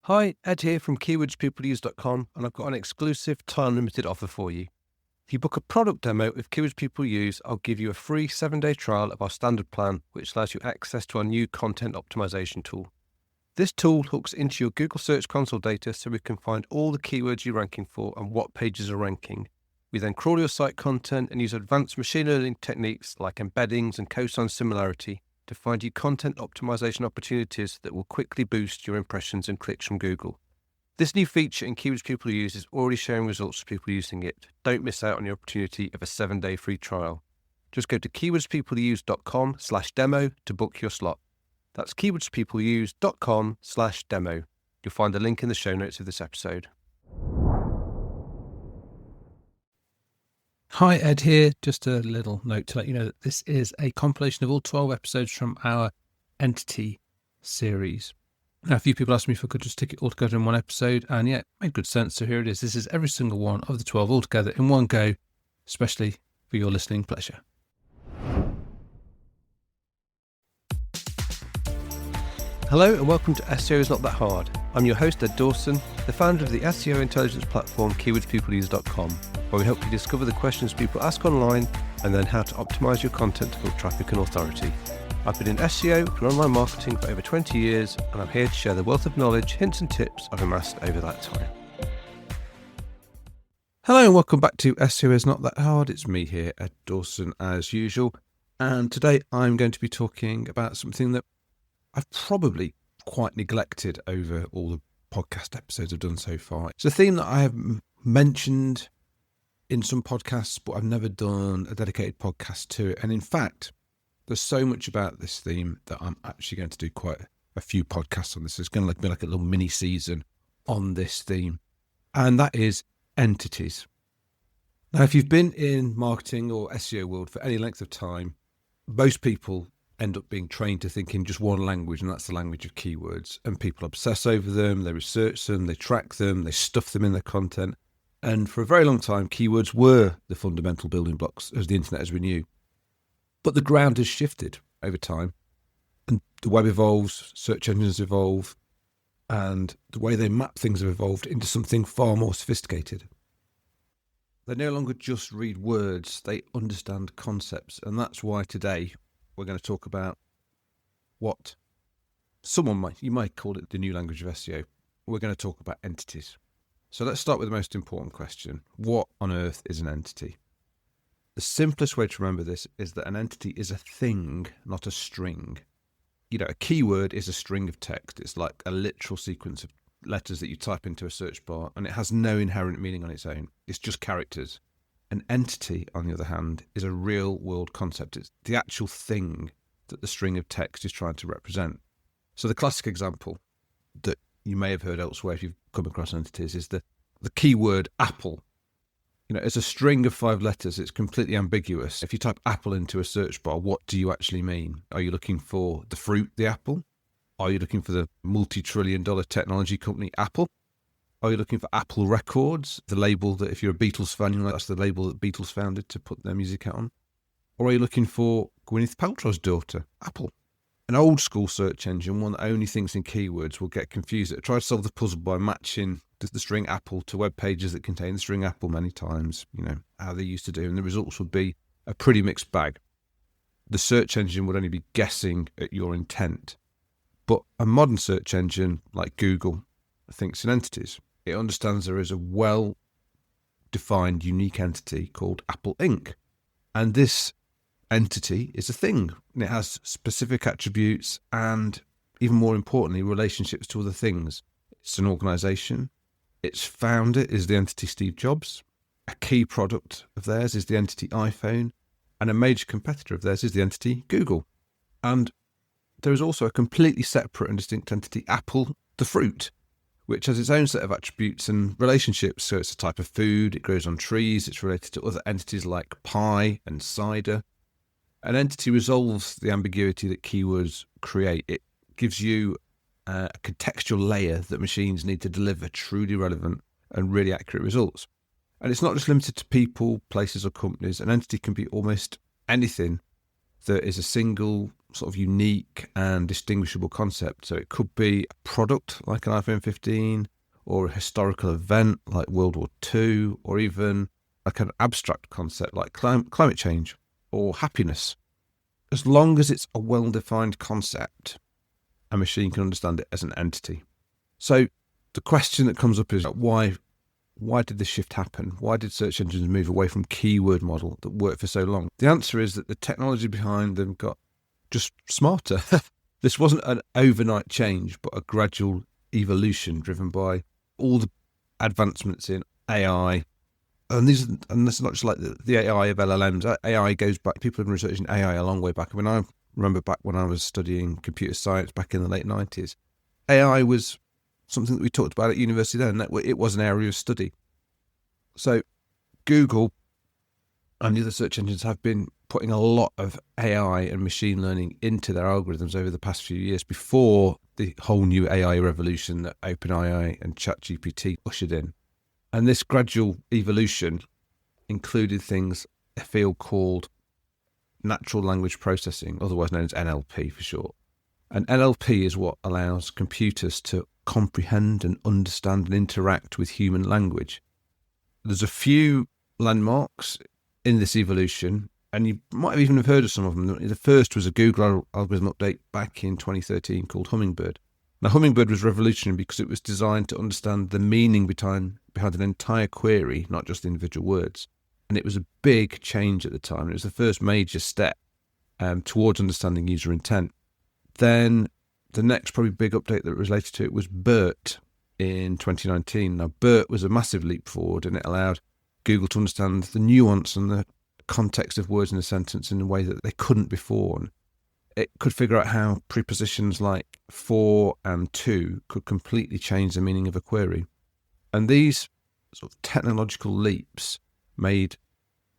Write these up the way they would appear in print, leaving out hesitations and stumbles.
Hi, Ed here from keywordspeopleuse.com, and I've got an exclusive time-limited offer for you. If you book a product demo with Keywords People Use, I'll give you a free 7-day trial of our standard plan, which allows you access to our new content optimization tool. This tool hooks into your Google Search Console data so we can find all the keywords you're ranking for and what pages are ranking. We then crawl your site content and use advanced machine learning techniques like embeddings and cosine similarity to find you content optimization opportunities that will quickly boost your impressions and clicks from Google. This new feature in Keywords People Use is already showing results for people using it. Don't miss out on the opportunity of a 7-day free trial. Just go to keywordspeopleuse.com/demo to book your slot. That's keywordspeopleuse.com/demo. You'll find the link in the show notes of this episode. Hi, Ed here. Just a little note to let you know that this is a compilation of all 12 episodes from our Entity series. Now, a few people asked me if I could just stick it all together in one episode, and yeah, it made good sense. So here it is. This is every single one of the 12 all together in one go, especially for your listening pleasure. Hello and welcome to SEO is Not That Hard. I'm your host, Ed Dawson, the founder of the SEO intelligence platform keywordspeopleuse.com, where we help you discover the questions people ask online and then how to optimize your content to build traffic and authority. I've been in SEO and online marketing for over 20 years, and I'm here to share the wealth of knowledge, hints and tips I've amassed over that time. Hello and welcome back to SEO is Not That Hard. It's me here, Ed Dawson, as usual. And today I'm going to be talking about something that I've probably quite neglected over all the podcast episodes I've done so far. It's a theme that I have mentioned in some podcasts, but I've never done a dedicated podcast to it. And in fact, there's so much about this theme that I'm actually going to do quite a few podcasts on this. It's going to be like a little mini season on this theme. And that is entities. Now, if you've been in marketing or SEO world for any length of time, most people end up being trained to think in just one language, and that's the language of keywords. And people obsess over them, they research them, they track them, they stuff them in their content. And for a very long time, keywords were the fundamental building blocks of the internet as we knew. But the ground has shifted over time, and the web evolves, search engines evolve, and the way they map things have evolved into something far more sophisticated. They no longer just read words, they understand concepts. And that's why today we're going to talk about what you might call it the new language of SEO. We're going to talk about entities. So let's start with the most important question. What on earth is an entity? The simplest way to remember this is that an entity is a thing, not a string. You know, a keyword is a string of text. It's like a literal sequence of letters that you type into a search bar, and it has no inherent meaning on its own. It's just characters. An entity, on the other hand, is a real-world concept. It's the actual thing that the string of text is trying to represent. So the classic example that you may have heard elsewhere if you've come across entities is the keyword apple. You know, it's a string of 5 letters. It's completely ambiguous. If you type apple into a search bar, what do you actually mean? Are you looking for the fruit, the apple? Are you looking for the multi-trillion-dollar technology company Apple? Are you looking for Apple Records, the label that if you're a Beatles fan, you know that's the label that Beatles founded to put their music out on? Or are you looking for Gwyneth Paltrow's daughter, Apple? An old school search engine, one that only thinks in keywords, will get confused. It'll try to solve the puzzle by matching the string Apple to web pages that contain the string Apple many times, you know, how they used to do. And the results would be a pretty mixed bag. The search engine would only be guessing at your intent. But a modern search engine like Google thinks in entities. It understands there is a well-defined unique entity called Apple Inc. And this entity is a thing. And it has specific attributes and, even more importantly, relationships to other things. It's an organization. Its founder is the entity Steve Jobs. A key product of theirs is the entity iPhone. And a major competitor of theirs is the entity Google. And there is also a completely separate and distinct entity, Apple, the fruit, which has its own set of attributes and relationships. So it's a type of food, it grows on trees, it's related to other entities like pie and cider. An entity resolves the ambiguity that keywords create. It gives you a contextual layer that machines need to deliver truly relevant and really accurate results. And it's not just limited to people, places or companies. An entity can be almost anything that is a single sort of unique and distinguishable concept. So it could be a product like an iPhone 15, or a historical event like World War II, or even like an abstract concept like climate change or happiness. As long as it's a well-defined concept, a machine can understand it as an entity. So the question that comes up is, why did this shift happen? Why did search engines move away from keyword model that worked for so long? The answer is that the technology behind them got just smarter. This wasn't an overnight change, but a gradual evolution driven by all the advancements in AI. And this is not just like the AI of LLMs. AI goes back, people have been researching AI a long way back. I mean, I remember back when I was studying computer science back in the late 90s, AI was something that we talked about at university then. It was an area of study. So Google and the other search engines have been putting a lot of AI and machine learning into their algorithms over the past few years before the whole new AI revolution that OpenAI and ChatGPT ushered in. And this gradual evolution included things, a field called natural language processing, otherwise known as NLP for short. And NLP is what allows computers to comprehend and understand and interact with human language. There's a few landmarks in this evolution, and you might have even have heard of some of them. The first was a Google algorithm update back in 2013 called Hummingbird. Now, Hummingbird was revolutionary because it was designed to understand the meaning behind an entire query, not just individual words. And it was a big change at the time. It was the first major step towards understanding user intent. Then the next probably big update that was related to it was BERT in 2019. Now, BERT was a massive leap forward, and it allowed Google to understand the nuance and the context of words in a sentence in a way that they couldn't before. And it could figure out how prepositions like for and to could completely change the meaning of a query. And these sort of technological leaps made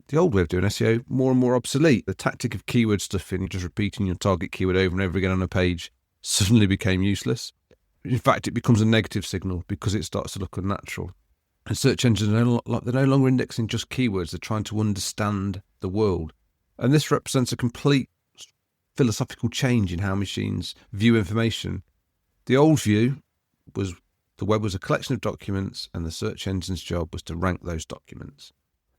the old way of doing SEO more and more obsolete. The tactic of keyword stuffing, just repeating your target keyword over and over again on a page, suddenly became useless. In fact, it becomes a negative signal because it starts to look unnatural. And search engines they're no longer indexing just keywords, they're trying to understand the world. And this represents a complete philosophical change in how machines view information. The old view was the web was a collection of documents, and the search engine's job was to rank those documents.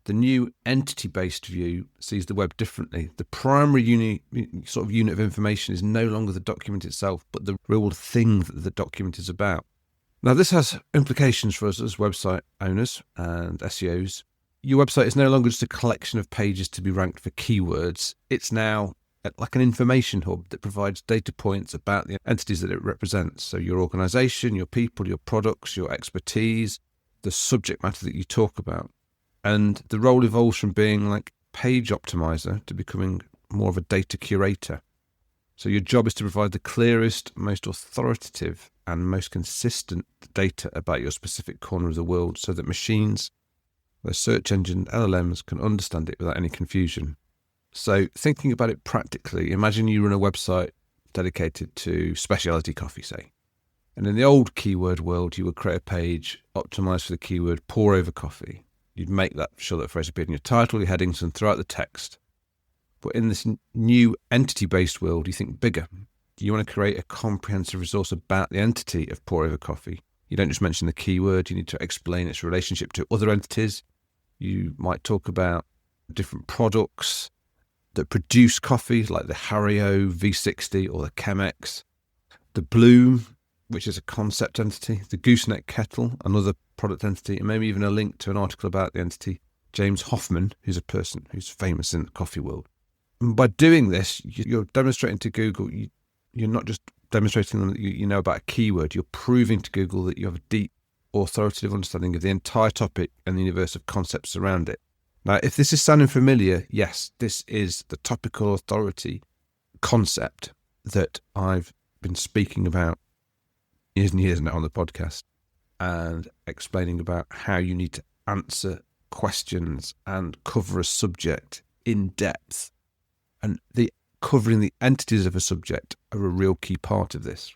The new entity-based view sees the web differently. The primary unit of information is no longer the document itself, but the real thing that the document is about. Now, this has implications for us as website owners and SEOs. Your website is no longer just a collection of pages to be ranked for keywords. It's now like an information hub that provides data points about the entities that it represents. So your organization, your people, your products, your expertise, the subject matter that you talk about. And the role evolves from being like page optimizer to becoming more of a data curator. So your job is to provide the clearest, most authoritative and most consistent data about your specific corner of the world so that machines, the search engine, LLMs can understand it without any confusion. So thinking about it practically, imagine you run a website dedicated to specialty coffee, say. And in the old keyword world, you would create a page optimized for the keyword pour over coffee. You'd make sure that phrase appeared in your title, your headings, and throughout the text. But in this new entity-based world, you think bigger. You want to create a comprehensive resource about the entity of pour over coffee. You don't just mention the keyword, you need to explain its relationship to other entities. You might talk about different products that produce coffee, like the Hario V60 or the Chemex, the Bloom, which is a concept entity, the Gooseneck Kettle, another product entity, and maybe even a link to an article about the entity James Hoffman, who's a person who's famous in the coffee world. And by doing this, you're demonstrating to Google, you're not just demonstrating them that you know about a keyword, you're proving to Google that you have a deep, authoritative understanding of the entire topic and the universe of concepts around it. Now, if this is sounding familiar, yes, this is the topical authority concept that I've been speaking about years and years now on the podcast and explaining about how you need to answer questions and cover a subject in depth. And covering the entities of a subject are a real key part of this.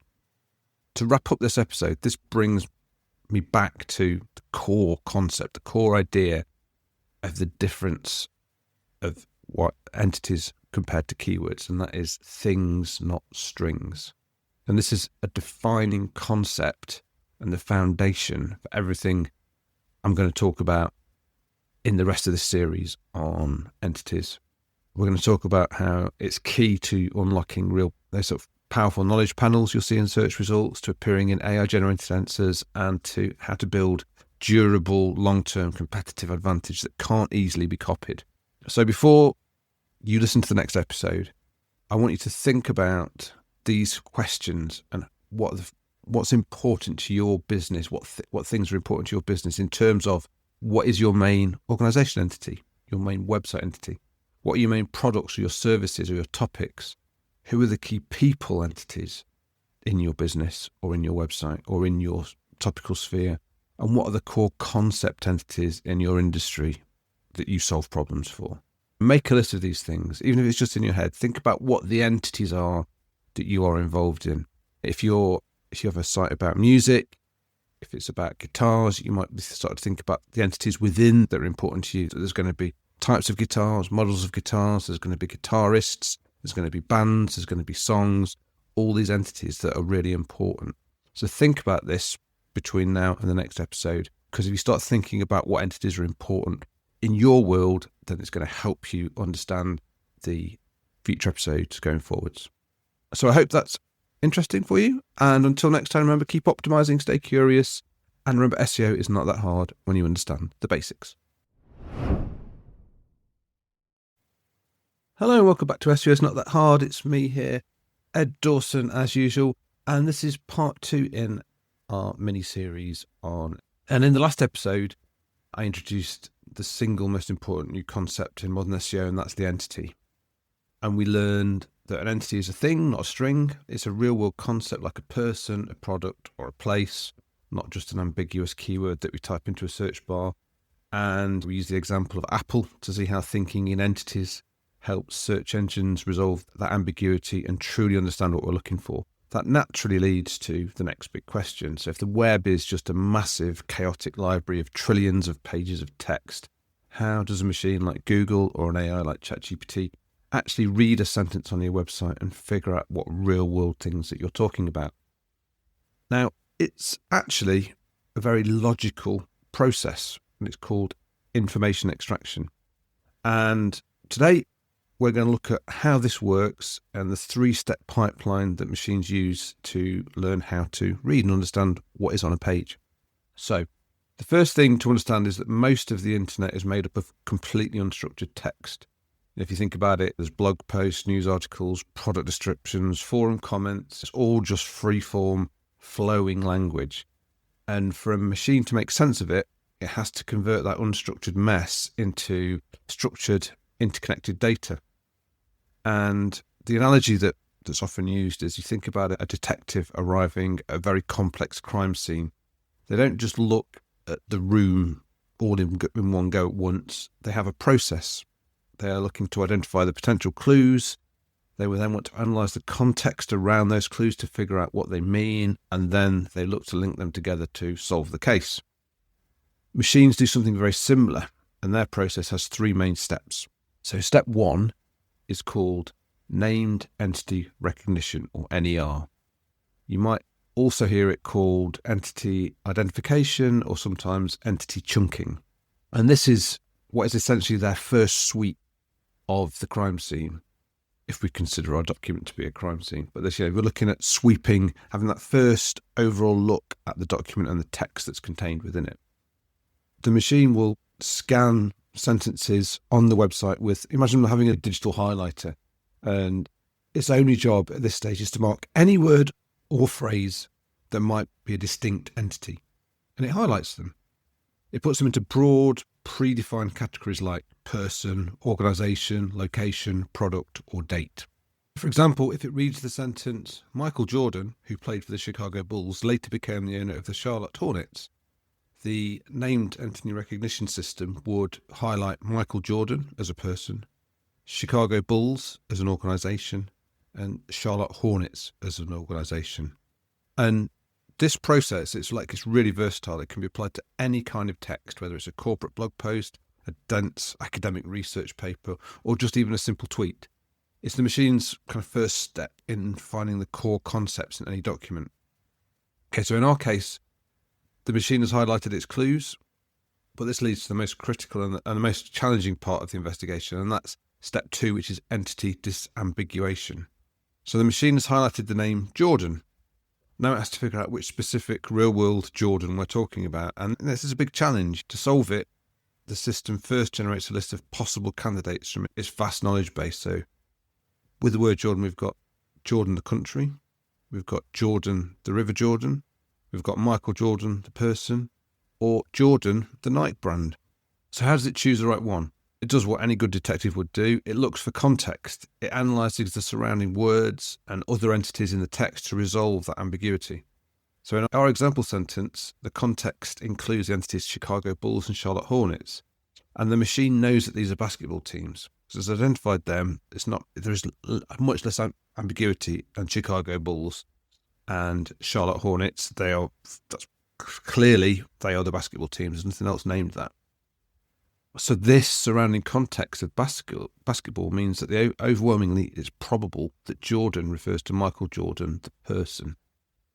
To wrap up this episode, this brings me back to the core concept, the core idea of the difference of what entities compared to keywords, and that is things, not strings. And this is a defining concept and the foundation for everything I'm going to talk about in the rest of this series on entities. We're going to talk about how it's key to unlocking those sort of powerful knowledge panels you'll see in search results, to appearing in AI-generated answers, and to how to build durable, long-term competitive advantage that can't easily be copied. So before you listen to the next episode, I want you to think about these questions and what's important to your business, what things are important to your business in terms of what is your main organization entity, your main website entity, what are your main products or your services or your topics, who are the key people entities in your business or in your website or in your topical sphere, and what are the core concept entities in your industry that you solve problems for. Make a list of these things, even if it's just in your head. Think about what the entities are that you are involved in. If you have a site about music, if it's about guitars, you might start to think about the entities within that are important to you. So there's going to be types of guitars, models of guitars, there's going to be guitarists, there's going to be bands, there's going to be songs, all these entities that are really important. So think about this between now and the next episode, because if you start thinking about what entities are important in your world, then it's going to help you understand the future episodes going forwards. So I hope that's interesting for you. And until next time, remember, keep optimizing, stay curious, and remember, SEO is not that hard when you understand the basics. Hello and welcome back to SEO is Not That Hard. It's me here, Ed Dawson, as usual. And this is part 2 in our mini-series on... And in the last episode, I introduced the single most important new concept in modern SEO, and that's the entity. And we learned that an entity is a thing, not a string. It's a real-world concept like a person, a product, or a place, not just an ambiguous keyword that we type into a search bar. And we use the example of Apple to see how thinking in entities helps search engines resolve that ambiguity and truly understand what we're looking for. That naturally leads to the next big question. So if the web is just a massive, chaotic library of trillions of pages of text, how does a machine like Google or an AI like ChatGPT actually read a sentence on your website and figure out what real-world things that you're talking about? Now, it's actually a very logical process, and it's called information extraction. And today, we're going to look at how this works and the 3-step pipeline that machines use to learn how to read and understand what is on a page. So the first thing to understand is that most of the internet is made up of completely unstructured text. If you think about it, there's blog posts, news articles, product descriptions, forum comments. It's all just free-form, flowing language. And for a machine to make sense of it, it has to convert that unstructured mess into structured, interconnected data. And the analogy that's often used is you think about a detective arriving at a very complex crime scene. They don't just look at the room all in one go at once. They have a process. They are looking to identify the potential clues. They will then want to analyse the context around those clues to figure out what they mean, and then they look to link them together to solve the case. Machines do something very similar, and their process has 3 main steps. So step 1 is called Named Entity Recognition, or NER. You might also hear it called entity identification or sometimes entity chunking. And this is what is essentially their first sweep of the crime scene, if we consider our document to be a crime scene. But this, we're looking at sweeping, having that first overall look at the document and the text that's contained within it. The machine will scan sentences on the website with, imagine having a digital highlighter, and its only job at this stage is to mark any word or phrase that might be a distinct entity, and it highlights them. It puts them into broad, predefined categories like person, organization, location, product, or date. For example, if it reads the sentence, Michael Jordan, who played for the Chicago Bulls, later became the owner of the Charlotte Hornets, the named entity recognition system would highlight Michael Jordan as a person, Chicago Bulls as an organization, and Charlotte Hornets as an organization. And this process, it's really versatile. It can be applied to any kind of text, whether it's a corporate blog post, a dense academic research paper, or just even a simple tweet. It's the machine's kind of first step in finding the core concepts in any document. Okay, so in our case, the machine has highlighted its clues, but this leads to the most critical and the most challenging part of the investigation, and that's step 2, which is entity disambiguation. So the machine has highlighted the name Jordan. Now it has to figure out which specific real-world Jordan we're talking about, and this is a big challenge. To solve it, the system first generates a list of possible candidates from its vast knowledge base. So with the word Jordan, we've got Jordan the country, we've got Jordan the River Jordan, we've got Michael Jordan the person, or Jordan the Nike brand. So how does it choose the right one? It does what any good detective would do. It looks for context. It analyzes the surrounding words and other entities in the text to resolve that ambiguity. So in our example sentence, the context includes the entities Chicago Bulls and Charlotte Hornets. And the machine knows that these are basketball teams. So it's identified them. There is much less ambiguity than Chicago Bulls and Charlotte Hornets. They are the basketball teams. There's nothing else named that. So this surrounding context of basketball means that overwhelmingly it's probable that Jordan refers to Michael Jordan, the person.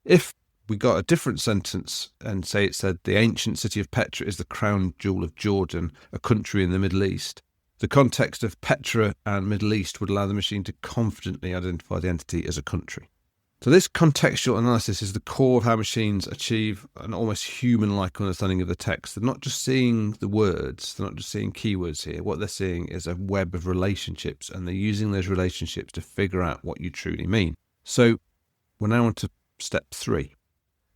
If we got a different sentence and say it said the ancient city of Petra is the crown jewel of Jordan, a country in the Middle East, the context of Petra and Middle East would allow the machine to confidently identify the entity as a country. So this contextual analysis is the core of how machines achieve an almost human-like understanding of the text. They're not just seeing the words, they're not just seeing keywords here. What they're seeing is a web of relationships, and they're using those relationships to figure out what you truly mean. So we're now on to step 3.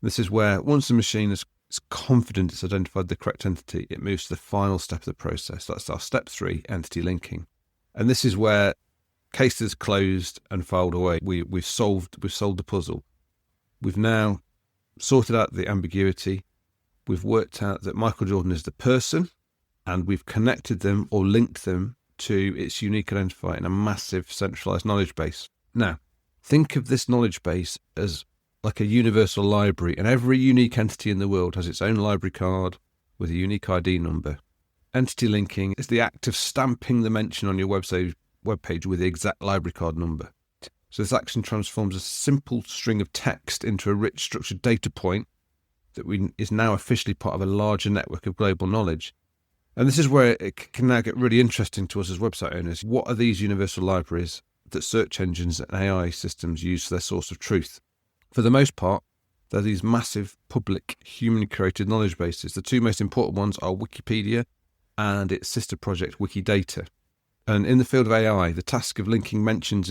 This is where once the machine is confident it's identified the correct entity, it moves to the final step of the process. That's our step 3, entity linking. And this is where cases closed and filed away. We've solved the puzzle. We've now sorted out the ambiguity. We've worked out that Michael Jordan is the person, and we've connected them or linked them to its unique identifier in a massive centralized knowledge base. Now, think of this knowledge base as like a universal library, and every unique entity in the world has its own library card with a unique ID number. Entity linking is the act of stamping the mention on your webpage with the exact library card number. So this action transforms a simple string of text into a rich structured data point that is now officially part of a larger network of global knowledge. And this is where it can now get really interesting to us as website owners. What are these universal libraries that search engines and AI systems use for their source of truth? For the most part, they're these massive public human-created knowledge bases. The two most important ones are Wikipedia and its sister project Wikidata. And in the field of AI, the task of linking mentions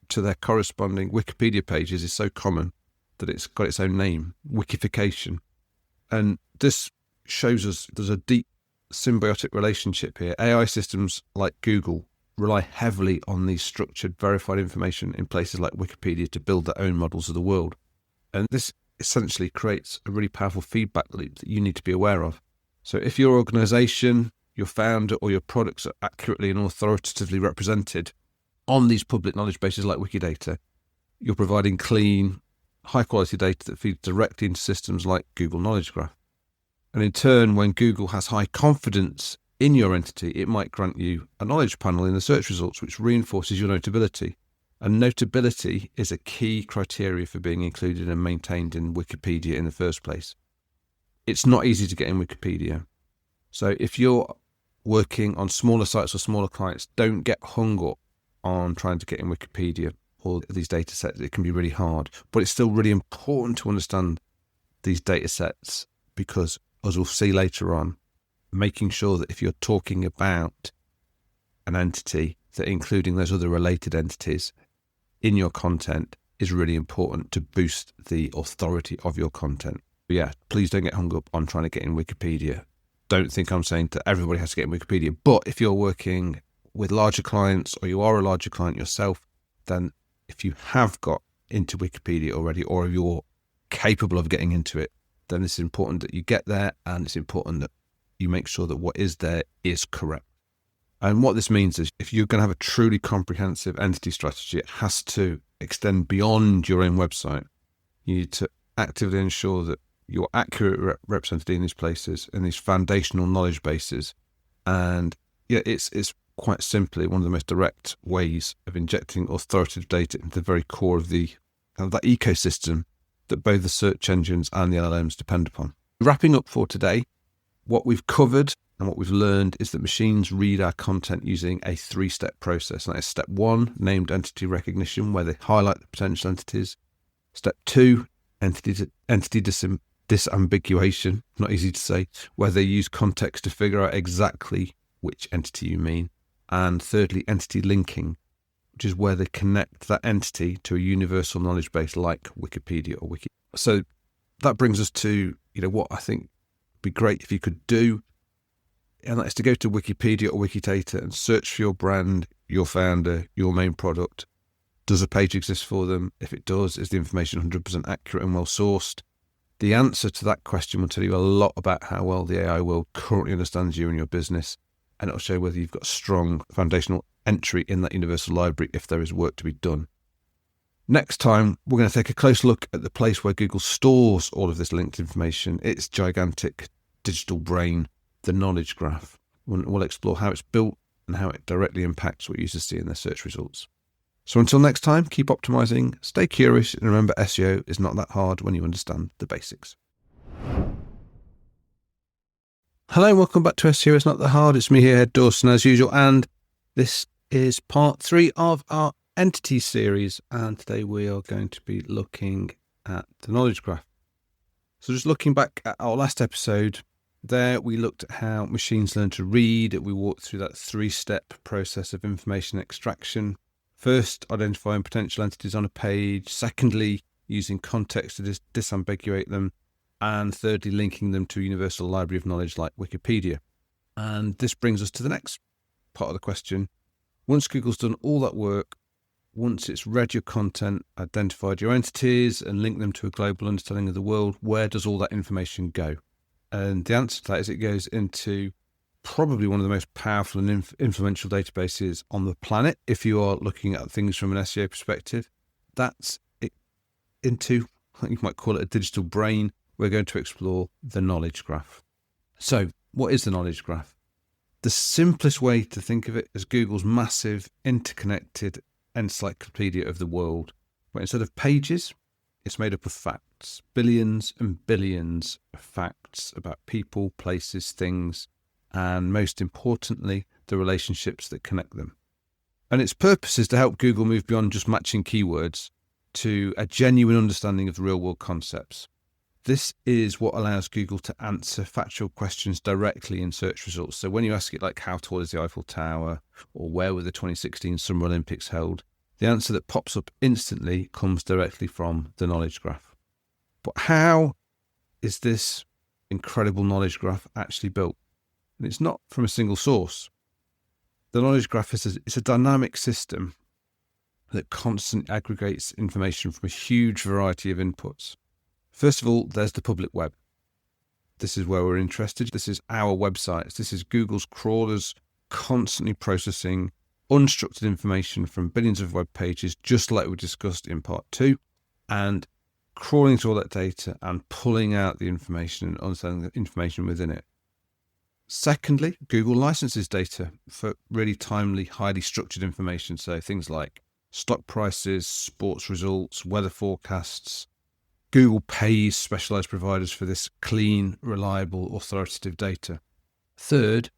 to their corresponding Wikipedia pages is so common that it's got its own name, wikification. And this shows us there's a deep symbiotic relationship here. AI systems like Google rely heavily on these structured, verified information in places like Wikipedia to build their own models of the world. And this essentially creates a really powerful feedback loop that you need to be aware of. So if your organization, your founder, or your products are accurately and authoritatively represented on these public knowledge bases like Wikidata, you're providing clean, high-quality data that feeds directly into systems like Google Knowledge Graph. And in turn, when Google has high confidence in your entity, it might grant you a knowledge panel in the search results, which reinforces your notability. And notability is a key criteria for being included and maintained in Wikipedia in the first place. It's not easy to get in Wikipedia. So if you're working on smaller sites or smaller clients, don't get hung up on trying to get in Wikipedia or these data sets. It can be really hard, but it's still really important to understand these data sets because, as we'll see later on, making sure that if you're talking about an entity, that including those other related entities in your content is really important to boost the authority of your content. But yeah, please don't get hung up on trying to get in Wikipedia. Don't think I'm saying that everybody has to get in Wikipedia, but if you're working with larger clients or you are a larger client yourself, then if you have got into Wikipedia already or you're capable of getting into it, then it's important that you get there, and it's important that you make sure that what is there is correct. And what this means is if you're going to have a truly comprehensive entity strategy, it has to extend beyond your own website. You need to actively ensure that you're accurately represented in these places, in these foundational knowledge bases. And yeah, it's quite simply one of the most direct ways of injecting authoritative data into the very core of that ecosystem that both the search engines and the LLMs depend upon. Wrapping up for today, what we've covered and what we've learned is that machines read our content using a 3-step process. And that is step 1, named entity recognition, where they highlight the potential entities. Step 2, entity disambiguation, not easy to say, where they use context to figure out exactly which entity you mean. And thirdly, entity linking, which is where they connect that entity to a universal knowledge base like Wikipedia or Wiki. So that brings us to, what I think would be great if you could do, and that is to go to Wikipedia or Wikidata and search for your brand, your founder, your main product. Does a page exist for them? If it does, is the information 100% accurate and well sourced? The answer to that question will tell you a lot about how well the AI world currently understands you and your business, and it'll show whether you've got a strong foundational entry in that universal library if there is work to be done. Next time, we're going to take a close look at the place where Google stores all of this linked information, its gigantic digital brain, the knowledge graph. We'll explore how it's built and how it directly impacts what users see in their search results. So until next time, keep optimizing, stay curious, and remember, SEO is not that hard when you understand the basics. Hello and welcome back to SEO It's Not That Hard. It's me here, Ed Dawson, as usual, and this is part 3 of our entity series, and today we are going to be looking at the knowledge graph. So just looking back at our last episode, there we looked at how machines learn to read. We walked through that 3-step process of information extraction. First, identifying potential entities on a page. Secondly, using context to disambiguate them. And thirdly, linking them to a universal library of knowledge like Wikipedia. And this brings us to the next part of the question. Once Google's done all that work, once it's read your content, identified your entities, and linked them to a global understanding of the world, where does all that information go? And the answer to that is it goes into probably one of the most powerful and influential databases on the planet. If you are looking at things from an SEO perspective, that's it into, I think you might call it a digital brain. We're going to explore the knowledge graph. So what is the knowledge graph? The simplest way to think of it is Google's massive interconnected encyclopedia of the world, where instead of pages, it's made up of facts, billions and billions of facts about people, places, things, and most importantly, the relationships that connect them. And its purpose is to help Google move beyond just matching keywords to a genuine understanding of the real-world concepts. This is what allows Google to answer factual questions directly in search results. So when you ask it like, how tall is the Eiffel Tower, or where were the 2016 Summer Olympics held, the answer that pops up instantly comes directly from the knowledge graph. But how is this incredible knowledge graph actually built? And it's not from a single source. The knowledge graph is a dynamic system that constantly aggregates information from a huge variety of inputs. First of all, there's the public web. This is where we're interested. This is our websites. This is Google's crawlers constantly processing unstructured information from billions of web pages, just like we discussed in part 2, and crawling through all that data and pulling out the information and understanding the information within it. Secondly, Google licenses data for really timely, highly structured information. So things like stock prices, sports results, weather forecasts. Google pays specialized providers for this clean, reliable, authoritative data. Third,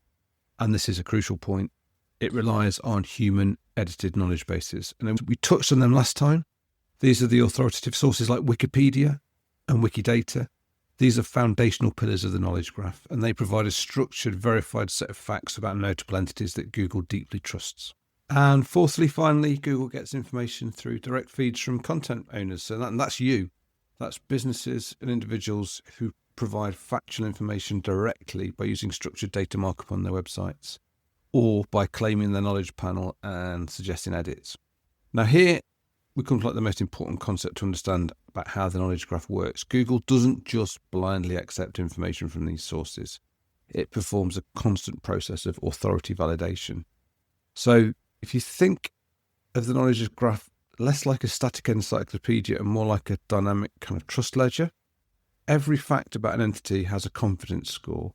and this is a crucial point, it relies on human-edited knowledge bases. And we touched on them last time. These are the authoritative sources like Wikipedia and Wikidata. These are foundational pillars of the knowledge graph, and they provide a structured, verified set of facts about notable entities that Google deeply trusts. And fourthly, finally, Google gets information through direct feeds from content owners. So that's you. That's businesses and individuals who provide factual information directly by using structured data markup on their websites, or by claiming the knowledge panel and suggesting edits. Now here we come to the most important concept to understand about how the knowledge graph works. Google doesn't just blindly accept information from these sources. It performs a constant process of authority validation. So if you think of the knowledge graph less like a static encyclopedia and more like a dynamic kind of trust ledger, every fact about an entity has a confidence score.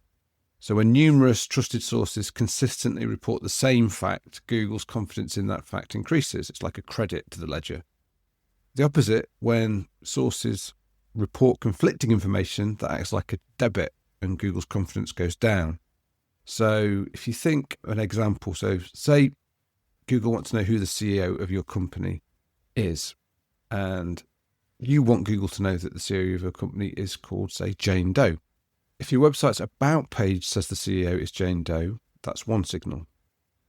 So when numerous trusted sources consistently report the same fact, Google's confidence in that fact increases. It's like a credit to the ledger. The opposite, when sources report conflicting information, that acts like a debit and Google's confidence goes down. So if you think an example, so say Google wants to know who the CEO of your company is, and you want Google to know that the CEO of your company is called, say, Jane Doe. If your website's about page says the CEO is Jane Doe, that's one signal.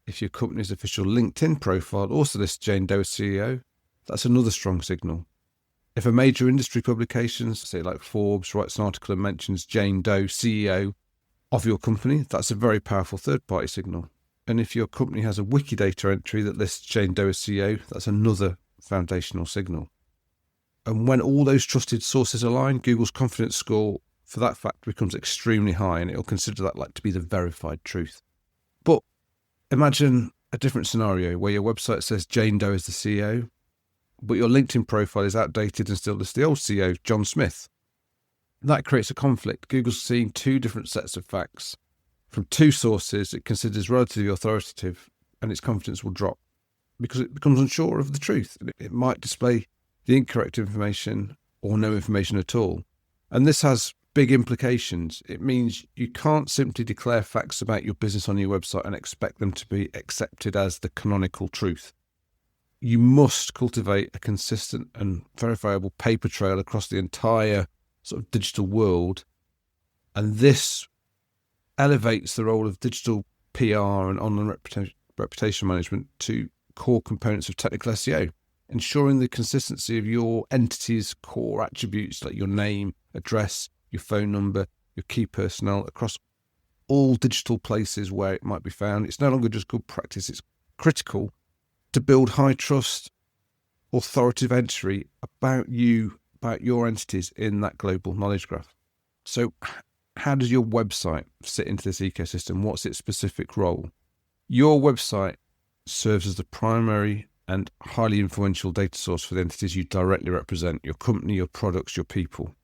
If your company's official LinkedIn profile also lists Jane Doe as CEO, that's another strong signal. If a major industry publication, say like Forbes, writes an article and mentions Jane Doe, CEO of your company, that's a very powerful third-party signal. And if your company has a Wikidata entry that lists Jane Doe as CEO, that's another foundational signal. And when all those trusted sources align, Google's confidence score for that fact becomes extremely high, and it'll consider that like to be the verified truth. But imagine a different scenario where your website says Jane Doe is the CEO, but your LinkedIn profile is outdated and still lists the old CEO, John Smith. That creates a conflict. Google's seeing two different sets of facts from two sources it considers relatively authoritative, and its confidence will drop because it becomes unsure of the truth. It might display the incorrect information or no information at all. And this has big implications. It means you can't simply declare facts about your business on your website and expect them to be accepted as the canonical truth. You must cultivate a consistent and verifiable paper trail across the entire sort of digital world. And this elevates the role of digital PR and online reputation management to core components of technical SEO, ensuring the consistency of your entity's core attributes like your name, address, your phone number, your key personnel across all digital places where it might be found. It's no longer just good practice. It's critical to build high trust, authoritative entry about you, about your entities in that global knowledge graph. So how does your website fit into this ecosystem? What's its specific role? Your website serves as the primary and highly influential data source for the entities you directly represent, your company, your products, your people.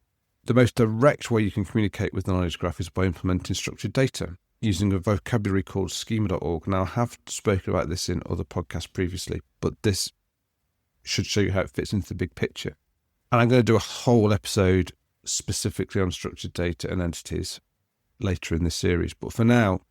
The most direct way you can communicate with the knowledge graph is by implementing structured data using a vocabulary called schema.org. Now, I have spoken about this in other podcasts previously, but this should show you how it fits into the big picture. And I'm going to do a whole episode specifically on structured data and entities later in this series. But for now,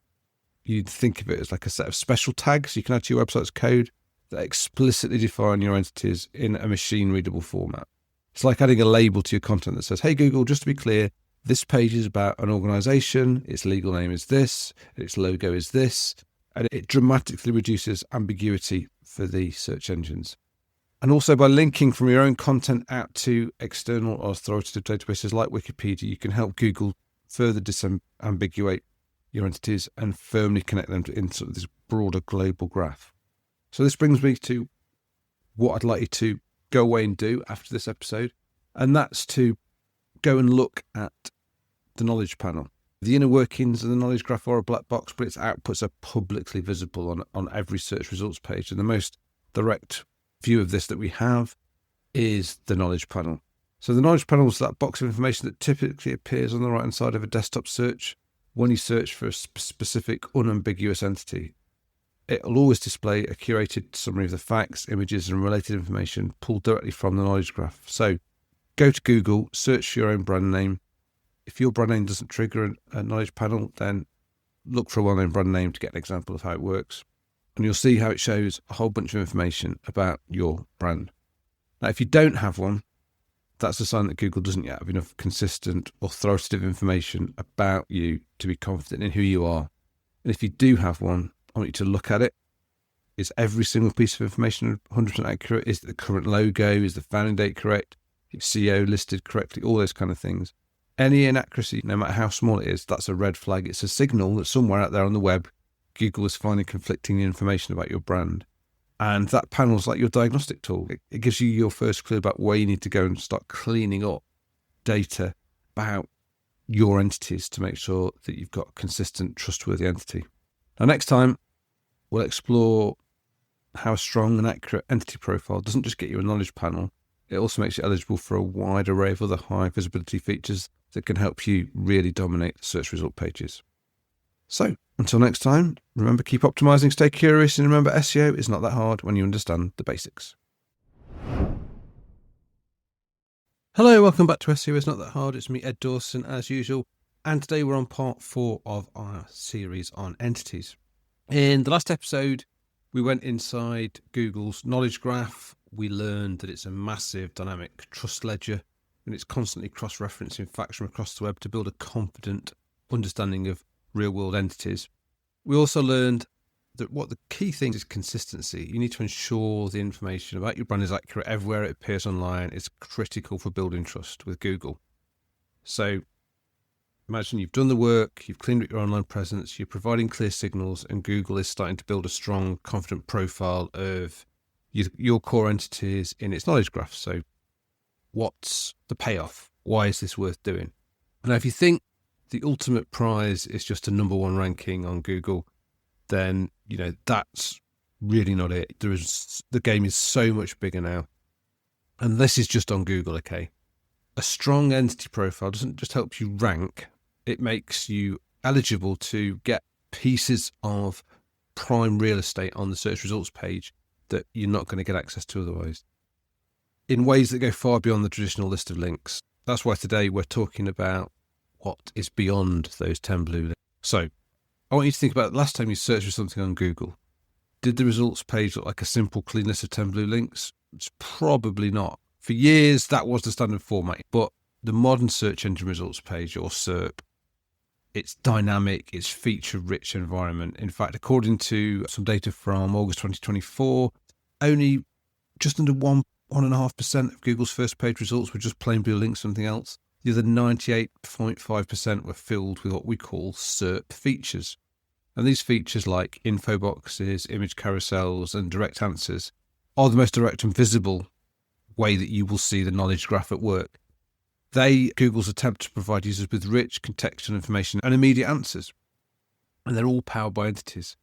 you'd think of it as like a set of special tags you can add to your website's code that explicitly define your entities in a machine-readable format. It's like adding a label to your content that says, hey, Google, just to be clear, this page is about an organization, its legal name is this, its logo is this, and it dramatically reduces ambiguity for the search engines. And also by linking from your own content out to external or authoritative databases like Wikipedia, you can help Google further disambiguate your entities and firmly connect them to sort of this broader global graph. So this brings me to what I'd like you to go away and do after this episode, and that's to go and look at the knowledge panel. The inner workings of the knowledge graph are a black box, but its outputs are publicly visible on every search results page. And the most direct view of this that we have is the knowledge panel. So the knowledge panel is that box of information that typically appears on the right-hand side of a desktop search when you search for a specific unambiguous entity. It will always display a curated summary of the facts, images, and related information pulled directly from the knowledge graph. So go to Google, search for your own brand name. If your brand name doesn't trigger a knowledge panel, then look for a well-known brand name to get an example of how it works. And you'll see how it shows a whole bunch of information about your brand. Now, if you don't have one, that's a sign that Google doesn't yet have enough consistent, authoritative information about you to be confident in who you are. And if you do have one, I want you to look at it. Is every single piece of information 100% accurate? Is the current logo? Is the founding date correct? Is CEO listed correctly? All those kind of things. Any inaccuracy, no matter how small it is, that's a red flag. It's a signal that somewhere out there on the web, Google is finding conflicting information about your brand. And that panel is like your diagnostic tool. It gives you your first clue about where you need to go and start cleaning up data about your entities to make sure that you've got a consistent, trustworthy entity. Now, next time, we'll explore how a strong and accurate entity profile doesn't just get you a knowledge panel, it also makes you eligible for a wide array of other high visibility features that can help you really dominate the search result pages. So until next time, remember, keep optimizing, stay curious, and remember, SEO is not that hard when you understand the basics. Hello, welcome back to SEO is not that hard. It's me, Ed Dawson, as usual. And today we're on part 4 of our series on entities. In the last episode, we went inside Google's knowledge graph. We learned that it's a massive dynamic trust ledger, and it's constantly cross-referencing facts from across the web to build a confident understanding of real-world entities. We also learned that what the key thing is consistency. You need to ensure the information about your brand is accurate everywhere it appears online. It's critical for building trust with Google. So imagine you've done the work, you've cleaned up your online presence, you're providing clear signals, and Google is starting to build a strong, confident profile of your core entities in its knowledge graph. So what's the payoff? Why is this worth doing? Now, if you think the ultimate prize is just a number 1 ranking on Google, then, that's really not it. The game is so much bigger now. And this is just on Google, okay? A strong entity profile doesn't just help you rank, it makes you eligible to get pieces of prime real estate on the search results page that you're not going to get access to otherwise, in ways that go far beyond the traditional list of links. That's why today we're talking about what is beyond those 10 blue links. So I want you to think about the last time you searched for something on Google. Did the results page look like a simple clean list of 10 blue links? It's probably not. For years, that was the standard format. But the modern search engine results page, or SERP, it's dynamic, it's feature-rich environment. In fact, according to some data from August 2024, only just under 1.5% of Google's first page results were just plain blue links, something else. The other 98.5% were filled with what we call SERP features. And these features, like info boxes, image carousels, and direct answers, are the most direct and visible way that you will see the knowledge graph at work. Google's attempt to provide users with rich contextual information and immediate answers. And they're all powered by entities.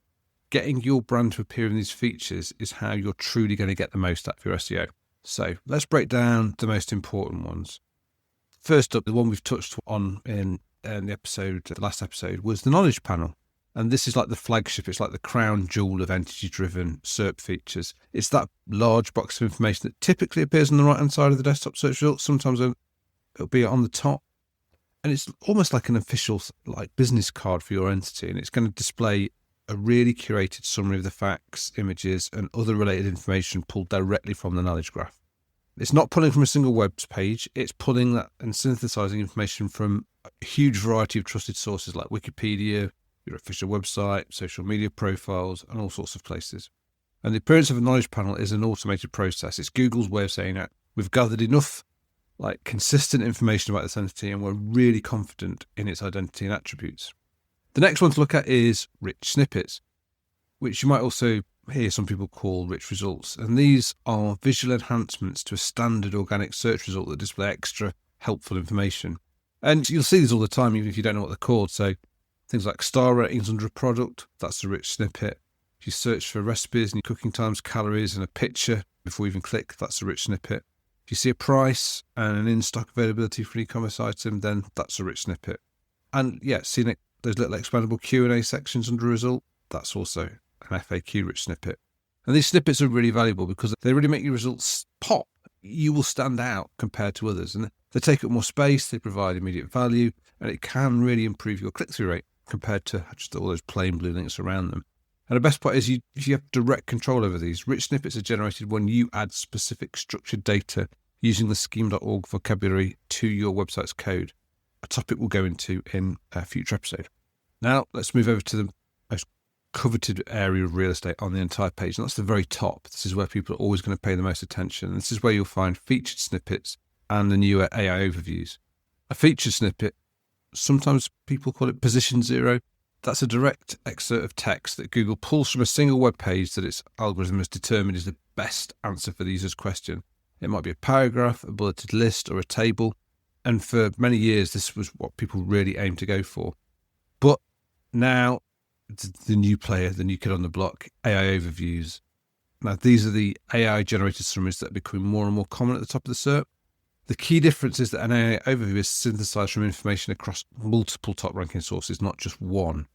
Getting your brand to appear in these features is how you're truly going to get the most out of your SEO. So let's break down the most important ones. First up, the one we've touched on in the last episode, was the knowledge panel. And this is like the flagship. It's like the crown jewel of entity-driven SERP features. It's that large box of information that typically appears on the right-hand side of the desktop search results. Sometimes it'll be on the top. And it's almost like an official business card for your entity. And it's going to display a really curated summary of the facts, images, and other related information pulled directly from the knowledge graph. It's not pulling from a single web page. It's pulling that and synthesizing information from a huge variety of trusted sources like Wikipedia, your official website, social media profiles, and all sorts of places. And the appearance of a knowledge panel is an automated process. It's Google's way of saying that we've gathered enough consistent information about this entity, and we're really confident in its identity and attributes. The next one to look at is rich snippets, which you might also hear some people call rich results. And these are visual enhancements to a standard organic search result that display extra helpful information. And you'll see these all the time, even if you don't know what they're called. So things like star ratings under a product, that's a rich snippet. If you search for recipes and your cooking times, calories, and a picture before you even click, that's a rich snippet. If you see a price and an in-stock availability for an e-commerce item, then that's a rich snippet. And seeing those little expandable Q&A sections under a result, that's also an FAQ rich snippet. And these snippets are really valuable because they really make your results pop. You will stand out compared to others, and they take up more space, they provide immediate value, and it can really improve your click-through rate compared to just all those plain blue links around them. And the best part is you have direct control over these. Rich snippets are generated when you add specific structured data using the scheme.org vocabulary to your website's code, a topic we'll go into in a future episode. Now let's move over to the most coveted area of real estate on the entire page, and that's the very top. This is where people are always going to pay the most attention. And this is where you'll find featured snippets and the newer AI overviews. A featured snippet, sometimes people call it position zero. That's a direct excerpt of text that Google pulls from a single web page that its algorithm has determined is the best answer for the user's question. It might be a paragraph, a bulleted list, or a table. And for many years, this was what people really aimed to go for. But now, the new player, the new kid on the block, AI overviews. Now, these are the AI-generated summaries that are becoming more and more common at the top of the SERP. The key difference is that an AI overview is synthesized from information across multiple top-ranking sources, not just one.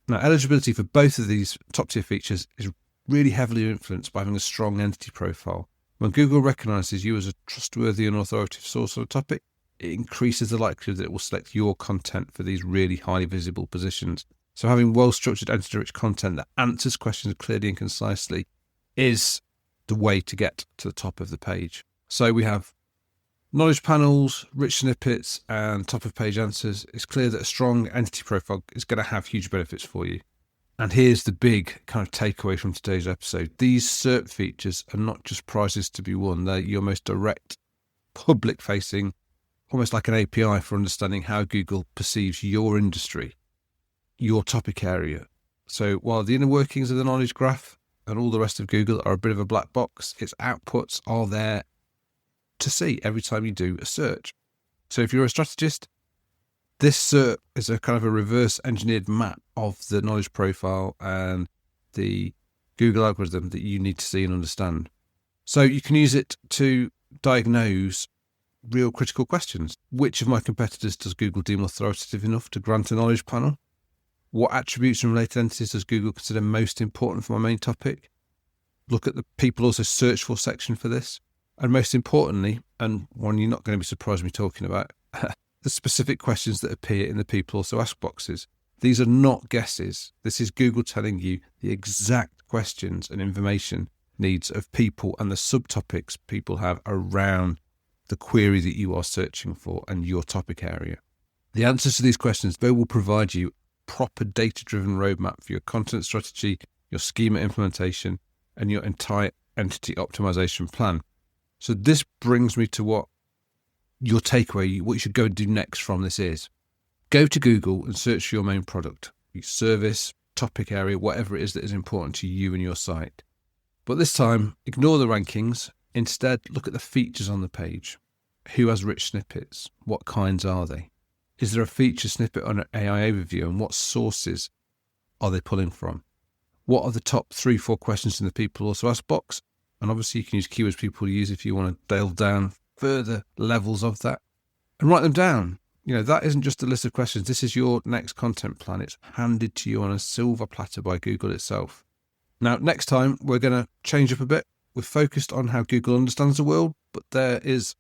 Now, eligibility for both of these top tier features is really heavily influenced by having a strong entity profile. When Google recognizes you as a trustworthy and authoritative source on a topic, it increases the likelihood that it will select your content for these really highly visible positions. So having well-structured entity-rich content that answers questions clearly and concisely is the way to get to the top of the page. So we have knowledge panels, rich snippets, and top-of-page answers. It's clear that a strong entity profile is going to have huge benefits for you. And here's the big kind of takeaway from today's episode. These SERP features are not just prizes to be won. They're your most direct, public-facing, almost like an API for understanding how Google perceives your industry, your topic area. So while the inner workings of the knowledge graph and all the rest of Google are a bit of a black box, its outputs are there to see every time you do a search. So if you're a strategist, this SERP is a kind of a reverse engineered map of the knowledge profile and the Google algorithm that you need to see and understand. So you can use it to diagnose real critical questions. Which of my competitors does Google deem authoritative enough to grant a knowledge panel? What attributes and related entities does Google consider most important for my main topic? Look at the people also search for section for this. And most importantly, and one you're not going to be surprised me talking about, the specific questions that appear in the people also ask boxes. These are not guesses. This is Google telling you the exact questions and information needs of people and the subtopics people have around the query that you are searching for and your topic area. The answers to these questions, they will provide you proper data-driven roadmap for your content strategy, your schema implementation, and your entire entity optimization plan. So this brings me to what your takeaway, what you should go and do next from this is. Go to Google and search for your main product, your service, topic area, whatever it is that is important to you and your site. But this time, ignore the rankings. Instead, look at the features on the page. Who has rich snippets? What kinds are they? Is there a feature snippet on an AI overview, and what sources are they pulling from? What are the top 3-4 questions in the people also ask box? And obviously you can use keywords people use if you want to delve down further levels of that and write them down. You know, that isn't just a list of questions. This is your next content plan. It's handed to you on a silver platter by Google itself. Now, next time we're going to change up a bit. We're focused on how Google understands the world, but there is,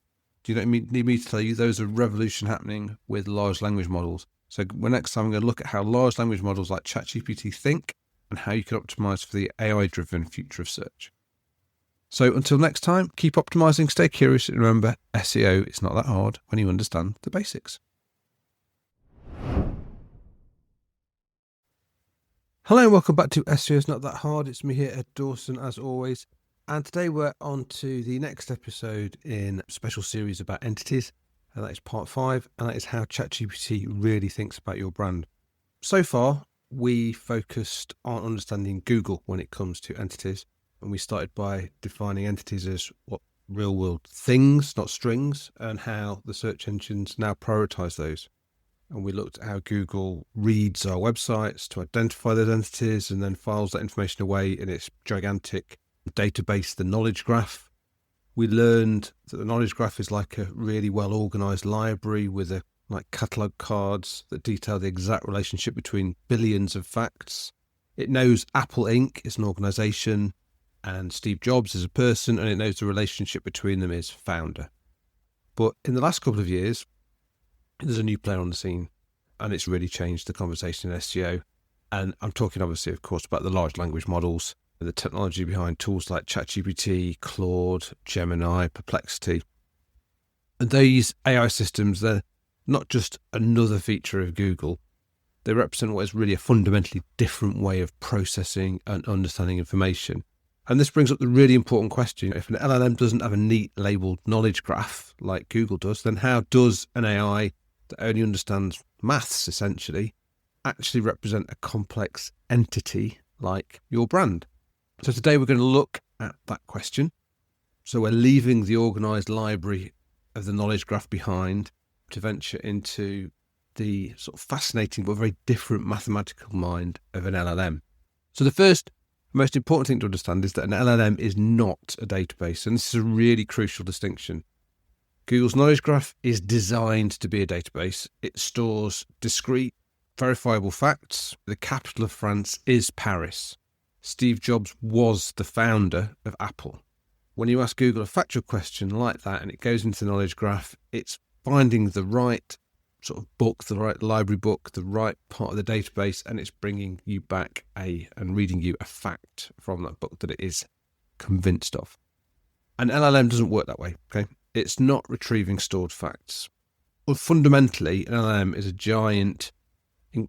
you don't need me to tell you, there's a revolution happening with large language models. So next time we're going to look at how large language models like ChatGPT think and how you can optimize for the AI-driven future of search. So until next time, keep optimizing, stay curious, and remember, SEO is not that hard when you understand the basics. Hello and welcome back to SEO is not that hard. It's me here, Ed Dawson, as always. And today we're on to the next episode in a special series about entities. And that is part 5, and that is how ChatGPT really thinks about your brand. So far, we focused on understanding Google when it comes to entities. And we started by defining entities as what real world things, not strings, and how the search engines now prioritize those. And we looked at how Google reads our websites to identify those entities and then files that information away in its gigantic database, the knowledge graph. We learned that the knowledge graph is like a really well organized library with like catalog cards that detail the exact relationship between billions of facts. It knows Apple Inc. is an organization, and Steve Jobs is a person, and it knows the relationship between them is founder. But in the last couple of years, there's a new player on the scene, and it's really changed the conversation in SEO. And I'm talking obviously, of course, about the large language models, the technology behind tools like ChatGPT, Claude, Gemini, Perplexity. And these AI systems, they're not just another feature of Google. They represent what is really a fundamentally different way of processing and understanding information. And this brings up the really important question. If an LLM doesn't have a neat labeled knowledge graph like Google does, then how does an AI that only understands maths, essentially, actually represent a complex entity like your brand? So today we're going to look at that question. So we're leaving the organized library of the knowledge graph behind to venture into the sort of fascinating but very different mathematical mind of an LLM. So the first most important thing to understand is that an LLM is not a database, and this is a really crucial distinction. Google's knowledge graph is designed to be a database. It stores discrete verifiable facts. The capital of France is Paris. Steve Jobs was the founder of Apple. When you ask Google a factual question like that and it goes into the knowledge graph, it's finding the right sort of book, the right library book, the right part of the database, and it's bringing you back and reading you a fact from that book that it is convinced of. An LLM doesn't work that way, okay? It's not retrieving stored facts. Well, fundamentally, an LLM is a giant,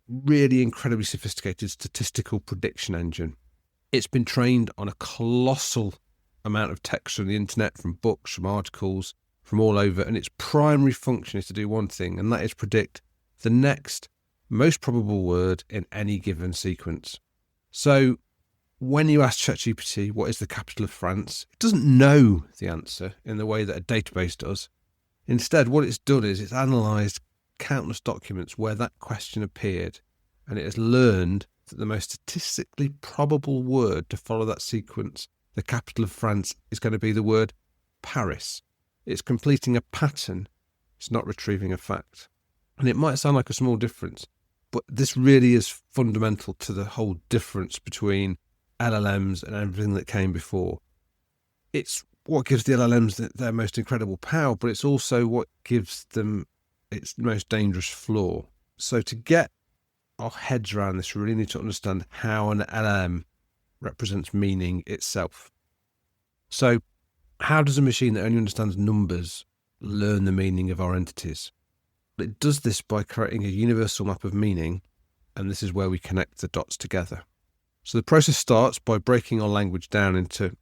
really incredibly sophisticated statistical prediction engine. It's been trained on a colossal amount of text from the internet, from books, from articles, from all over, and its primary function is to do one thing, and that is predict the next most probable word in any given sequence. So when you ask ChatGPT what is the capital of France, it doesn't know the answer in the way that a database does. Instead, what it's done is it's analysed countless documents where that question appeared, and it has learned that the most statistically probable word to follow that sequence, the capital of France, is going to be the word Paris. It's completing a pattern. It's not retrieving a fact. And it might sound like a small difference, but this really is fundamental to the whole difference between LLMs and everything that came before. It's what gives the LLMs their most incredible power, but it's also what gives them its most dangerous flaw. So to get our heads around this, we really need to understand how an LLM represents meaning itself. So how does a machine that only understands numbers learn the meaning of our entities? It does this by creating a universal map of meaning, and this is where we connect the dots together. So the process starts by breaking our language down into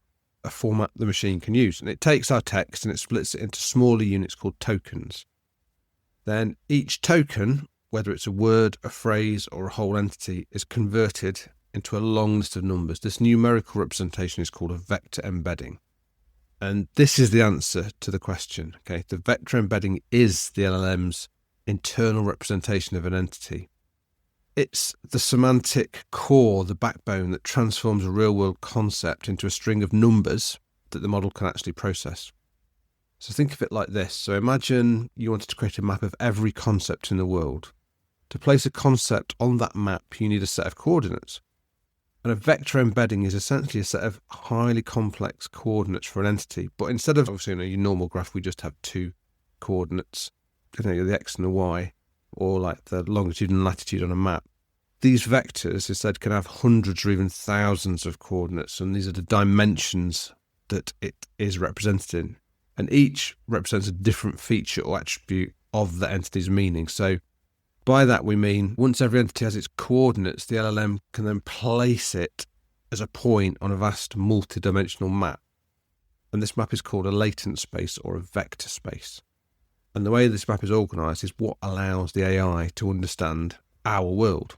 a format the machine can use, and it takes our text and it splits it into smaller units called tokens. Then each token, whether it's a word, a phrase, or a whole entity, is converted into a long list of numbers. This numerical representation is called a vector embedding. And this is the answer to the question. Okay, the vector embedding is the LLM's internal representation of an entity. It's the semantic core, the backbone that transforms a real-world concept into a string of numbers that the model can actually process. So think of it like this. So imagine you wanted to create a map of every concept in the world. To place a concept on that map, you need a set of coordinates. And a vector embedding is essentially a set of highly complex coordinates for an entity. But instead of, obviously, in a normal graph, we just have two coordinates, the x and the y, or like the longitude and latitude on a map. These vectors instead can have hundreds or even thousands of coordinates, and these are the dimensions that it is represented in. And each represents a different feature or attribute of the entity's meaning. So by that we mean once every entity has its coordinates, the LLM can then place it as a point on a vast multi-dimensional map. And this map is called a latent space or a vector space. And the way this map is organised is what allows the AI to understand our world.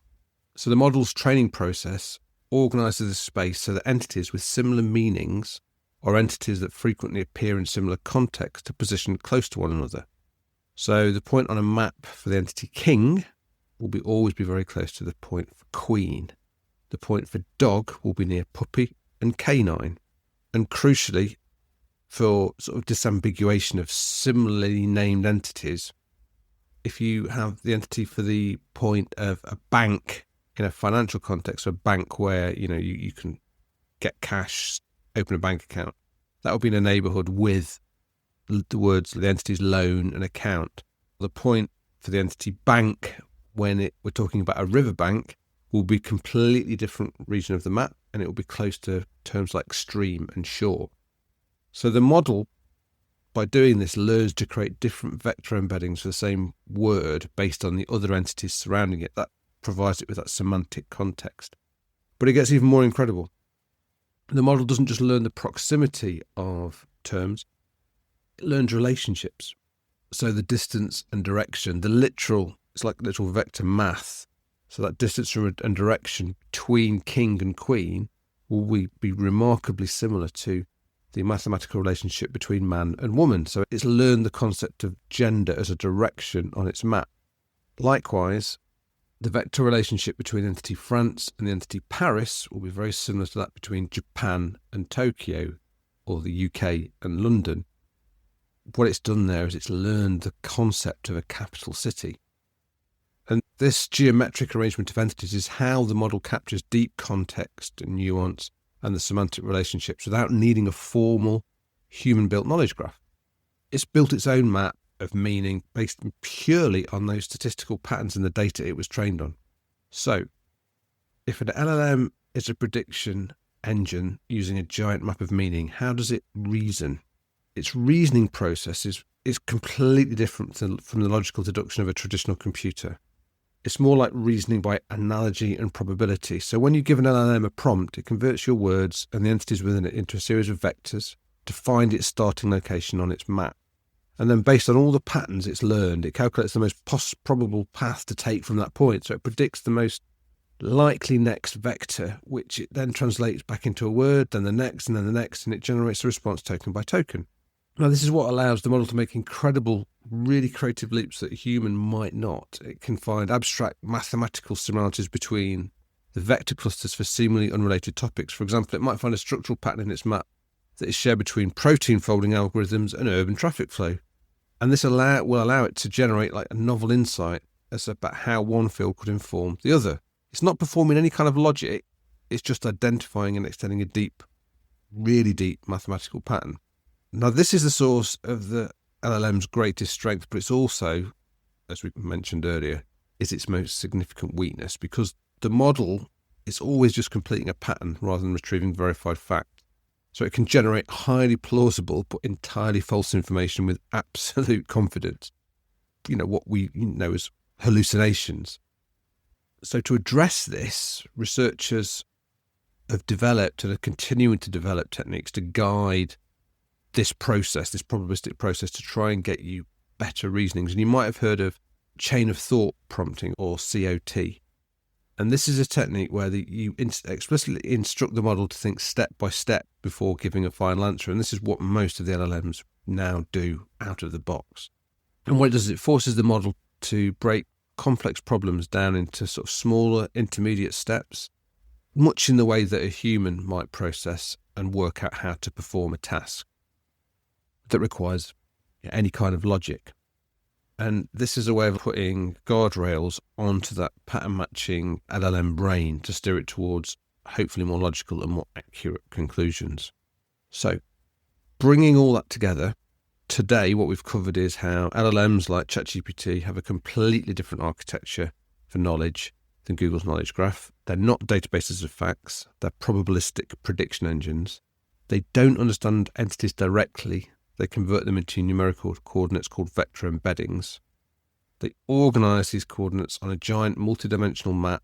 So the model's training process organises this space so that entities with similar meanings or entities that frequently appear in similar contexts are positioned close to one another. So the point on a map for the entity king will always be very close to the point for queen. The point for dog will be near puppy and canine. And crucially, for sort of disambiguation of similarly named entities, if you have the entity for the point of a bank in a financial context, so a bank where you can get cash, open a bank account, that will be in a neighbourhood with the words, the entity's loan and account. The point for the entity bank, when we're talking about a riverbank, will be completely different region of the map, and it will be close to terms like stream and shore. So the model, by doing this, learns to create different vector embeddings for the same word based on the other entities surrounding it. That provides it with that semantic context. But it gets even more incredible. The model doesn't just learn the proximity of terms, it learns relationships. So the distance and direction, it's like literal vector math. So that distance and direction between king and queen will be remarkably similar to the mathematical relationship between man and woman. So it's learned the concept of gender as a direction on its map. Likewise, the vector relationship between the entity France and the entity Paris will be very similar to that between Japan and Tokyo, or the UK and London. What it's done there is it's learned the concept of a capital city. And this geometric arrangement of entities is how the model captures deep context and nuance and the semantic relationships without needing a formal human-built knowledge graph. It's built its own map of meaning based purely on those statistical patterns in the data it was trained on. So, if an LLM is a prediction engine using a giant map of meaning, how does it reason? Its reasoning process is completely different from the logical deduction of a traditional computer. It's more like reasoning by analogy and probability. So when you give an LLM a prompt, it converts your words and the entities within it into a series of vectors to find its starting location on its map. And then based on all the patterns it's learned, it calculates the most probable path to take from that point. So it predicts the most likely next vector, which it then translates back into a word, then the next, and then the next, and it generates a response token by token. Now, this is what allows the model to make incredible, really creative leaps that a human might not. It can find abstract mathematical similarities between the vector clusters for seemingly unrelated topics. For example, it might find a structural pattern in its map that is shared between protein folding algorithms and urban traffic flow. And this will allow it to generate like a novel insight as about how one field could inform the other. It's not performing any kind of logic. It's just identifying and extending a deep, really deep mathematical pattern. Now, this is the source of the LLM's greatest strength, but it's also, as we mentioned earlier, is its most significant weakness, because the model is always just completing a pattern rather than retrieving verified fact. So it can generate highly plausible but entirely false information with absolute confidence. What we know as hallucinations. So to address this, researchers have developed and are continuing to develop techniques to guide this process, this probabilistic process, to try and get you better reasonings. And you might have heard of chain of thought prompting, or COT. And this is a technique where you explicitly instruct the model to think step by step before giving a final answer. And this is what most of the LLMs now do out of the box. And what it does is it forces the model to break complex problems down into sort of smaller intermediate steps, much in the way that a human might process and work out how to perform a task that requires any kind of logic. And this is a way of putting guardrails onto that pattern matching LLM brain to steer it towards hopefully more logical and more accurate conclusions. So bringing all that together, today what we've covered is how LLMs like ChatGPT have a completely different architecture for knowledge than Google's knowledge graph. They're not databases of facts, they're probabilistic prediction engines. They don't understand entities directly. They convert them into numerical coordinates called vector embeddings. They organise these coordinates on a giant multidimensional map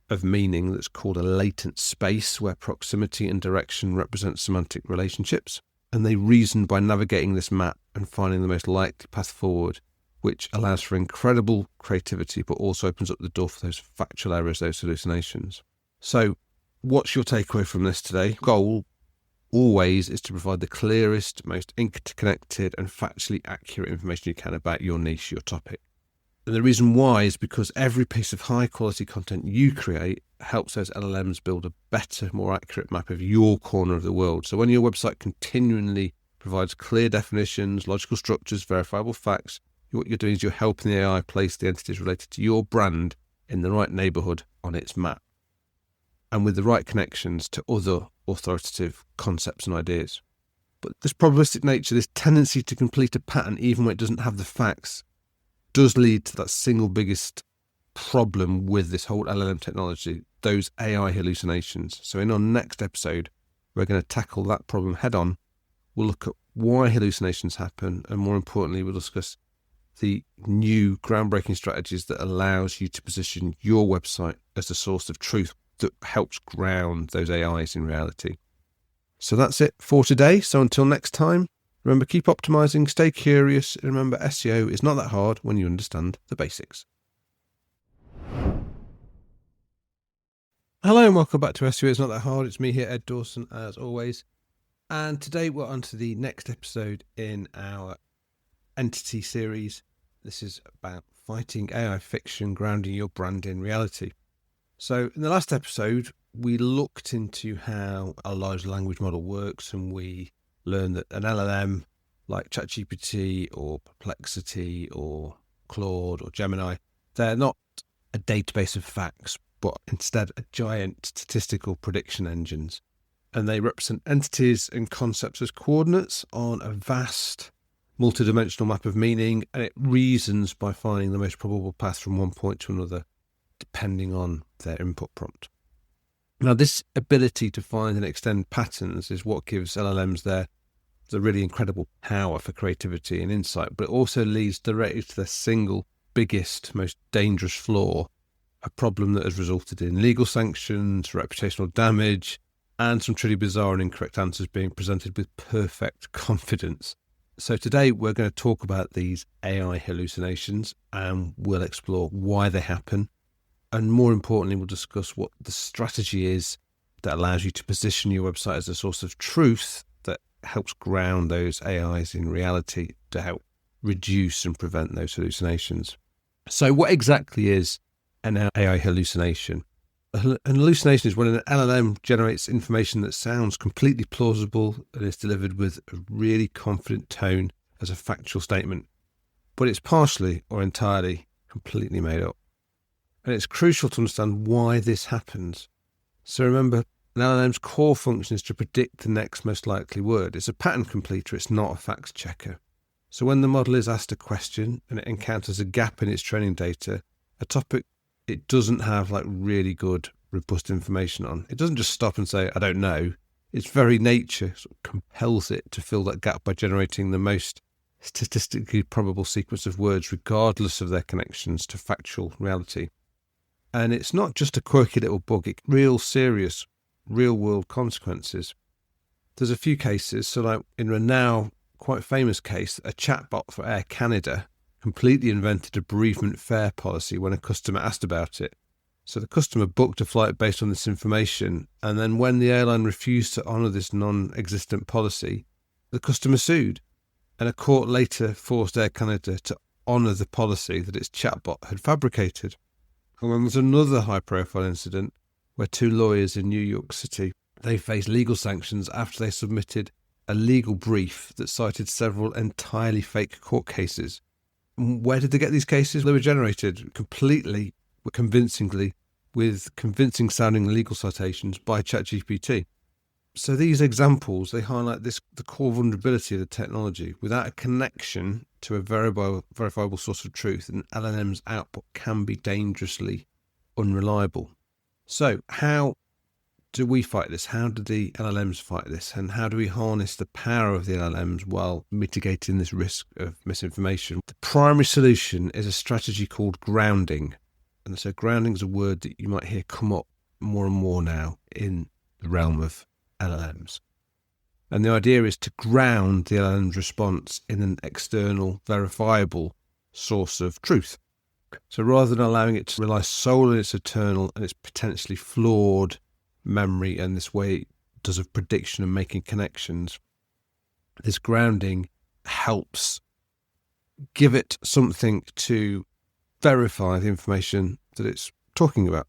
of meaning that's called a latent space, where proximity and direction represent semantic relationships. And they reason by navigating this map and finding the most likely path forward, which allows for incredible creativity, but also opens up the door for those factual errors, those hallucinations. So what's your takeaway from this today? Goal always is to provide the clearest, most interconnected and factually accurate information you can about your niche, your topic. And the reason why is because every piece of high quality content you create helps those LLMs build a better, more accurate map of your corner of the world. So when your website continually provides clear definitions, logical structures, verifiable facts, what you're doing is you're helping the AI place the entities related to your brand in the right neighborhood on its map, and with the right connections to other authoritative concepts and ideas. But this probabilistic nature, this tendency to complete a pattern even when it doesn't have the facts, does lead to that single biggest problem with this whole LLM technology, those AI hallucinations. So in our next episode, we're going to tackle that problem head on. We'll look at why hallucinations happen, and more importantly, we'll discuss the new groundbreaking strategies that allows you to position your website as a source of truth that helps ground those AIs in reality. So that's it for today. So until next time, remember, keep optimizing, stay curious, and remember, SEO is not that hard when you understand the basics. Hello and welcome back to SEO It's Not That Hard. It's me here, Ed Dawson, as always. And today we're on to the next episode in our entity series. This is about fighting AI fiction, grounding your brand in reality. So in the last episode, we looked into how a large language model works, and we learned that an LLM like ChatGPT or Perplexity or Claude or Gemini, They're not a database of facts, but instead a giant statistical prediction engines. And they represent entities and concepts as coordinates on a vast multidimensional map of meaning, and it reasons by finding the most probable path from one point to another, depending on their input prompt. Now, this ability to find and extend patterns is what gives LLMs the really incredible power for creativity and insight, but it also leads directly to the single biggest, most dangerous flaw, a problem that has resulted in legal sanctions, reputational damage, and some truly bizarre and incorrect answers being presented with perfect confidence. So today we're going to talk about these AI hallucinations, and we'll explore why they happen. And more importantly, we'll discuss what the strategy is that allows you to position your website as a source of truth that helps ground those AIs in reality to help reduce and prevent those hallucinations. So what exactly is an AI hallucination? An hallucination is when an LLM generates information that sounds completely plausible and is delivered with a really confident tone as a factual statement, but it's partially or entirely completely made up. And it's crucial to understand why this happens. So remember, an LLM's core function is to predict the next most likely word. It's a pattern completer, it's not a fact checker. So when the model is asked a question and it encounters a gap in its training data, a topic it doesn't have really good, robust information on, it doesn't just stop and say, I don't know. Its very nature sort of compels it to fill that gap by generating the most statistically probable sequence of words, regardless of their connections to factual reality. And it's not just a quirky little bug, it's serious, real-world consequences. There's a few cases. So in a now quite famous case, a chatbot for Air Canada completely invented a bereavement fare policy when a customer asked about it. So the customer booked a flight based on this information, and then when the airline refused to honour this non-existent policy, the customer sued, and a court later forced Air Canada to honour the policy that its chatbot had fabricated. And then there's another high-profile incident where two lawyers in New York City, they faced legal sanctions after they submitted a legal brief that cited several entirely fake court cases. Where did they get these cases? They were generated completely, convincingly, with convincing sounding legal citations by ChatGPT. So these examples, they highlight the core vulnerability of the technology. Without a connection to a verifiable source of truth, an LLM's output can be dangerously unreliable. So how do we fight this? How do the LLMs fight this? And how do we harness the power of the LLMs while mitigating this risk of misinformation? The primary solution is a strategy called grounding. And so grounding is a word that you might hear come up more and more now in the realm of LLMs. And the idea is to ground the LLM's response in an external, verifiable source of truth. So rather than allowing it to rely solely on its eternal and its potentially flawed memory and this way it does of prediction and making connections, this grounding helps give it something to verify the information that it's talking about.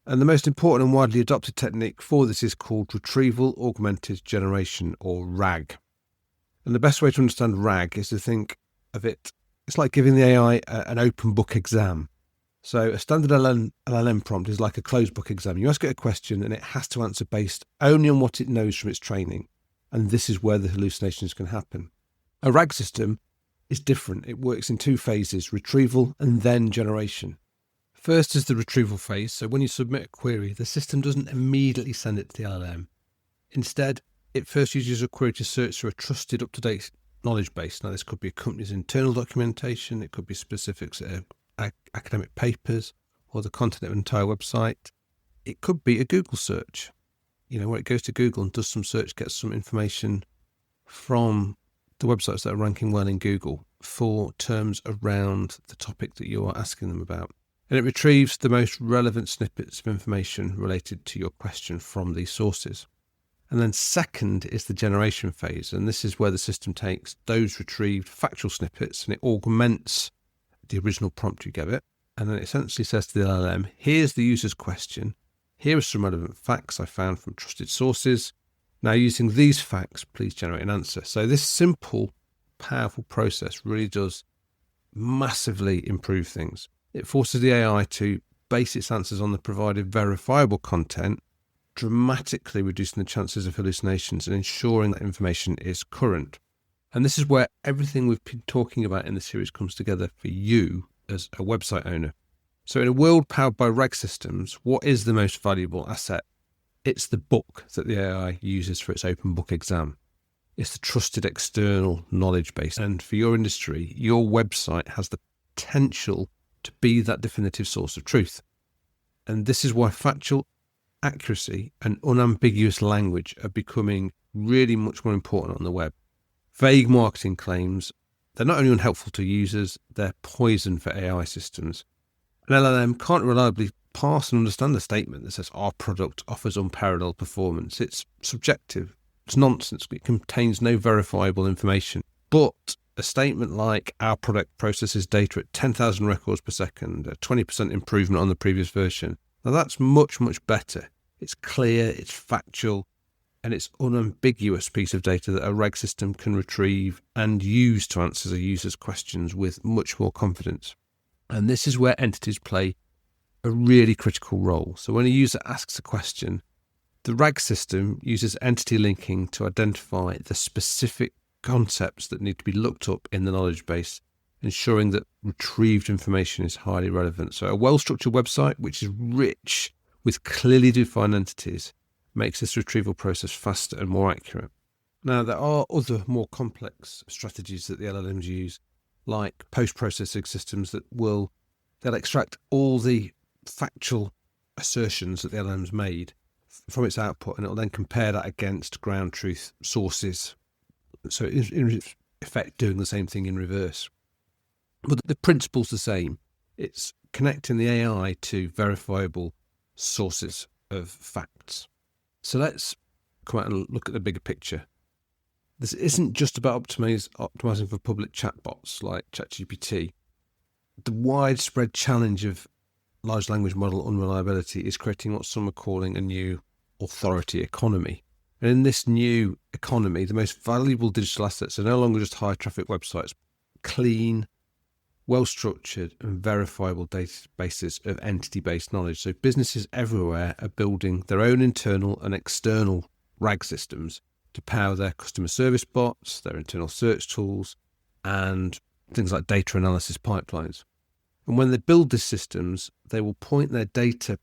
And the most important and widely adopted technique for this is called retrieval augmented generation, or RAG. And the best way to understand RAG is to think of it, it's like giving the AI an open book exam. So a standard LLM prompt is like a closed book exam. You ask it a question and it has to answer based only on what it knows from its training. And this is where the hallucinations can happen. A RAG system is different. It works in two phases, retrieval and then generation. First is the retrieval phase. So when you submit a query, the system doesn't immediately send it to the LLM. Instead, it first uses a query to search through a trusted, up-to-date knowledge base. Now, this could be a company's internal documentation. It could be specifics of academic papers or the content of an entire website. It could be a Google search, where it goes to Google and does some search, gets some information from the websites that are ranking well in Google for terms around the topic that you are asking them about. And it retrieves the most relevant snippets of information related to your question from these sources. And then second is the generation phase. And this is where the system takes those retrieved factual snippets and it augments the original prompt you gave it. And then it essentially says to the LLM, here's the user's question. Here are some relevant facts I found from trusted sources. Now, using these facts, please generate an answer. So this simple, powerful process really does massively improve things. It forces the AI to base its answers on the provided verifiable content, dramatically reducing the chances of hallucinations and ensuring that information is current. And this is where everything we've been talking about in the series comes together for you as a website owner. So in a world powered by RAG systems, what is the most valuable asset? It's the book that the AI uses for its open book exam. It's the trusted external knowledge base. And for your industry, your website has the potential to be that definitive source of truth. And this is why factual accuracy and unambiguous language are becoming really much more important on the web. Vague marketing claims, they're not only unhelpful to users, they're poison for AI systems. An LLM can't reliably parse and understand a statement that says our product offers unparalleled performance. It's subjective. It's nonsense. It contains no verifiable information. But a statement like our product processes data at 10,000 records per second, a 20% improvement on the previous version. Now that's much, much better. It's clear, it's factual, and it's unambiguous piece of data that a RAG system can retrieve and use to answer a user's questions with much more confidence. And this is where entities play a really critical role. So when a user asks a question, the RAG system uses entity linking to identify the specific concepts that need to be looked up in the knowledge base, ensuring that retrieved information is highly relevant. So a well-structured website, which is rich with clearly defined entities, makes this retrieval process faster and more accurate. Now, there are other more complex strategies that the LLMs use, like post-processing systems they'll extract all the factual assertions that the LLM's made from its output, and it'll then compare that against ground truth sources. So it's in effect doing the same thing in reverse. But the principle's the same. It's connecting the AI to verifiable sources of facts. So let's come out and look at the bigger picture. This isn't just about optimizing for public chatbots like ChatGPT. The widespread challenge of large language model unreliability is creating what some are calling a new authority economy. And in this new economy, the most valuable digital assets are no longer just high traffic websites, clean, well-structured and verifiable databases of entity-based knowledge. So businesses everywhere are building their own internal and external RAG systems to power their customer service bots, their internal search tools, and things like data analysis pipelines. And when they build these systems, they will point their data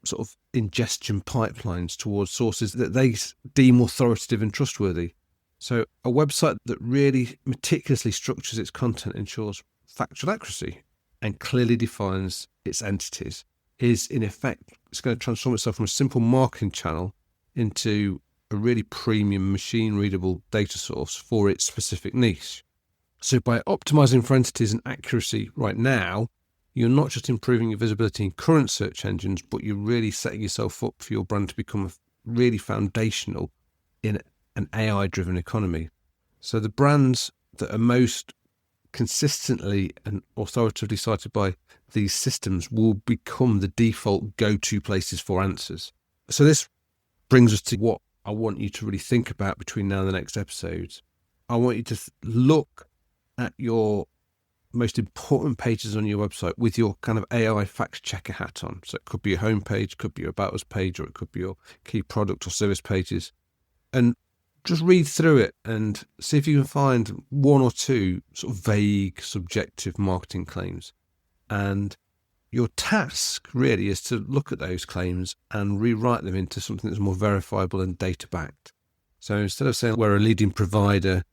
sort of ingestion pipelines towards sources that they deem authoritative and trustworthy. So a website that really meticulously structures its content ensures factual accuracy and clearly defines its entities is, in effect, it's going to transform itself from a simple marketing channel into a really premium machine-readable data source for its specific niche. So by optimizing for entities and accuracy right now, you're not just improving your visibility in current search engines, but you're really setting yourself up for your brand to become really foundational in an AI-driven economy. So the brands that are most consistently and authoritatively cited by these systems will become the default go-to places for answers. So this brings us to what I want you to really think about between now and the next episodes. I want you to look at your most important pages on your website with your kind of AI fact checker hat on. So it could be your homepage, could be your about us page, or it could be your key product or service pages. And just read through it and see if you can find one or two sort of vague, subjective marketing claims. And your task really is to look at those claims and rewrite them into something that's more verifiable and data-backed. So instead of saying we're a leading provider,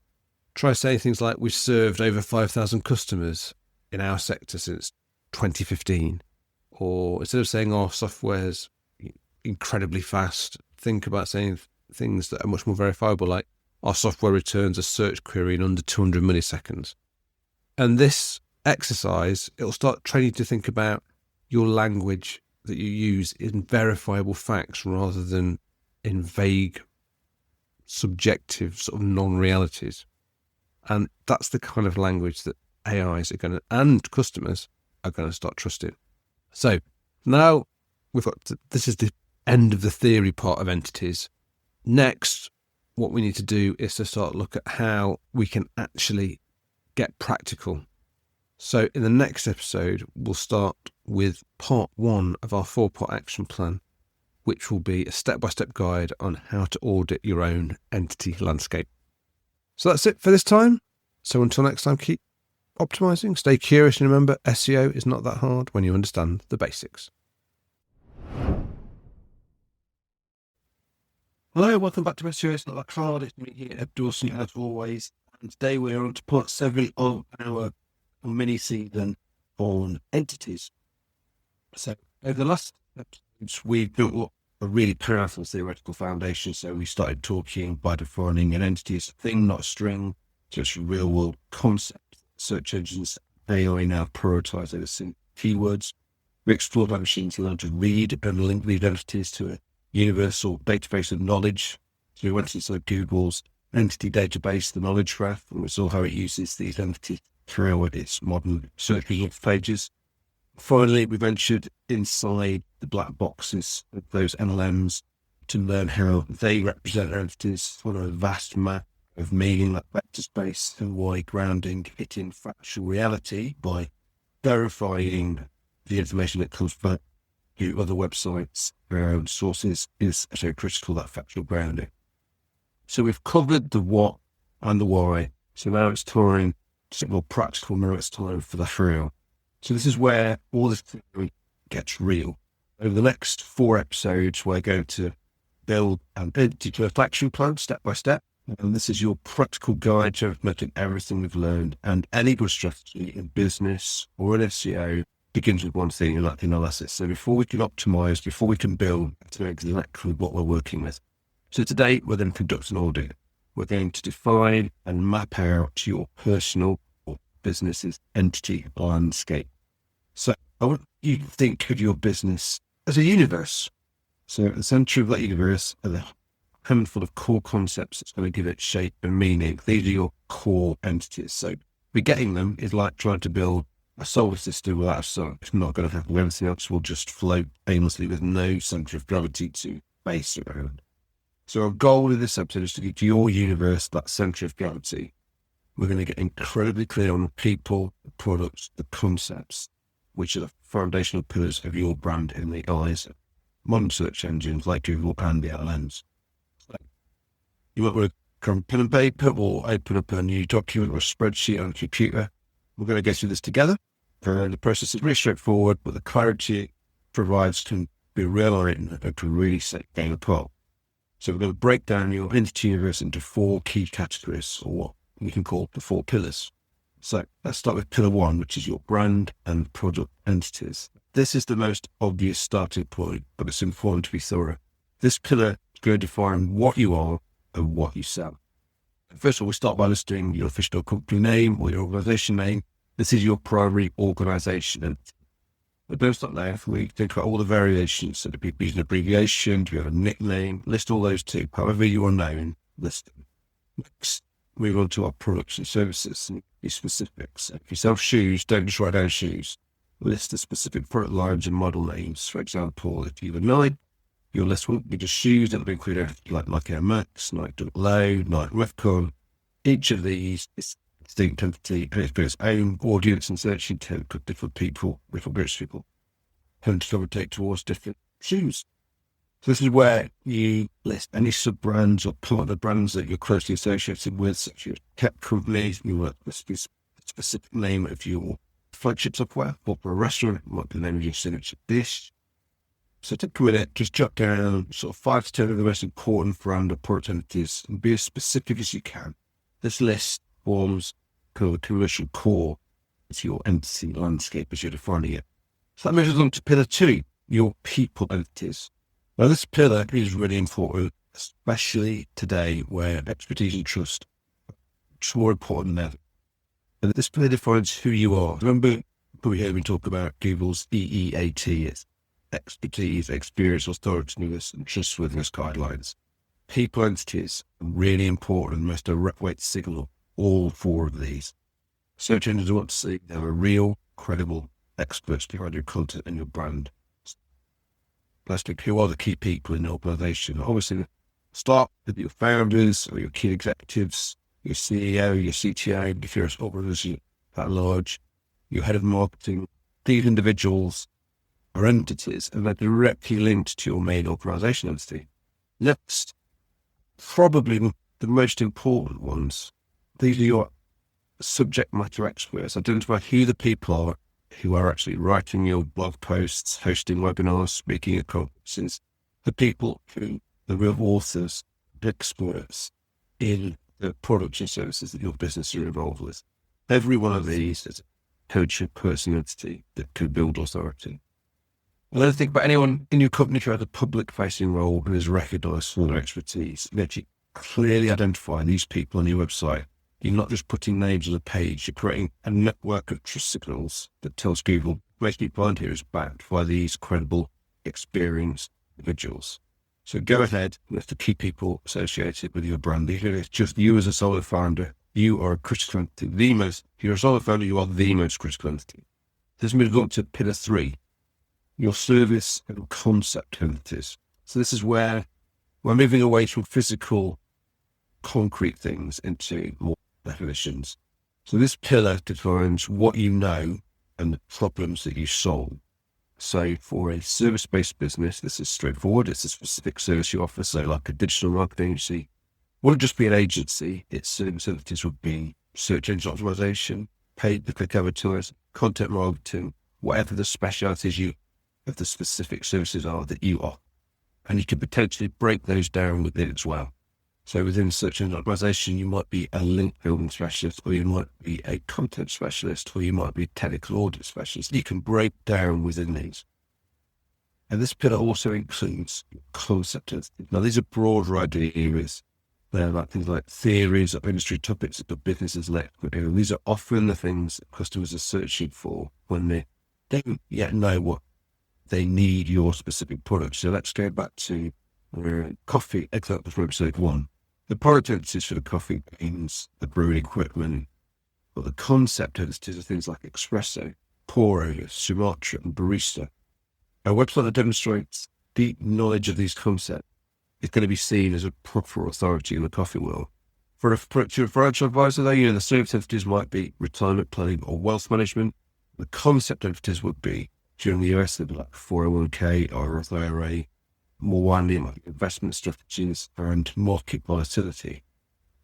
try saying things like we've served over 5,000 customers in our sector since 2015. Or instead of saying our software's incredibly fast, think about saying things that are much more verifiable, like our software returns a search query in under 200 milliseconds. And this exercise, it'll start training you to think about your language that you use in verifiable facts rather than in vague, subjective sort of non-realities. And that's the kind of language that AIs are going to, and customers are going to start trusting. So now this is the end of the theory part of entities. Next, what we need to do is to start look at how we can actually get practical. So in the next episode, we'll start with part 1 of our 4-part action plan, which will be a step-by-step guide on how to audit your own entity landscape. So that's it for this time. So until next time, keep optimizing, stay curious, and remember, SEO is not that hard when you understand the basics. Hello, welcome back to SEO It's Not That Hard. It's me here, Ed Dawson, as always. And today we're on to part 7 of our mini-season on entities. So over the last episodes, we've built up a really powerful theoretical foundation. So we started talking by defining an entity as a thing, not a string, just a real-world concept. Search engines, AI now prioritize over simple keywords. We explored how machines learn to read and link these entities to a universal database of knowledge. So we went inside Google's entity database, the knowledge graph, and we saw how it uses these entities throughout its modern search results pages. Finally, we ventured inside the black boxes of those LLMs to learn how they represent entities on a vast map of meaning like vector space, and why grounding it in factual reality by verifying the information that comes back to other websites and sources is so critical, that factual grounding. So we've covered the what and the why. So now it's time to get more practical. Now it's time for the how. So this is where all this theory gets real. Over the next 4 episodes, we're going to build an entity to a action plan step by step. And this is your practical guide to implementing everything we've learned. And any good strategy in business or in SEO begins with one thing, like analysis. So before we can optimize, before we can build, to know exactly what we're working with. So today we're going to conduct an audit. We're going to define and map out your personal or business's entity landscape. So I want you to think of your business as a universe. So at the center of that universe are the handful of core concepts that's going to give it shape and meaning. These are your core entities. So getting them is like trying to build a solar system without a sun. It's not going to happen. Everything else will just float aimlessly with no center of gravity to base around. So our goal in this episode is to give your universe that center of gravity. We're going to get incredibly clear on the people, the products, the concepts, which are the foundational pillars of your brand in the eyes of modern search engines like Google and the LLMs. You might want to grab pen and paper or open up a new document or a spreadsheet on a computer. We're going to go through this together. The process is really straightforward, but the clarity it provides can be real-oriented and can really set the game apart. So we're going to break down your entity universe into 4 key categories, or what we can call the 4 pillars. So let's start with pillar 1, which is your brand and product entities. This is the most obvious starting point, but it's important to be thorough. This pillar is going to define what you are and what you sell. First of all, we start by listing your official company name or your organization name. This is your primary organization. And don't start there. We think about all the variations. So do people use an abbreviation? Do you have a nickname? List all those too. However you are known, list them. Next, move on to our products and services and be specific. So if you sell shoes, don't just write down shoes. List the specific product lines and model names. For example, if you have a Nike, your list won't be just shoes. It'll include like Air Max, Nike Low, Nike Refcon. Each of these is distinct entity and it's got its own audience and search intent for different people, different groups of people, tend to gravitate towards different shoes. So this is where you list any sub-brands or partner brands that you're closely associated with, such as tech companies. You want a specific name of your flagship software, or for a restaurant, what the name of your signature dish. So take a minute, just jot down sort of 5 to 10 of the most important brand or product entities and be as specific as you can. This list forms kind of a commercial core to your entity landscape as you're defining it. So that moves on to pillar 2, your people entities. Now this pillar is really important, especially today where expertise and trust are much more important than ever. And this pillar defines who you are. Remember, we heard me talk about Google's EEAT, it's expertise, experience, authoritativeness, and trustworthiness guidelines. People entities are really important, most direct way to signal all 4 of these. Search engines want to see there are real, credible experts behind your content and your brand. Lastly, who are the key people in the organization? Obviously, start with your founders or your key executives, your CEO, your CTO, if you're an organization that large. your head of marketing. These individuals are entities and they're directly linked to your main organization entity. Next, probably the most important ones, these are your subject matter experts. Identify who the people are who are actually writing your blog posts, hosting webinars, speaking at conferences, the people who, the real authors, experts in the products and services that your business are involved with. Every one of these is a coach person entity that can build authority. And then think about anyone in your company who has a public-facing role and is recognised for their expertise. You actually clearly identify these people on your website. You're not just putting names on a page, you're creating a network of trust signals that tells people, most people around here is backed by these credible, experienced individuals. So go ahead, with the key people associated with your brand. Even if it's just you as a solo founder, you are a critical entity. If you're a solo founder, you are the most critical entity. This moves on to pillar 3, your service and concept entities. So this is where we're moving away from physical, concrete things into more definitions. So this pillar defines what you know and the problems that you solve. So for a service-based business, this is straightforward. It's a specific service you offer. So like a digital marketing agency, wouldn't just be an agency. Its service entities would be search engine optimization, pay-per-click advertising, content marketing, whatever the specialities of the specific services are that you offer. And you could potentially break those down within as well. So within search engine optimization, you might be a link building specialist, or you might be a content specialist, or you might be a technical audit specialist. You can break down within these. And this pillar also includes concept entities. Now, these are broader ideas. They're like things like theories of industry topics that the business is left with. These are often the things that customers are searching for when they don't yet know what they need your specific product. So let's go back to coffee example from episode 1. The product entities for the coffee beans, the brewing equipment, but the concept entities are things like espresso, pour over, Sumatra, and barista. A website that demonstrates deep knowledge of these concepts is going to be seen as a proper authority in the coffee world. For a financial advisor, though, the service entities might be retirement planning or wealth management. The concept entities would be, during the US, they'd be like 401k or Roth IRA, more widely like investment strategies and market volatility.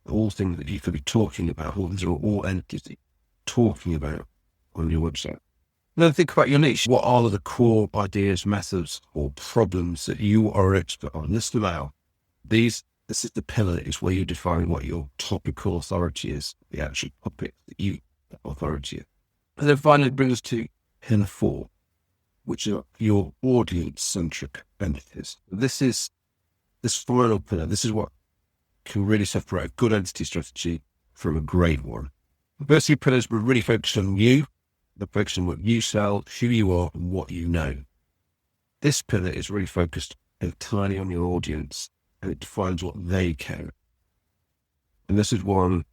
All things that you could be talking about. All these are all entities that you're talking about on your website. Then think about your niche. What are the core ideas, methods, or problems that you are an expert on? List them out. This is the pillar, is where you define what your topical authority is, the actual topic that you authority is. And then finally bring us to pillar 4, which are your audience-centric entities. This final pillar, this is what can really separate a good entity strategy from a great one. The first 2 pillars were really focused on you, the focus on what you sell, who you are, and what you know. This pillar is really focused entirely on your audience, and it defines what they care. And this is one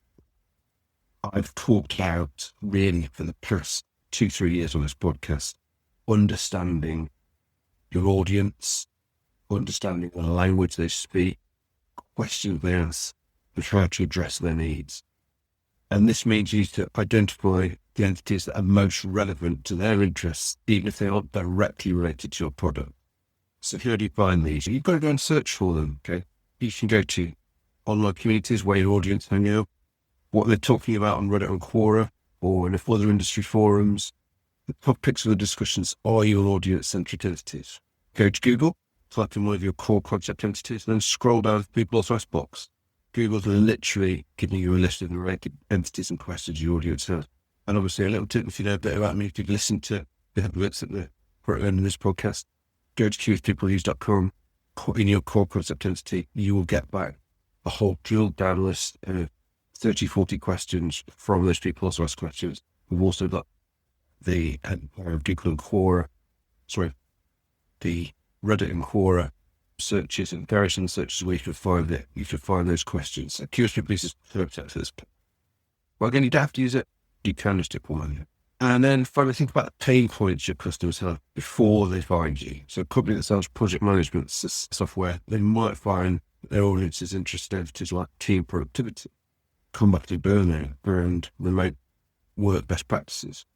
I've talked out really for the past 2-3 years on this podcast. Understanding your audience, understanding the language they speak, questions they ask, and how to address their needs. And this means you need to identify the entities that are most relevant to their interests, even if they aren't directly related to your product. So how do you find these? You've got to go and search for them, okay? You can go to online communities where your audience hang out, what they're talking about on Reddit and Quora, or in other industry forums. The topics of the discussions are your audience-centric entities. Go to Google, type in one of your core concept entities, and then scroll down to the people authorized box. Google's literally giving you a list of the related entities and questions your audience has. And obviously, a little tip, if you know a bit about me, if you've listened to the bits at the end of this podcast, go to qspeopleuse.com, put in your core concept entity, you will get back a whole drilled down list of 30, 40 questions from those people authorized questions. We've also got the Google and Quora, the Reddit and Quora searches and various searches where you can find those questions. So QSP is perfect for this. Well, again, you don't have to use it. You can just implement it. And then finally, think about the pain points your customers have before they find you. So a company that sells project management software, they might find their audience is interested in entities like team productivity, combating burnout, and remote work best practices.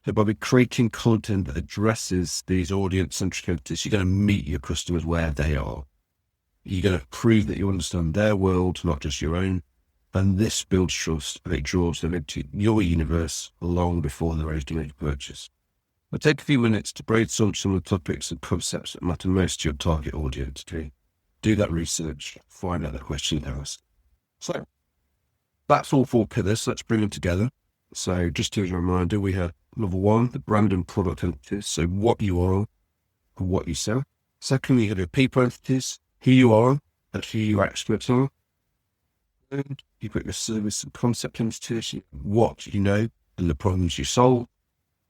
So by creating content that addresses these audience-centric entities, you're going to meet your customers where they are. You're going to prove that you understand their world, not just your own. And this builds trust and it draws them into your universe long before they're ready to make a purchase. I'll take a few minutes to brainstorm some of the topics and concepts that matter most to your target audience. Okay? Do that research, find out the question they're asking. So that's all 4 pillars. Let's bring them together. So just as a reminder, we have number 1, the brand and product entities. So what you are and what you sell. Secondly, you have your people entities, who you are and who your experts are. And you've got your service and concept entities, what you know and the problems you solve.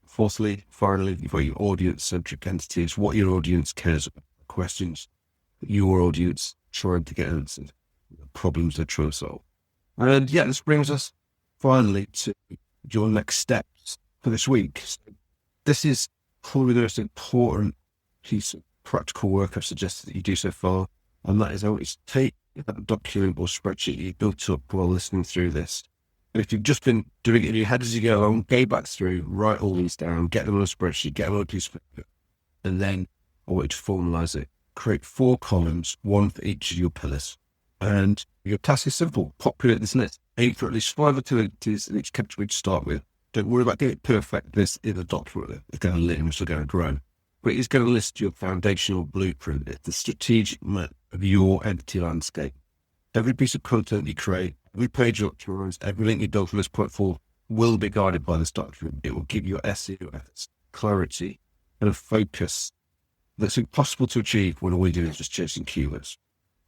Fourthly, finally, you've got your audience-centric entities, what your audience cares about, questions that your audience trying to get answered, the problems they're trying to solve. And yeah, this brings us finally to your next steps for this week. So this is probably the most important piece of practical work I've suggested that you do so far, and that is always take that document or spreadsheet you built up while listening through this. And if you've just been doing it in your head as you go along, go back through, write all these down, get them on a spreadsheet, get them on a piece of paper, and then I want you to formalize it. Create 4 columns, 1 for each of your pillars. And your task is simple. Populate this list. Aim for at least 5 or 2 entities in each category to start with. Don't worry about getting it perfect. This is a document. It's going to live, it's going to grow. But it's going to list your foundational blueprint. It's the strategic map of your entity landscape. Every piece of content you create, every page you optimize, every link you build from this point forward will be guided by this document. It will give you SEO efforts, clarity, and a focus that's impossible to achieve when all we do is just chasing keywords.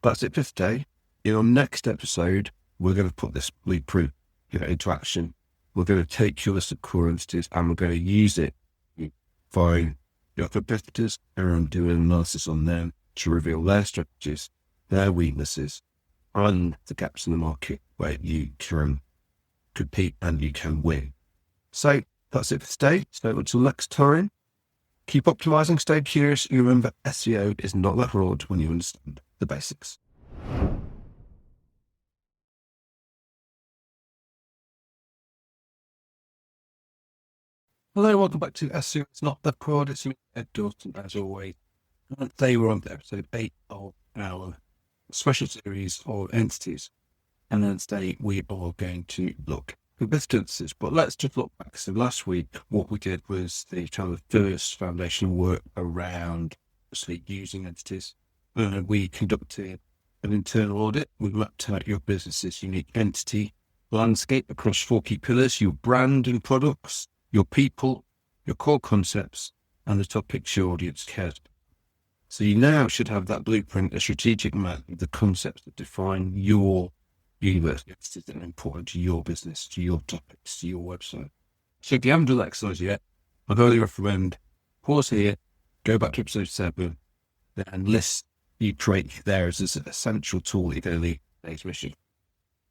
That's it for today. In our next episode, we're going to put this blueprint into action. We're going to take your list of core entities and we're going to use it to find your competitors and do an analysis on them to reveal their strategies, their weaknesses, and the gaps in the market where you can compete and you can win. So that's it for today. So until next time, keep optimizing, stay curious, and remember SEO is not that hard when you understand the basics. Hello, welcome back to SEO. It's not that hard. It's me, Ed Dawson, as always. And today we're on to episode 8 of our special series of entities. And then today we are going to look at distances. But let's just look back. So last week, what we did was the kind of first foundational work around using entities. We conducted an internal audit. We mapped out your business's unique entity landscape across 4 key pillars: your brand and products, your people, your core concepts, and the topics your audience cares about. So you now should have that blueprint, a strategic map of the concepts that define your universe, entities that are important to your business, to your topics, to your website. So if you haven't done that exercise yet, I'd highly recommend pause here, go back to episode 7, and list you create there as an essential tool that you're going to need for today's mission.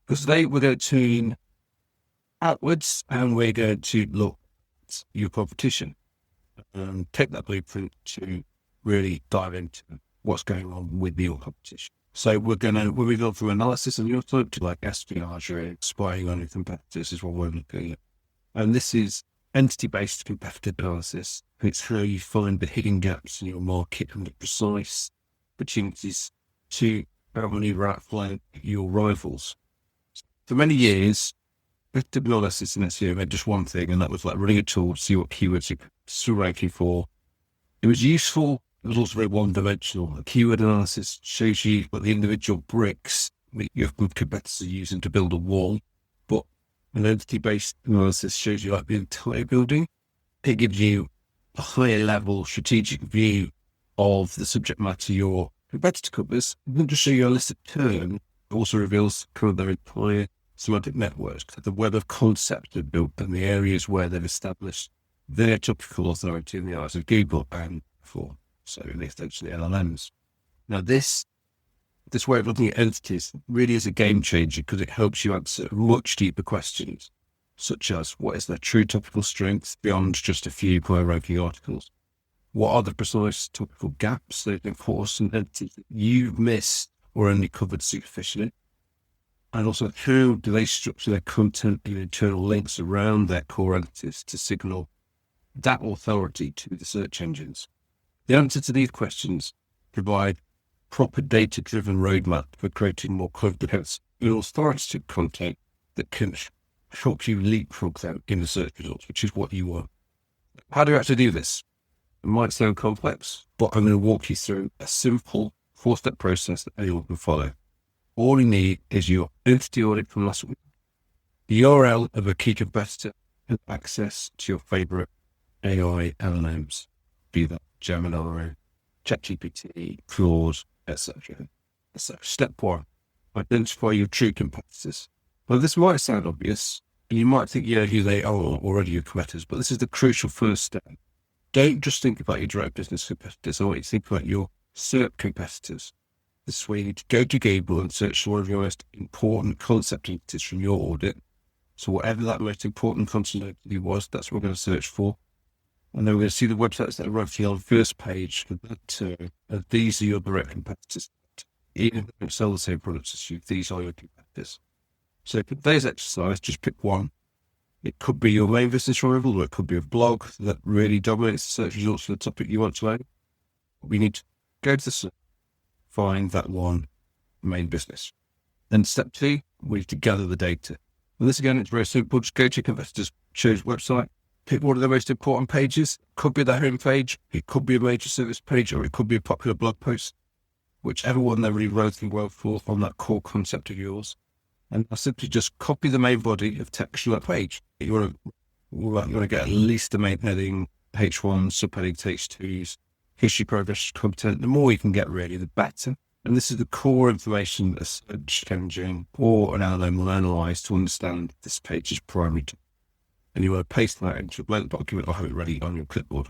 Because today we're going to tune outwards and we're going to look at your competition and take that blueprint to really dive into what's going on with your competition. So we're going to through analysis on your type to like espionage or spying on your competitors is what we're looking at. And this is entity-based competitive analysis. It's how you find the hidden gaps in your market and the precise opportunities to outflank your rivals. For many years, competitive analysis in SEO meant just one thing, and that was like running a tool to see what keywords you're still ranking for. It was useful. It was also very one-dimensional. A keyword analysis shows you what the individual bricks that your competitors are using to build a wall, but an entity-based analysis shows you like the entire building. It gives you a higher level strategic view of the subject matter your competitor covers. It doesn't just show you a list of terms, it also reveals kind of their entire semantic networks, the web of concepts they've built and the areas where they've established their topical authority in the eyes of Google and before. So essentially LLMs. Now this way of looking at entities really is a game changer because it helps you answer much deeper questions, such as what is their true topical strength beyond just a few higher ranking articles? What are the precise topical gaps that enforce an entity that you've missed or only covered superficially? And also, how do they structure their content and internal links around their core entities to signal that authority to the search engines. The answer to these questions provide proper data-driven roadmap for creating more comprehensive and authoritative content that can help you leapfrog them in the search results, which is what you want. How do you actually do this? It might sound complex, but I'm going to walk you through a simple 4-step process that anyone can follow. All you need is your entity audit from last week, the URL of a key competitor, and access to your favorite AI LLMs, be that Gemini, ChatGPT, Claude, etc. So step 1, identify your true competitors. Well, this might sound obvious, and you might think, who they are already your competitors, but this is the crucial first step. Don't just think about your direct business competitors. I want you to think about your SERP competitors. This is where you need to go to Google and search for one of your most important concept entities from your audit. So whatever that most important concept entity was, that's what we're going to search for. And then we're going to see the websites that are roughly on the first page for that term. And these are your direct competitors. Even if they don't sell the same products as you, these are your competitors. So for today's exercise, just pick one. It could be your main business rival, or it could be a blog that really dominates the search results for the topic you want to own. We need to go to the search, find that one main business. Then step 2, we need to gather the data. And this again, it's very simple. Just go to your competitor's choose website, pick one of the most important pages. It could be their home page, it could be a major service page, or it could be a popular blog post, whichever one they're really relatively well for on that core concept of yours. And I'll simply just copy the main body of text from that page. You want to get at least the main heading, H1, subheading, H2s, history, progress, content. The more you can get really, the better. And this is the core information that a search engine or an LLM will analyze to understand if this page is primary. And you want to paste that into a blank document or have it ready on your clipboard.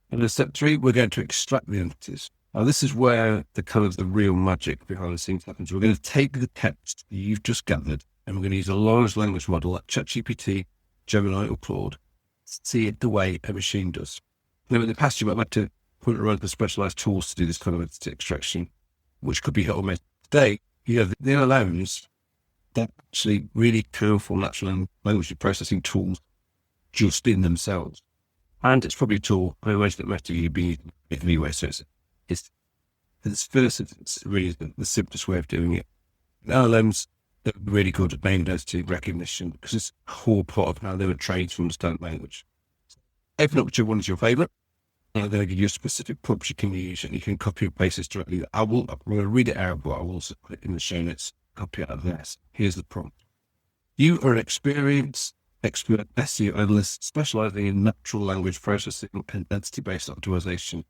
And in step 3, we're going to extract the entities. Now, this is where the real magic behind the scenes happens. We're going to take the text that you've just gathered, and we're going to use a large language model like ChatGPT, Gemini, or Claude to see it the way a machine does. Now, in the past, you might have to put it around the specialized tools to do this kind of entity extraction, which could be hit or miss. Today, you have the LLMs that actually really powerful natural language processing tools just in themselves. And it's probably a tool, I imagine that most of you be anyway, so it's really the simplest way of doing it. LLMs are really good at main identity recognition because it's a whole part of how they were trained to understand language. Open up whichever one is your favorite, and then I give you a specific prompt you can use, and you can copy and paste this directly. I'm going to read it out, but I will also put it in the show notes, copy out of this. Here's the prompt. You are an experienced expert SEO analyst specializing in natural language processing and entity-based optimization.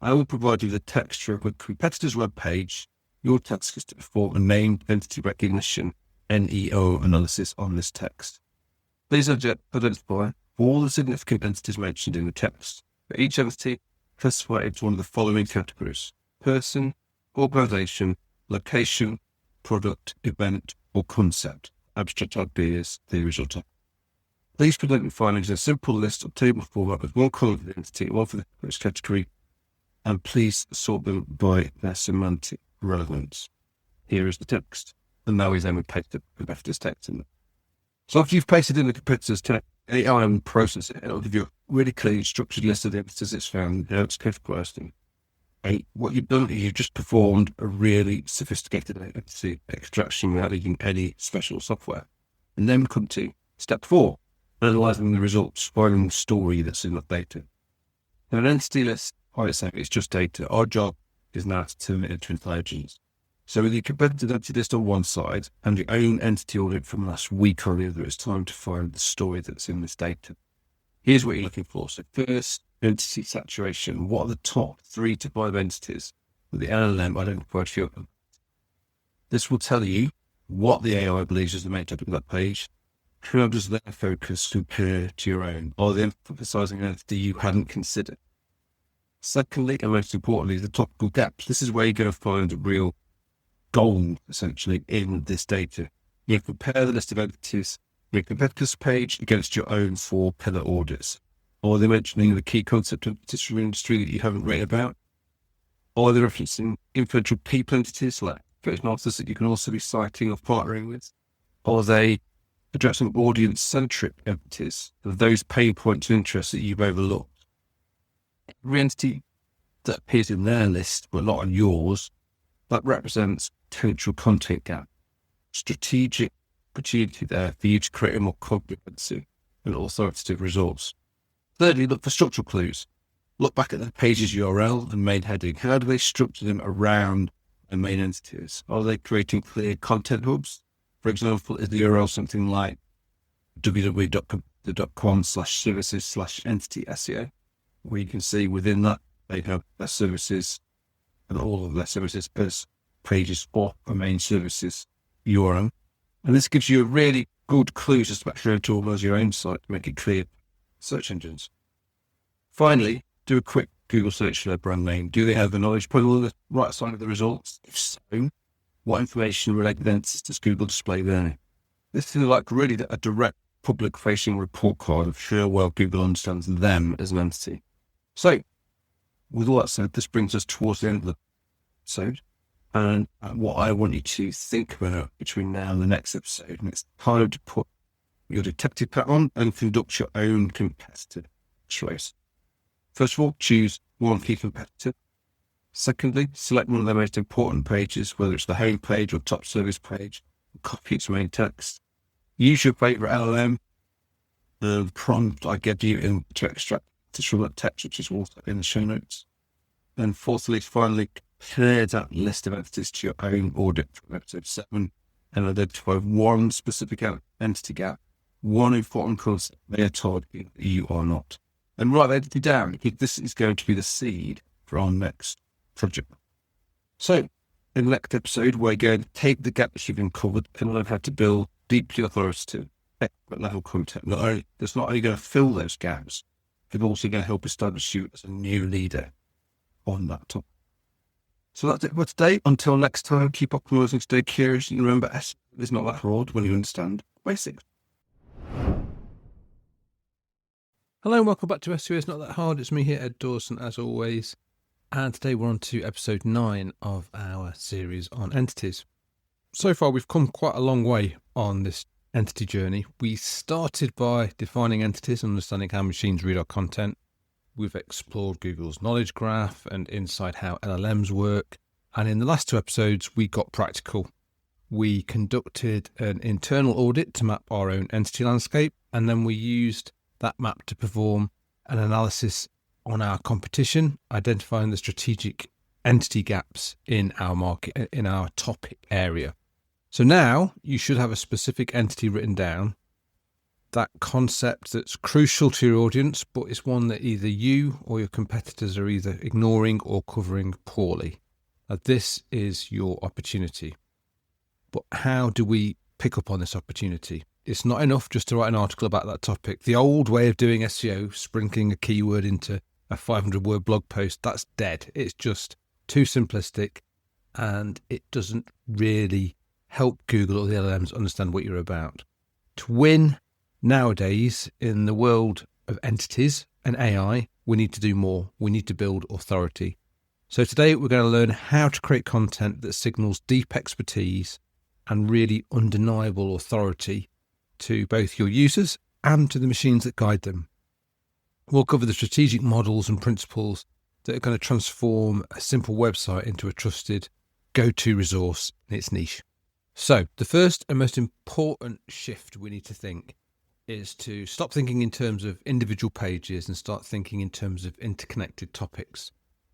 I will provide you the texture of a competitor's web page. Your task is to perform a named entity recognition NEO analysis on this text. Please identify all the significant entities mentioned in the text. For each entity, classify it into one of the following categories: person, organization, location, product, event, or concept, abstract ideas, theories, or topic. Please present your findings in a simple list or table format with one column for the entity, one for the first category, and please sort them by their semantic relevance. Here is the text. And now we then would paste the competitor's text in there. So after you've pasted in the competitor's text, AI will process it. It'll give you a really clean, structured list of the entities it's found, how it's categorized them. And what you've done is you've just performed a really sophisticated entity extraction without using any special software. And then we come to step 4, analyzing the results, finding the story that's in that data. Now, an entity list, by itself, it's just data. Our job is now to turn it into intelligence. So with your competitive entity list on one side and your own entity audit from last week on the other, it's time to find the story that's in this data. Here's what you're looking for. So first, entity saturation. What are the top 3 to 5 entities that the LLM identified for you? This will tell you what the AI believes is the main topic of that page. How does their focus compare to your own? Are they emphasizing an entity you hadn't considered? Secondly, and most importantly, the topical gaps. This is where you're going to find a real gold, essentially, in this data. You compare the list of entities in your competitor's page against your own 4-pillar audits. Are they mentioning the key concept entities from industry that you haven't read about? Are they referencing influential people entities like authors that you can also be citing or partnering with? Are they addressing audience-centric entities, those pain points of interest that you've overlooked? Every entity that appears in their list, but not on yours, that represents potential content gap. Strategic opportunity there for you to create a more comprehensive and authoritative resource. Thirdly, look for structural clues. Look back at the page's URL and main heading. How do they structure them around the main entities? Are they creating clear content hubs? For example, is the URL something like www.com/services/entity SEO, where you can see within that they have their services and all of their services as pages or a main services URL. And this gives you a really good clue just about how to organize your own site to make it clear search engines. Finally, do a quick Google search for their brand name. Do they have the knowledge put on the right side of the results? If so, what information related entities does Google display there? This is like really a direct public-facing report card of how well Google understands them as an entity. So, with all that said, this brings us towards the end of the episode. And what I want you to think about between now and the next episode, and it's time to put your detective hat on and conduct your own competitive choice. First of all, choose one key competitor. Secondly, select one of the most important pages, whether it's the home page or top service page, and copy its main text. Use your favorite LLM, the prompt I give you to extract from that text, which is also in the show notes. And fourthly, finally, clear that list of entities to your own audit from episode 7 and identify one specific entity gap, one important concept they are targeting that you are not. And write the entity down, because this is going to be the seed for our next project. So, in the next episode, we're going to take the gaps you've uncovered and learn how to build deeply authoritative, expert level content. That's not only going to fill those gaps, but also going to help establish you as a new leader on that topic. So that's it for today. Until next time, keep optimizing, stay curious, and remember, SEO is not that hard when you understand basics. Hello and welcome back to SEO Is Not That Hard. It's me here, Ed Dawson, as always. And today we're on to episode 9 of our series on entities. So far, we've come quite a long way on this entity journey. We started by defining entities and understanding how machines read our content. We've explored Google's knowledge graph and inside how LLMs work. And in the last 2 episodes, we got practical. We conducted an internal audit to map our own entity landscape, and then we used that map to perform an analysis on our competition, identifying the strategic entity gaps in our market, in our topic area. So now you should have a specific entity written down, that concept that's crucial to your audience, but it's one that either you or your competitors are either ignoring or covering poorly. Now, this is your opportunity. But how do we pick up on this opportunity? It's not enough just to write an article about that topic. The old way of doing SEO, sprinkling a keyword into a 500-word blog post, that's dead. It's just too simplistic, and it doesn't really help Google or the LLMs understand what you're about. To win nowadays in the world of entities and AI, we need to do more. We need to build authority. So today we're going to learn how to create content that signals deep expertise and really undeniable authority to both your users and to the machines that guide them. We'll cover the strategic models and principles that are going to transform a simple website into a trusted go-to resource in its niche. So the first and most important shift we need to think is to stop thinking in terms of individual pages and start thinking in terms of interconnected topics.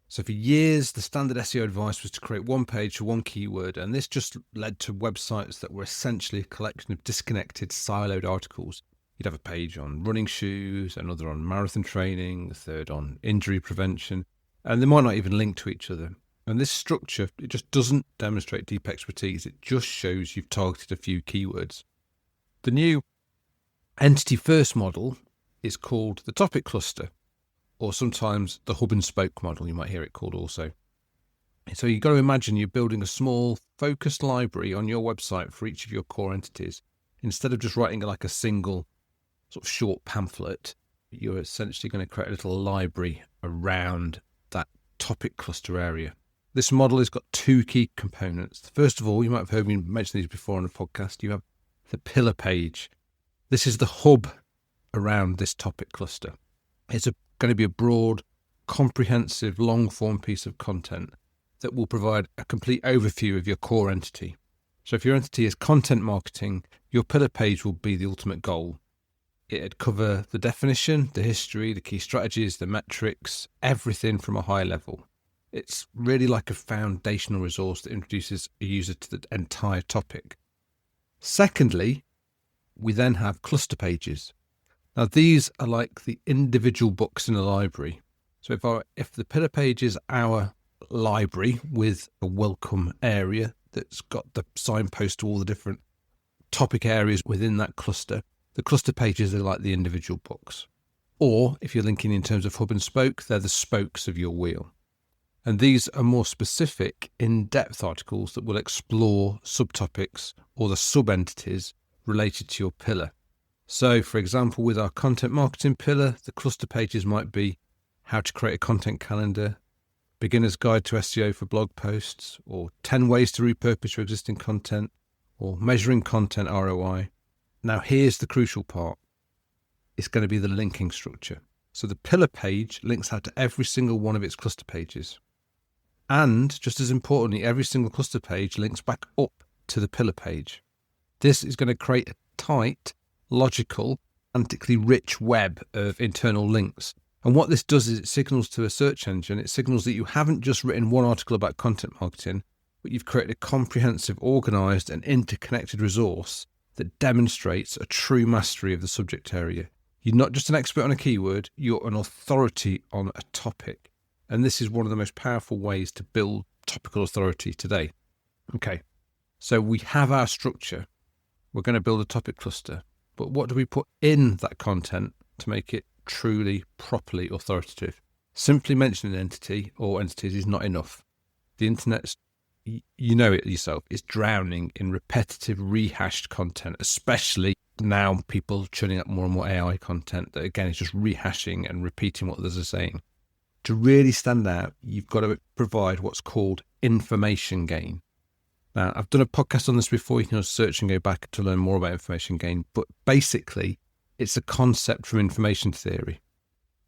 So for years, the standard SEO advice was to create one page for one keyword, and this just led to websites that were essentially a collection of disconnected, siloed articles. You'd have a page on running shoes, another on marathon training, a third on injury prevention, and they might not even link to each other. And this structure, it just doesn't demonstrate deep expertise. It just shows you've targeted a few keywords. The new entity first model is called the topic cluster, or sometimes the hub and spoke model, you might hear it called also. So you've got to imagine you're building a small focused library on your website for each of your core entities. Instead of just writing like a single sort of short pamphlet, you're essentially going to create a little library around that topic cluster area. This model has got 2 key components. First of all, you might have heard me mention these before on the podcast. You have the pillar page. This is the hub around this topic cluster. It's going to be a broad comprehensive long-form piece of content that will provide a complete overview of your core entity. So if your entity is content marketing, your pillar page will be the ultimate goal. It'd cover the definition, the history, the key strategies, the metrics, everything from a high level. It's really like a foundational resource that introduces a user to the entire topic. Secondly, we then have cluster pages. Now, these are like the individual books in a library. So if the pillar page is our library with a welcome area that's got the signpost to all the different topic areas within that cluster, the cluster pages are like the individual books. Or if you're linking in terms of hub and spoke, they're the spokes of your wheel. And these are more specific, in-depth articles that will explore subtopics or the sub-entities related to your pillar. So, for example, with our content marketing pillar, the cluster pages might be how to create a content calendar, beginner's guide to SEO for blog posts, or 10 ways to repurpose your existing content, or measuring content ROI. Now, here's the crucial part. It's going to be the linking structure. So the pillar page links out to every single one of its cluster pages. And just as importantly, every single cluster page links back up to the pillar page. This is going to create a tight, logical, semantically rich web of internal links. And what this does is it signals to a search engine, it signals that you haven't just written one article about content marketing, but you've created a comprehensive, organized and interconnected resource that demonstrates a true mastery of the subject area. You're not just an expert on a keyword, you're an authority on a topic. And this is one of the most powerful ways to build topical authority today. Okay, so we have our structure. We're going to build a topic cluster. But what do we put in that content to make it truly, properly authoritative? Simply mentioning an entity or entities is not enough. The internet, you know it yourself, is drowning in repetitive, rehashed content, especially now people churning up more and more AI content that, again, is just rehashing and repeating what others are saying. To really stand out, you've got to provide what's called information gain. Now, I've done a podcast on this before. You can search and go back to learn more about information gain. But basically, it's a concept from information theory.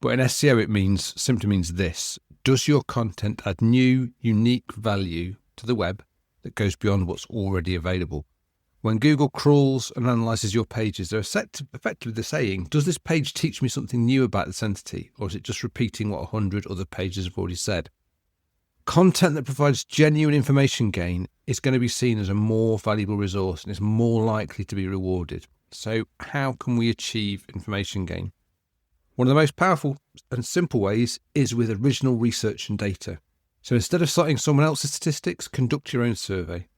But in SEO, it simply means this. Does your content add new, unique value to the web that goes beyond what's already available? When Google crawls and analyzes your pages, they're effectively saying, does this page teach me something new about this entity? Or is it just repeating what 100 other pages have already said? Content that provides genuine information gain is going to be seen as a more valuable resource and is more likely to be rewarded. So how can we achieve information gain? One of the most powerful and simple ways is with original research and data. So instead of citing someone else's statistics, conduct your own survey.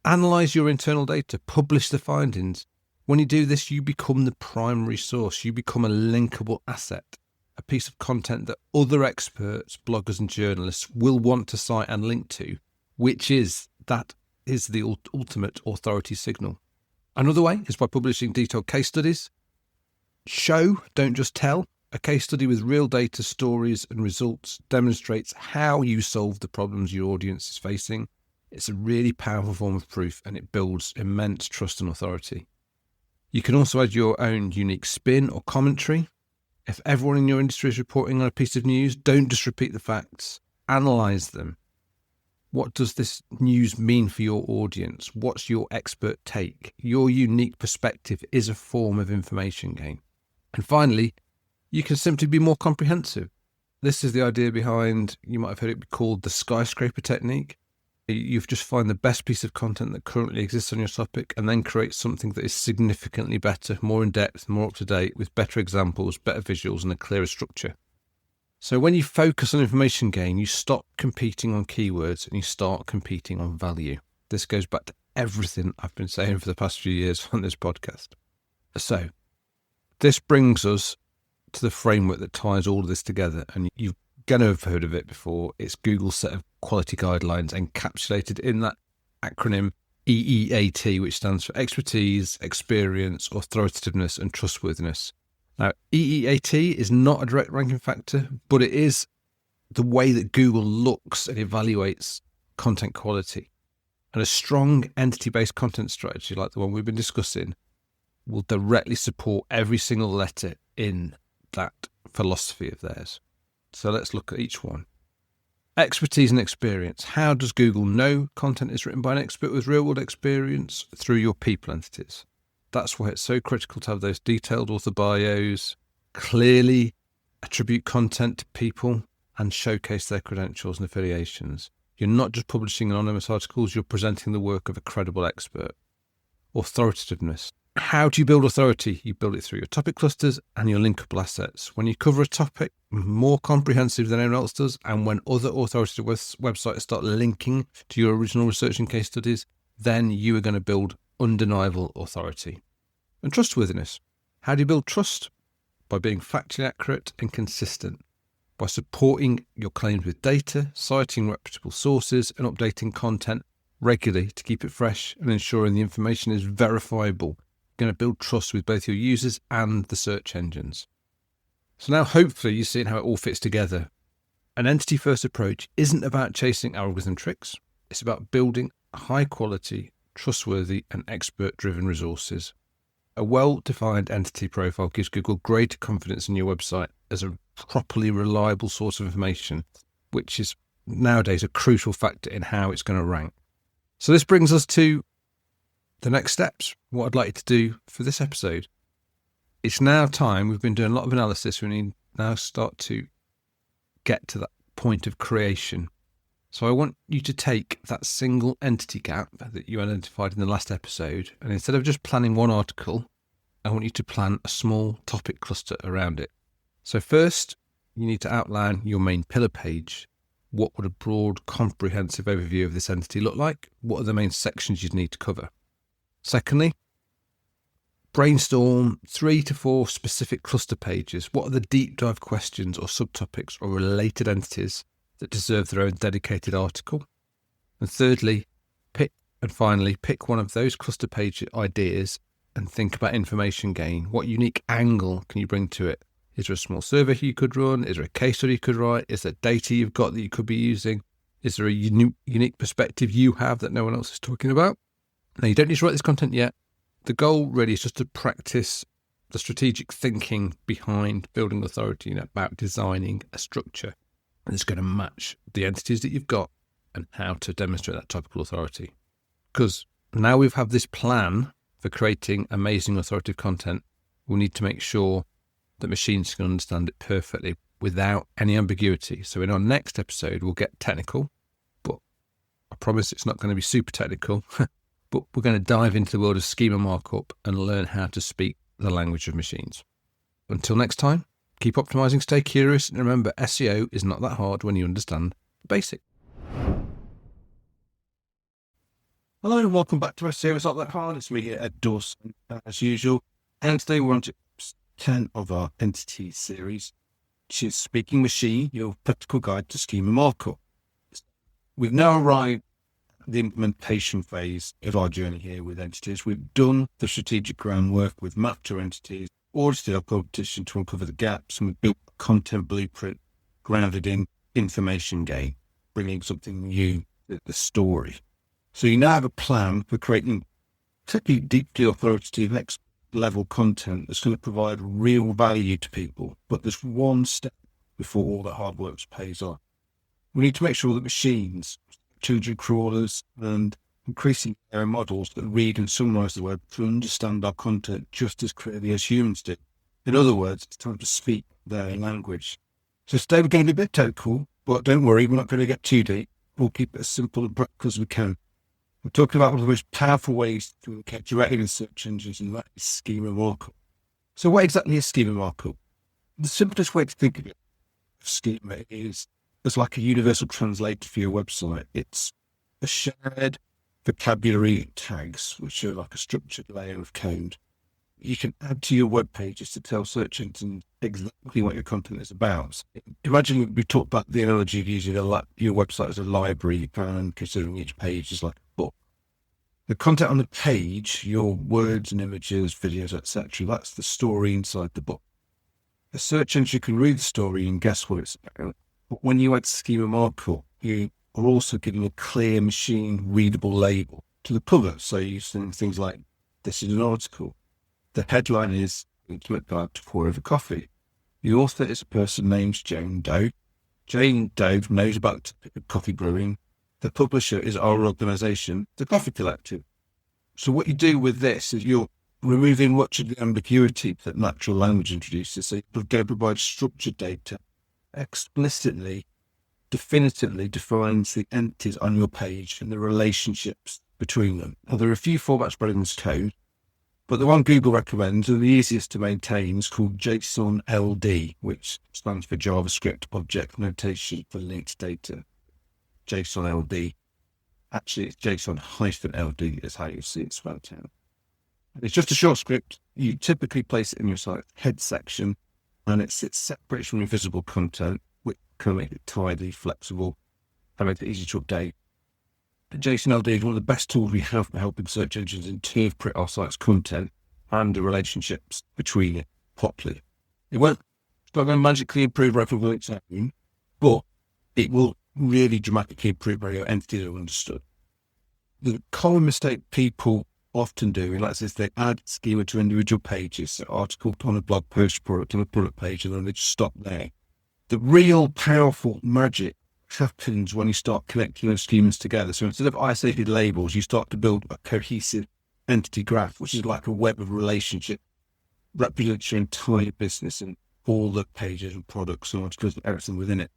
Analyze your internal data, publish the findings. When you do this, you become the primary source. You become a linkable asset, a piece of content that other experts, bloggers and journalists will want to cite and link to, that is the ultimate authority signal. Another way is by publishing detailed case studies. Show, don't just tell. A case study with real data, stories and results demonstrates how you solve the problems your audience is facing. It's a really powerful form of proof and it builds immense trust and authority. You can also add your own unique spin or commentary. If everyone in your industry is reporting on a piece of news, don't just repeat the facts, analyze them. What does this news mean for your audience? What's your expert take? Your unique perspective is a form of information gain. And finally, you can simply be more comprehensive. This is the idea behind, you might have heard it called the skyscraper technique. You've just find the best piece of content that currently exists on your topic and then create something that is significantly better, more in depth, more up to date, with better examples, better visuals and a clearer structure. So when you focus on information gain, you stop competing on keywords and you start competing on value. This goes back to everything I've been saying for the past few years on this podcast. So this brings us to the framework that ties all of this together, and you've going to have heard of it before. It's Google's set of quality guidelines encapsulated in that acronym EEAT, which stands for expertise, experience, authoritativeness and trustworthiness. Now, EEAT is not a direct ranking factor, but it is the way that Google looks and evaluates content quality. And a strong entity-based content strategy like the one we've been discussing will directly support every single letter in that philosophy of theirs. So let's look at each one. Expertise and experience. How does Google know content is written by an expert with real-world experience? Through your people entities. That's why it's so critical to have those detailed author bios, clearly attribute content to people, and showcase their credentials and affiliations. You're not just publishing anonymous articles, you're presenting the work of a credible expert. Authoritativeness. How do you build authority? You build it through your topic clusters and your linkable assets. When you cover a topic more comprehensive than anyone else does, and when other authoritative websites start linking to your original research and case studies, then you are going to build undeniable authority. And trustworthiness. How do you build trust? By being factually accurate and consistent. By supporting your claims with data, citing reputable sources, and updating content regularly to keep it fresh and ensuring the information is verifiable. You're going to build trust with both your users and the search engines. So now hopefully you're seeing how it all fits together. An entity-first approach isn't about chasing algorithm tricks. It's about building high-quality, trustworthy, and expert-driven resources. A well-defined entity profile gives Google greater confidence in your website as a properly reliable source of information, which is nowadays a crucial factor in how it's going to rank. So this brings us to the next steps. What I'd like you to do for this episode. It's now time. We've been doing a lot of analysis. We need now start to get to that point of creation. So I want you to take that single entity gap that you identified in the last episode, and instead of just planning one article, I want you to plan a small topic cluster around it. So first, you need to outline your main pillar page. What would a broad, comprehensive overview of this entity look like? What are the main sections you'd need to cover? Secondly, brainstorm 3 to 4 specific cluster pages. What are the deep dive questions or subtopics or related entities that deserve their own dedicated article? And thirdly, finally, pick one of those cluster page ideas and think about information gain. What unique angle can you bring to it? Is there a small survey you could run? Is there a case study you could write? Is there data you've got that you could be using? Is there a unique perspective you have that no one else is talking about? Now, you don't need to write this content yet. The goal really is just to practice the strategic thinking behind building authority, about designing a structure that's going to match the entities that you've got and how to demonstrate that topical authority. Because now we have this plan for creating amazing authoritative content, we'll need to make sure that machines can understand it perfectly without any ambiguity. So in our next episode, we'll get technical, but I promise it's not going to be super technical. But we're going to dive into the world of schema markup and learn how to speak the language of machines. Until next time, keep optimizing, stay curious, and remember, SEO is not that hard when you understand the basics. Hello and welcome back to SEO. It's not that hard. It's me here, Ed Dawson, as usual. And today we're on to 10 of our entity series, which is Speaking Machine, your practical guide to schema markup. We've now arrived at the implementation phase of our journey here with entities. We've done the strategic groundwork. We've mapped our entities, audited our competition to uncover the gaps, and we've built a content blueprint grounded in information gain, bringing something new to the story. So you now have a plan for creating particularly deeply authoritative next level content that's going to provide real value to people. But there's one step before all that hard work pays off. We need to make sure that machines, children crawlers, and increasing AI models that read and summarize the web to understand our content just as clearly as humans do. In other words, it's time to speak their language. So today we're going to be a bit technical, but don't worry, we're not going to get too deep. We'll keep it as simple and practical as we can. We're talking about one of the most powerful ways to get directly in search engines, and that is schema markup. So what exactly is schema markup? The simplest way to think of it, schema, is as like a universal translator for your website. It's a shared vocabulary tags, which are like a structured layer of code. You can add to your web pages to tell search engines exactly what your content is about. Imagine we talked about the analogy of using your website as a library, and considering each page is like a book. The content on the page, your words and images, videos, etc., that's the story inside the book. A search engine can read the story and guess what it's about. But when you add schema markup, you are also giving a clear machine readable label to the cover. So you send things like, this is an article. The headline is Ultimate Guide to Pour Over Coffee. The author is a person named Jane Doe. Jane Doe knows about the topic of coffee brewing. The publisher is our organisation, the Coffee Collective. So what you do with this is you're removing much of the ambiguity that natural language introduces. So you go provide structured data, explicitly, definitively defines the entities on your page and the relationships between them. Now, there are a few formats spreading this code, but the one Google recommends and the easiest to maintain is called JSON LD, which stands for JavaScript Object Notation for Linked Data. JSON LD. Actually, it's JSON-LD is how you see it spelled out. It's just a short script. You typically place it in your site head section, and it sits separate from your visible content, which can make it tidy, flexible, and make it easy to update. JSON LD is one of the best tools we have for helping search engines interpret our site's content and the relationships between it properly. It's not going to magically improve retrieval on its own, but it will really dramatically improve how your entities are understood. The common mistake people often do is they add schema to individual pages, so article on a blog post, product on a product page, and then they just stop there. The real powerful magic happens when you start connecting those schemas together. So instead of isolated labels, you start to build a cohesive entity graph, which is like a web of relationship, represents your entire business and all the pages and products and articles and everything within it.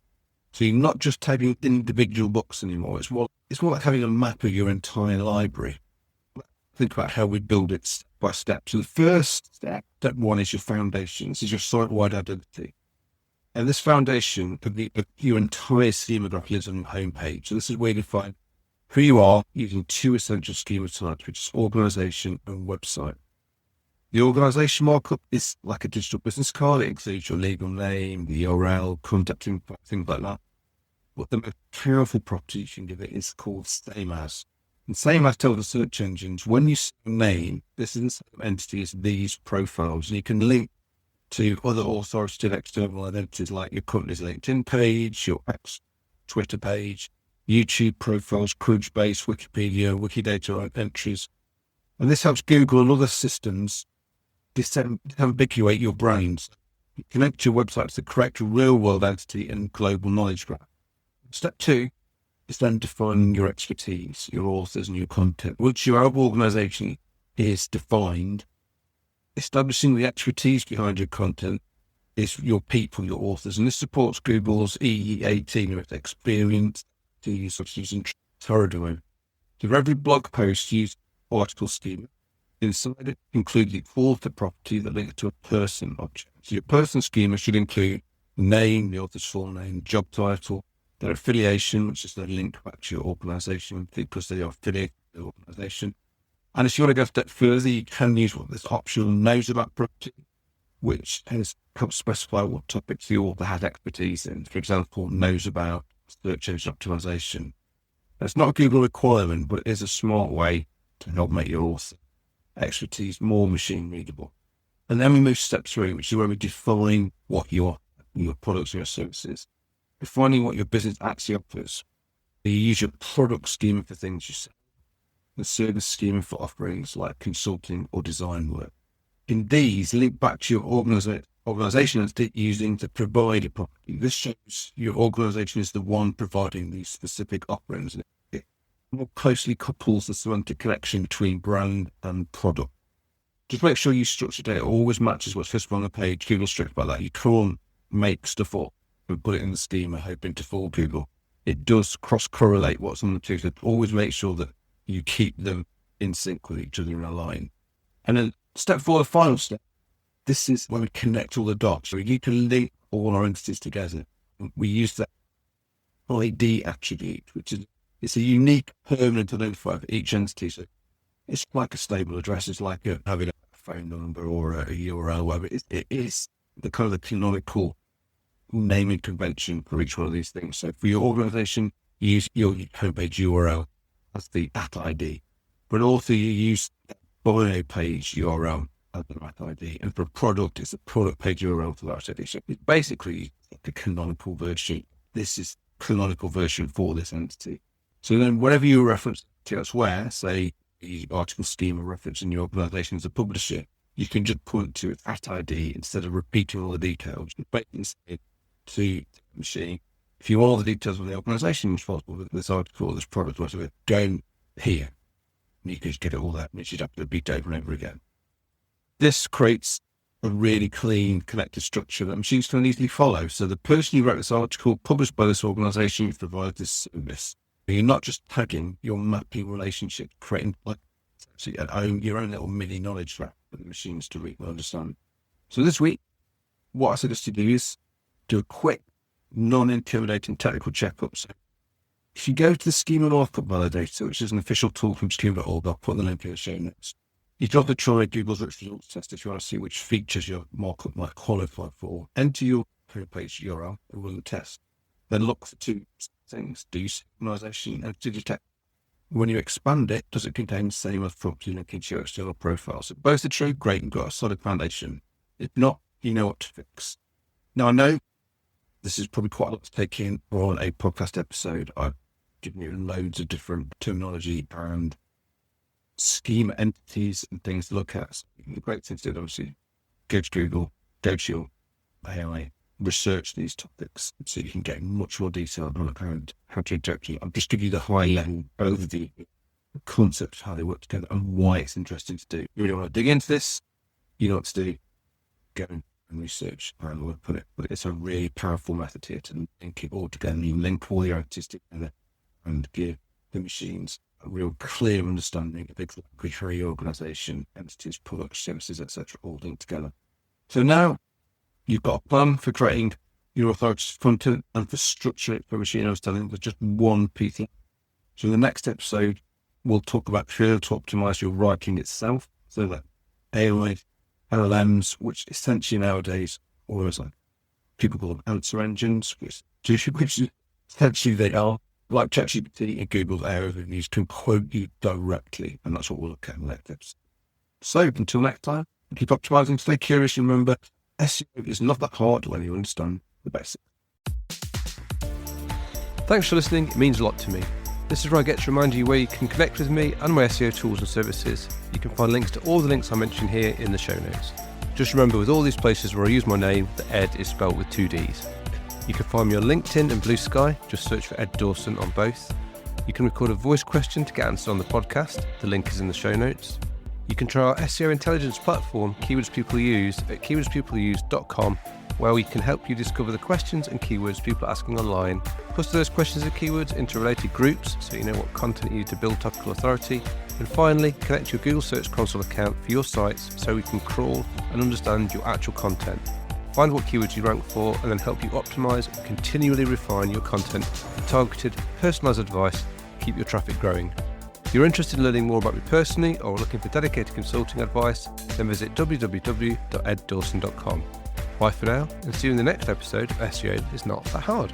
So you're not just tagging individual books anymore. It's more like having a map of your entire library. Think about how we build it step by step. So the first step one, is your foundation. This is your site-wide identity. And this foundation of your entire schema graph lives on your homepage. So this is where you define who you are using two essential schema types, which is organization and website. The organization markup is like a digital business card. It includes your legal name, the URL, contact info, things like that. But the most powerful property you can give it is called same as. And same as tells the search engines, when you say name, this is the same entity as these profiles. And you can link to other authoritative external identities like your company's LinkedIn page, your Twitter page, YouTube profiles, Crunchbase, Wikipedia, Wikidata entries. And this helps Google and other systems disambiguate your brains. You connect your website to the correct real-world entity and global knowledge graph. Step 2 is then defining your expertise, your authors and your content. Once your organization is defined, establishing the expertise behind your content is your people, your authors. And this supports Google's EE18 with experience such as using Torridor. So for every blog post, use article schema. Inside it, include the author property that links to a person object. So your person schema should include the name, the author's full name, job title, their affiliation, which is their link back to your organization, because they are affiliated with the organization. And if you want to go a step further, you can use what this optional knows about property, which helps specify what topics the author has expertise in. For example, knows about search engine optimization. That's not a Google requirement, but it is a smart way to help make your author expertise more machine readable. And then we move to step 3, which is where we define what your products and your services. Defining what your business actually offers. You use your product schema for things you sell, the service schema for offerings like consulting or design work. In these, link back to your organization that's using to provide a property. This shows your organization is the one providing these specific offerings. It more closely couples the semantic connection between brand and product. Just make sure you structure data always matches what's visible on the page. Google's strict about that. You can't make stuff up and put it in the schema hoping to fool Google. It does cross-correlate what's on the two. So always make sure that you keep them in sync with each other in a line. And then step 4, the final step, this is when we connect all the dots. So we need to link all our entities together. We use that ID attribute, which is it's a unique permanent identifier for each entity. So it's like a stable address. It's like having a phone number or a URL, whatever. It is the kind of the canonical naming convention for each one of these things. So for your organization, you use your homepage URL as the @ID. But also you use bio page URL as the @ID. And for a product, it's a product page URL for that ID. So it's basically the canonical version. This is canonical version for this entity. So then whatever you reference to elsewhere, say the article schema reference in your organization as a publisher, you can just point to it @ID instead of repeating all the details. Basically say to the machine, If you want all the details of the organisation responsible for this article or this product, whatever, go here. And you can just get it all there, and you should have to repeat over and over again. This creates a really clean, connected structure that machines can easily follow. So the person who wrote this article, published by this organisation, provides this service. You're not just tagging, you're mapping relationship, creating your own little mini knowledge graph for the machines to read and understand. So this week, what I suggest you do is do a quick, non-intimidating technical checkup. So if you go to the schema markup validator, which is an official tool from schema.org, I'll put the link in the show notes. You can also try Google's rich results test if you want to see which features your markup might qualify for. Enter your homepage URL and run the test. Then look for two things: do synchronization and to detect. When you expand it, does it contain the same as property linking to your external profile? So both are true, great, and got a solid foundation. If not, you know what to fix. Now, I know this is probably quite a lot to take in on a podcast episode. I've given you loads of different terminology and schema entities and things to look at. So the great thing to do, obviously, go to Google, go to your AI, research these topics so you can get much more detail on how to interact. I'll just give you the high level overview, the concept of how they work together and why it's interesting to do. You really want to dig into this, you know what to do, go and research how to put it. But it's a really powerful method here to link it all together. You link all the entities together and give the machines a real clear understanding of exactly how your organisation, entities, products, services, etc., all linked together. So now you've got a plan for creating your authoritative content and for structuring it for machine understanding with just one piece. So in the next episode, we'll talk about how to optimize your writing itself so that AI, LLMs, which essentially nowadays, always like people call them answer engines, which essentially they are, like ChatGPT and Google's AI overviews, can quote you directly. And that's what we'll look at in the next episode. So until next time, keep optimizing, stay curious, and remember, SEO is not that hard when you understand the basics. Thanks for listening, it means a lot to me. This is where I get to remind you where you can connect with me and my SEO tools and services. You can find links to all the links I mentioned here in the show notes. Just remember, with all these places where I use my name, the Ed is spelled with 2 Ds. You can find me on LinkedIn and Blue Sky, just search for Ed Dawson on both. You can record a voice question to get answered on the podcast, the link is in the show notes. You can try our SEO intelligence platform, Keywords People Use, at keywordspeopleuse.com, where we can help you discover the questions and keywords people are asking online, cluster those questions and keywords into related groups so you know what content you need to build topical authority, and finally, connect your Google Search Console account for your sites so we can crawl and understand your actual content. Find what keywords you rank for and then help you optimize and continually refine your content with targeted, personalized advice to keep your traffic growing. If you're interested in learning more about me personally or looking for dedicated consulting advice, then visit www.eddawson.com. Bye for now, and see you in the next episode of SEO is Not That Hard.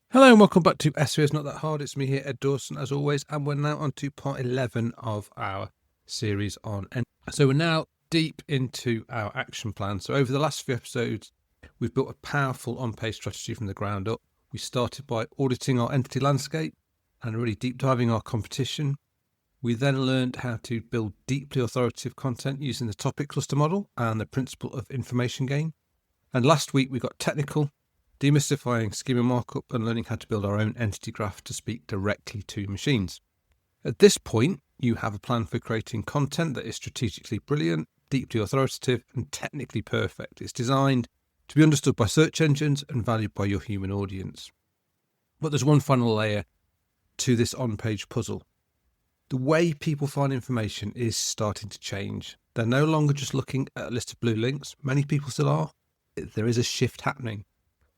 Hello and welcome back to SEO is Not That Hard. It's me here, Ed Dawson, as always, and we're now on to part 11 of our series on. So we're now deep into our action plan. So over the last few episodes, we've built a powerful on-page strategy from the ground up. We started by auditing our entity landscape and really deep diving our competition. We then learned how to build deeply authoritative content using the topic cluster model and the principle of information gain. And last week we got technical, demystifying schema markup and learning how to build our own entity graph to speak directly to machines. At this point, you have a plan for creating content that is strategically brilliant, deeply authoritative, and technically perfect. It's designed to be understood by search engines and valued by your human audience. But there's one final layer to this on-page puzzle. The way people find information is starting to change. They're no longer just looking at a list of blue links. Many people still are. There is a shift happening.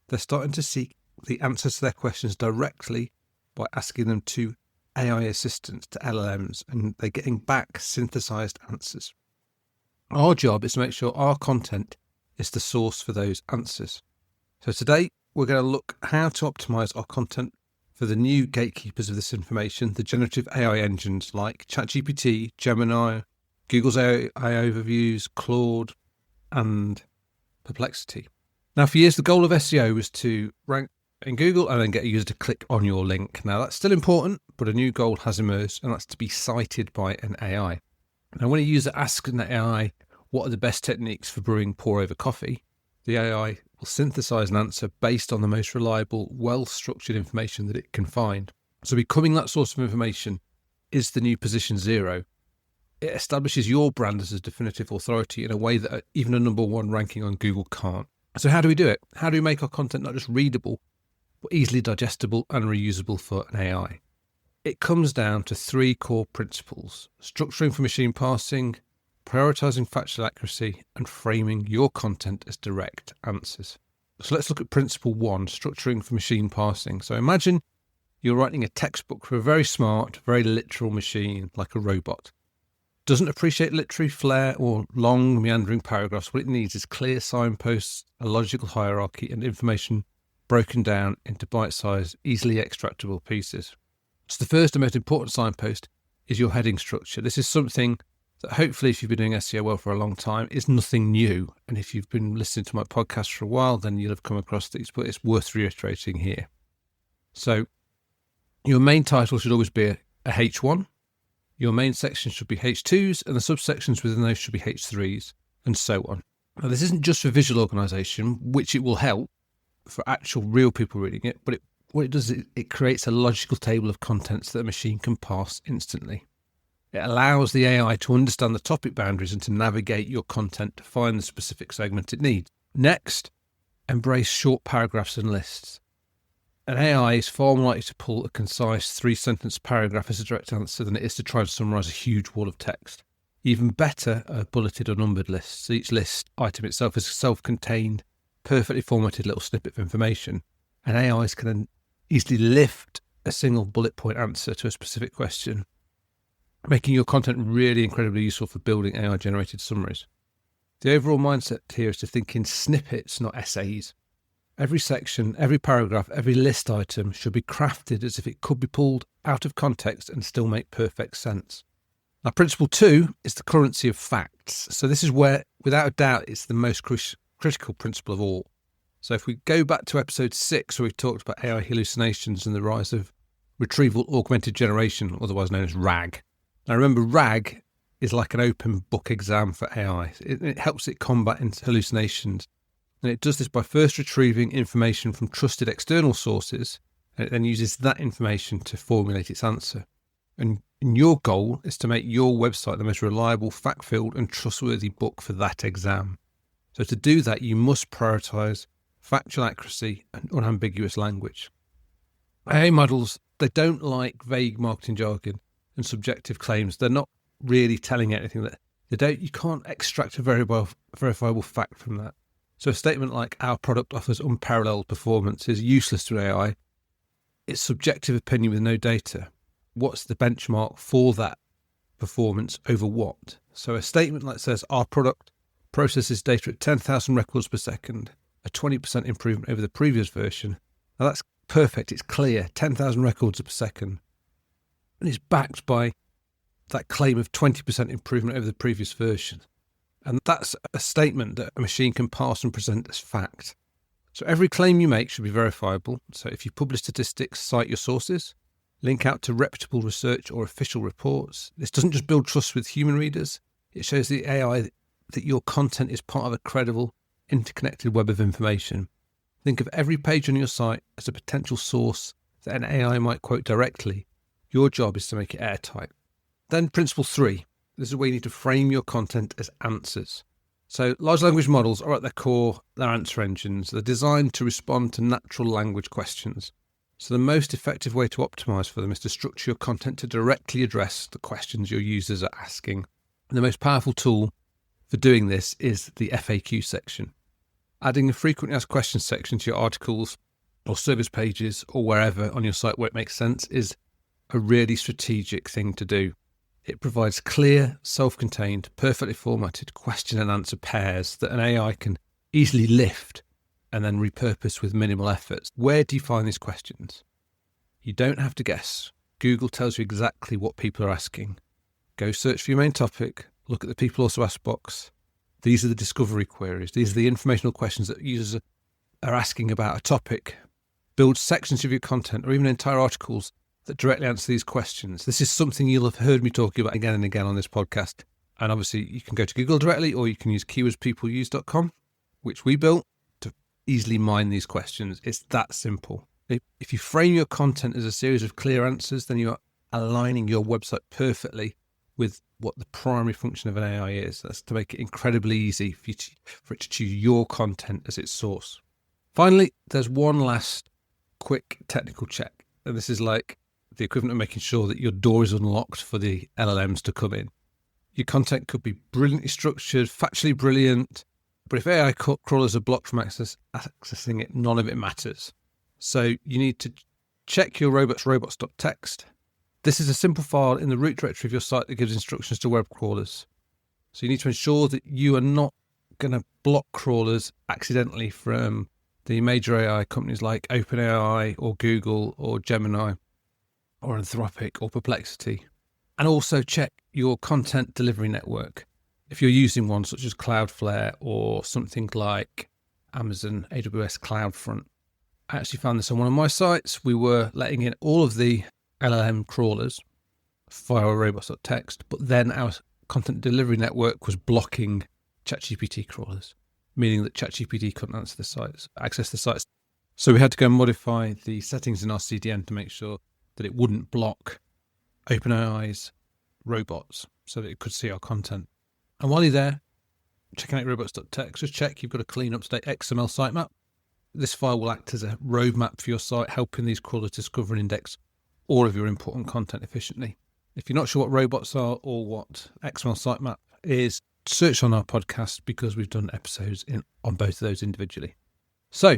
They're starting to seek the answers to their questions directly by asking them to AI assistants, to LLMs, and they're getting back synthesized answers. Our job is to make sure our content is the source for those answers. So today, we're going to look how to optimize our content for the new gatekeepers of this information, the generative AI engines like ChatGPT, Gemini, Google's AI overviews, Claude, and Perplexity. Now, for years, the goal of SEO was to rank in Google and then get a user to click on your link. Now that's still important, but a new goal has emerged, and that's to be cited by an AI. Now when a user asks an AI, what are the best techniques for brewing pour over coffee? The AI will synthesize an answer based on the most reliable, well-structured information that it can find. So becoming that source of information is the new position 0. It establishes your brand as a definitive authority in a way that even a number 1 ranking on Google can't. So how do we do it? How do we make our content not just readable, but easily digestible and reusable for an AI? It comes down to 3 core principles: structuring for machine parsing, prioritizing factual accuracy, and framing your content as direct answers. So let's look at principle 1, structuring for machine parsing. So imagine you're writing a textbook for a very smart, very literal machine like a robot. Doesn't appreciate literary flair or long, meandering paragraphs. What it needs is clear signposts, a logical hierarchy, and information broken down into bite-sized, easily extractable pieces. So the first and most important signpost is your heading structure. This is something that hopefully, if you've been doing SEO well for a long time, is nothing new. And if you've been listening to my podcast for a while, then you'll have come across these, but it's worth reiterating here. So your main title should always be a H1. Your main section should be H2s, and the subsections within those should be H3s, and so on. Now, this isn't just for visual organisation, which it will help for actual real people reading it, but what it does is it creates a logical table of contents that a machine can parse instantly. It allows the AI to understand the topic boundaries and to navigate your content to find the specific segment it needs. Next, embrace short paragraphs and lists. An AI is far more likely to pull a concise 3-sentence paragraph as a direct answer than it is to try and summarise a huge wall of text. Even better are bulleted or numbered lists. Each list item itself is a self-contained, perfectly formatted little snippet of information. And AIs can then easily lift a single bullet point answer to a specific question, making your content really incredibly useful for building AI-generated summaries. The overall mindset here is to think in snippets, not essays. Every section, every paragraph, every list item should be crafted as if it could be pulled out of context and still make perfect sense. Now, principle 2 is the currency of facts. So this is where, without a doubt, it's the most critical principle of all. So if we go back to episode 6, where we talked about AI hallucinations and the rise of retrieval augmented generation, otherwise known as RAG. Now remember, RAG is like an open book exam for AI. It helps it combat hallucinations. And it does this by first retrieving information from trusted external sources, and it then uses that information to formulate its answer. And your goal is to make your website the most reliable, fact-filled and trustworthy book for that exam. So to do that, you must prioritise factual accuracy and unambiguous language. AI models, they don't like vague marketing jargon and subjective claims. They're not really telling anything. You can't extract a verifiable fact from that. So a statement like our product offers unparalleled performance is useless to an AI. It's subjective opinion with no data. What's the benchmark for that performance over what? So a statement like says our product processes data at 10,000 records per second, a 20% improvement over the previous version. Now that's perfect. It's clear, 10,000 records per second. And it's backed by that claim of 20% improvement over the previous version. And that's a statement that a machine can parse and present as fact. So every claim you make should be verifiable. So if you publish statistics, cite your sources, link out to reputable research or official reports. This doesn't just build trust with human readers. It shows the AI that your content is part of a credible, interconnected web of information. Think of every page on your site as a potential source that an AI might quote directly. Your job is to make it airtight. Then principle 3. This is where you need to frame your content as answers. So large language models are at their core, they're answer engines. They're designed to respond to natural language questions. So the most effective way to optimize for them is to structure your content to directly address the questions your users are asking. And the most powerful tool for doing this is the FAQ section. Adding a frequently asked questions section to your articles or service pages or wherever on your site where it makes sense is a really strategic thing to do. It provides clear, self-contained, perfectly formatted question and answer pairs that an AI can easily lift and then repurpose with minimal efforts. Where do you find these questions? You don't have to guess. Google tells you exactly what people are asking. Go search for your main topic, look at the people also asked box. These are the discovery queries. These are the informational questions that users are asking about a topic. build sections of your content or even entire articles that directly answer these questions. This is something you'll have heard me talking about again and again on this podcast. And obviously you can go to Google directly, or you can use keywordspeopleuse.com, which we built to easily mine these questions. It's that simple. If you frame your content as a series of clear answers, then you're aligning your website perfectly with what the primary function of an AI is. That's to make it incredibly easy for it to choose your content as its source. Finally, there's one last quick technical check. And this is like the equivalent of making sure that your door is unlocked for the LLMs to come in. Your content could be brilliantly structured, factually brilliant, but if AI crawlers are blocked from accessing it, none of it matters. So you need to check your robots.txt. This is a simple file in the root directory of your site that gives instructions to web crawlers. So you need to ensure that you are not going to block crawlers accidentally from the major AI companies like OpenAI or Google or Gemini or Anthropic or Perplexity. And also check your content delivery network. If you're using one such as Cloudflare or something like Amazon AWS CloudFront. I actually found this on one of my sites. We were letting in all of the LLM crawlers via robots.txt, but then our content delivery network was blocking ChatGPT crawlers, meaning that ChatGPT couldn't access the sites. So we had to go and modify the settings in our CDN to make sure that it wouldn't block OpenAI's robots so that it could see our content. And while you're there, checking out robots.txt, just check you've got a clean, up-to-date XML sitemap. This file will act as a roadmap for your site, helping these crawlers discover and index all of your important content efficiently. If you're not sure what robots are or what XML sitemap is, search on our podcast because we've done episodes on both of those individually. So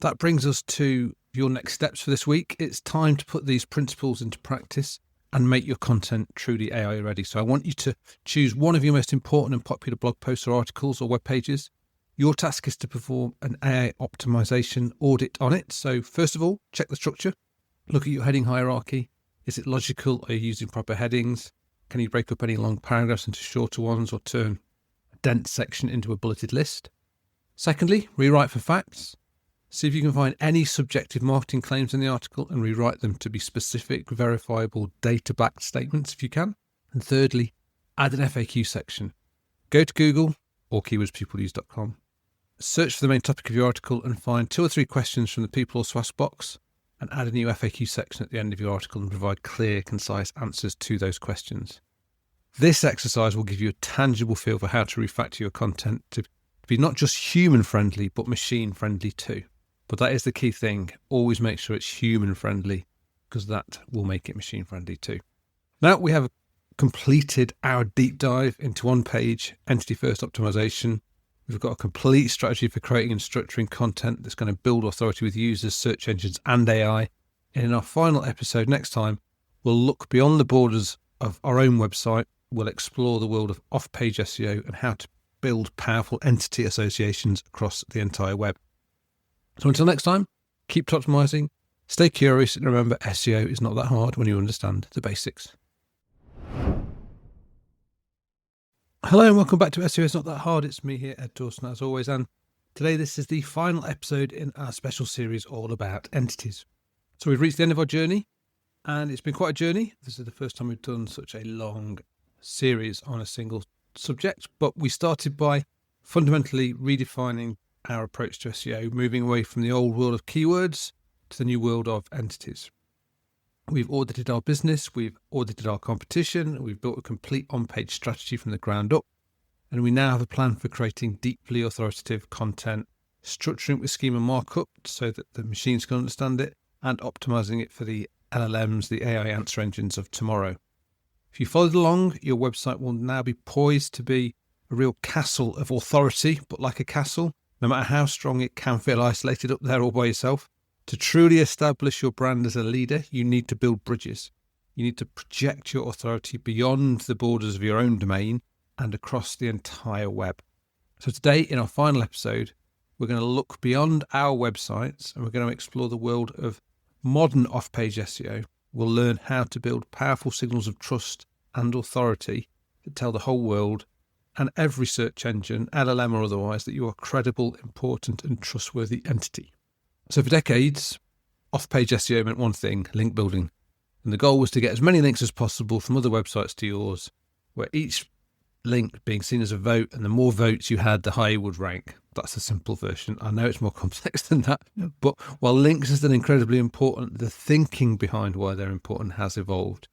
that brings us to your next steps for this week. It's time to put these principles into practice and make your content truly AI ready. So I want you to choose one of your most important and popular blog posts or articles or web pages. Your task is to perform an AI optimization audit on it. So first of all, check the structure. Look at your heading hierarchy. Is it logical? Are you using proper headings? Can you break up any long paragraphs into shorter ones or turn a dense section into a bulleted list? Secondly, rewrite for facts. See if you can find any subjective marketing claims in the article and rewrite them to be specific, verifiable, data-backed statements if you can. And thirdly, add an FAQ section. Go to Google or keywordspeopleuse.com. Search for the main topic of your article and find 2 or 3 questions from the people or SWAS box and add a new FAQ section at the end of your article and provide clear, concise answers to those questions. This exercise will give you a tangible feel for how to refactor your content to be not just human-friendly, but machine-friendly too. But that is the key thing. Always make sure it's human-friendly because that will make it machine-friendly too. Now we have completed our deep dive into on-page entity-first optimization. We've got a complete strategy for creating and structuring content that's going to build authority with users, search engines, and AI. And in our final episode next time, we'll look beyond the borders of our own website. We'll explore the world of off-page SEO and how to build powerful entity associations across the entire web. So until next time, keep optimizing, stay curious, and remember SEO is not that hard when you understand the basics. Hello and welcome back to SEO It's Not That Hard. It's me here, Ed Dawson, as always, and today this is the final episode in our special series all about entities. So we've reached the end of our journey, and it's been quite a journey. This is the first time we've done such a long series on a single subject, but we started by fundamentally redefining our approach to SEO, moving away from the old world of keywords to the new world of entities. We've audited our business, we've audited our competition, we've built a complete on-page strategy from the ground up, and we now have a plan for creating deeply authoritative content, structuring it with schema markup so that the machines can understand it, and optimizing it for the LLMs, the AI answer engines of tomorrow. If you followed along, your website will now be poised to be a real castle of authority, but like a castle, no matter how strong it can feel isolated up there all by yourself. To truly establish your brand as a leader, you need to build bridges. You need to project your authority beyond the borders of your own domain and across the entire web. So today, in our final episode, we're going to look beyond our websites and we're going to explore the world of modern off-page SEO. We'll learn how to build powerful signals of trust and authority that tell the whole world and every search engine, LLM or otherwise, that you are a credible, important and trustworthy entity. So for decades, off-page SEO meant one thing, link building. And the goal was to get as many links as possible from other websites to yours, where each link being seen as a vote, and the more votes you had, the higher you would rank. That's the simple version. I know it's more complex than that, but while links are still incredibly important, the thinking behind why they're important has evolved.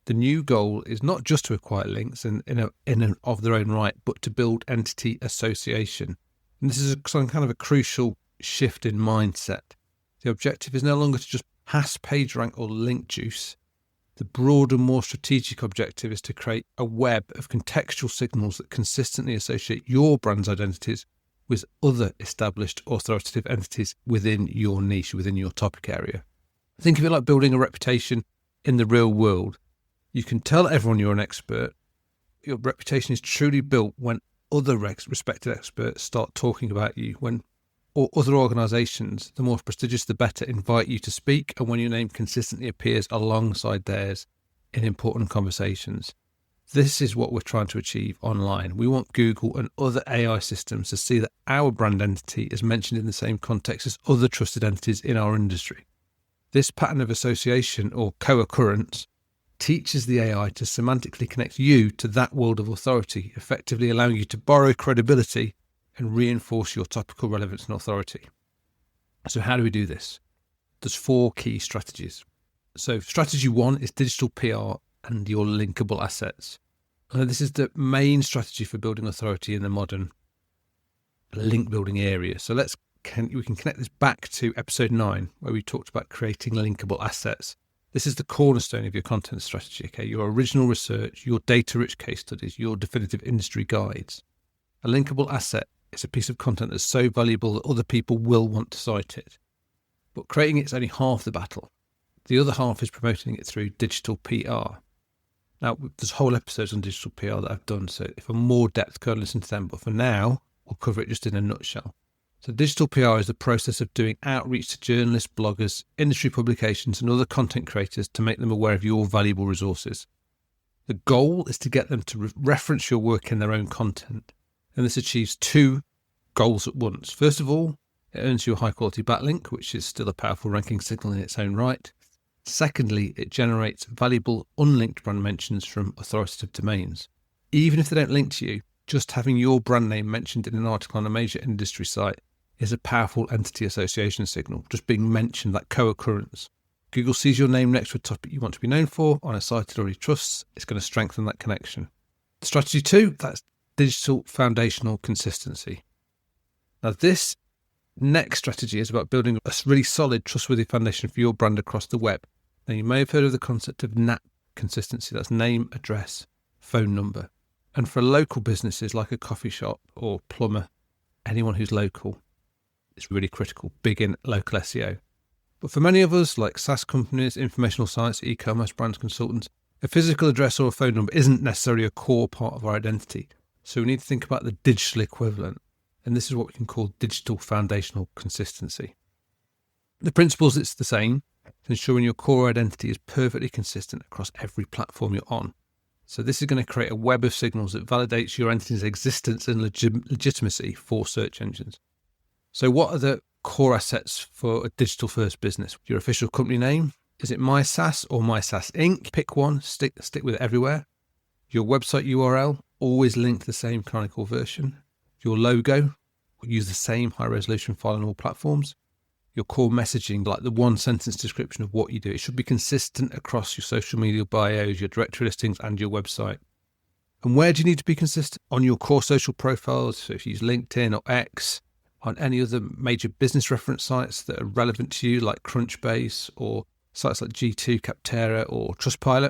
The new goal is not just to acquire links in and of their own right, but to build entity association. And this is some kind of a crucial shift in mindset. The objective is no longer to just pass PageRank or link juice. The broader, more strategic objective is to create a web of contextual signals that consistently associate your brand's identities with other established authoritative entities within your niche, within your topic area. Think of it like building a reputation in the real world. You can tell everyone you're an expert. Your reputation is truly built when other respected experts start talking about you, when or other organisations, the more prestigious the better, invite you to speak, and when your name consistently appears alongside theirs in important conversations. This is what we're trying to achieve online. We want Google and other AI systems to see that our brand entity is mentioned in the same context as other trusted entities in our industry. This pattern of association, or co-occurrence, teaches the AI to semantically connect you to that world of authority, effectively allowing you to borrow credibility and reinforce your topical relevance and authority. So how do we do this? There's 4 key strategies. So strategy 1 is digital PR and your linkable assets. And this is the main strategy for building authority in the modern link building area. So we can connect this back to episode 9, where we talked about creating linkable assets. This is the cornerstone of your content strategy, okay? Your original research, your data-rich case studies, your definitive industry guides. A linkable asset is a piece of content that's so valuable that other people will want to cite it. But creating it is only half the battle. The other half is promoting it through digital PR. Now, there's whole episodes on digital PR that I've done, so if I'm more depth, go and listen to them. But for now, we'll cover it just in a nutshell. So digital PR is the process of doing outreach to journalists, bloggers, industry publications, and other content creators to make them aware of your valuable resources. The goal is to get them to reference your work in their own content. And this achieves 2 goals at once. First of all, it earns you a high-quality backlink, which is still a powerful ranking signal in its own right. Secondly, it generates valuable unlinked brand mentions from authoritative domains. Even if they don't link to you, just having your brand name mentioned in an article on a major industry site is a powerful entity association signal. Just being mentioned, that co-occurrence. Google sees your name next to a topic you want to be known for on a site it already trusts. It's going to strengthen that connection. Strategy 2, that's digital foundational consistency. Now, this next strategy is about building a really solid, trustworthy foundation for your brand across the web. Now, you may have heard of the concept of NAP consistency. That's name, address, phone number. And for local businesses like a coffee shop or plumber, anyone who's local, it's really critical, big in local SEO. But for many of us, like SaaS companies, informational sites, e-commerce brands, consultants, a physical address or a phone number isn't necessarily a core part of our identity. So we need to think about the digital equivalent. And this is what we can call digital foundational consistency. The principles, it's the same, ensuring your core identity is perfectly consistent across every platform you're on. So this is going to create a web of signals that validates your entity's existence and legitimacy for search engines. So what are the core assets for a digital first business? Your official company name. Is it My SaaS or My SaaS Inc? Pick one, stick with it everywhere. Your website URL, always link to the same canonical version. Your logo, use the same high resolution file on all platforms. Your core messaging, like the 1-sentence description of what you do. It should be consistent across your social media bios, your directory listings, and your website. And where do you need to be consistent? On your core social profiles, so if you use LinkedIn or X, on any other major business reference sites that are relevant to you, like Crunchbase or sites like G2, Capterra, or Trustpilot.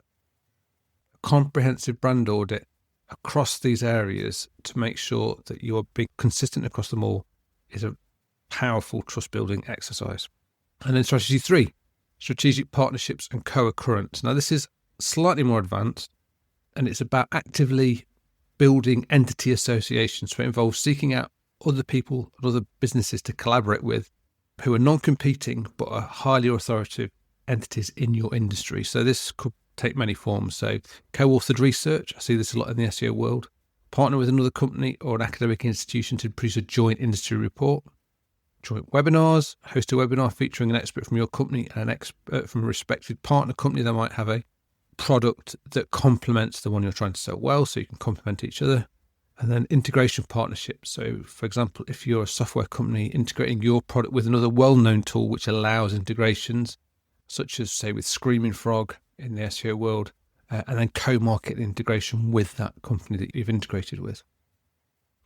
A comprehensive brand audit across these areas to make sure that you are being consistent across them all is a powerful trust building exercise. And then strategy 3, strategic partnerships and co-occurrence. Now this is slightly more advanced, and it's about actively building entity associations. So it involves seeking out other people and other businesses to collaborate with who are non-competing but are highly authoritative entities in your industry. So this could take many forms. So co-authored research, I see this a lot in the SEO world. Partner with another company or an academic institution to produce a joint industry report. joint webinars, host a webinar featuring an expert from your company and an expert from a respected partner company that might have a product that complements the one you're trying to sell well, so you can complement each other. And then integration partnerships. So, for example, if you're a software company integrating your product with another well-known tool which allows integrations, such as, say, with Screaming Frog in the SEO world, and then co-market integration with that company that you've integrated with.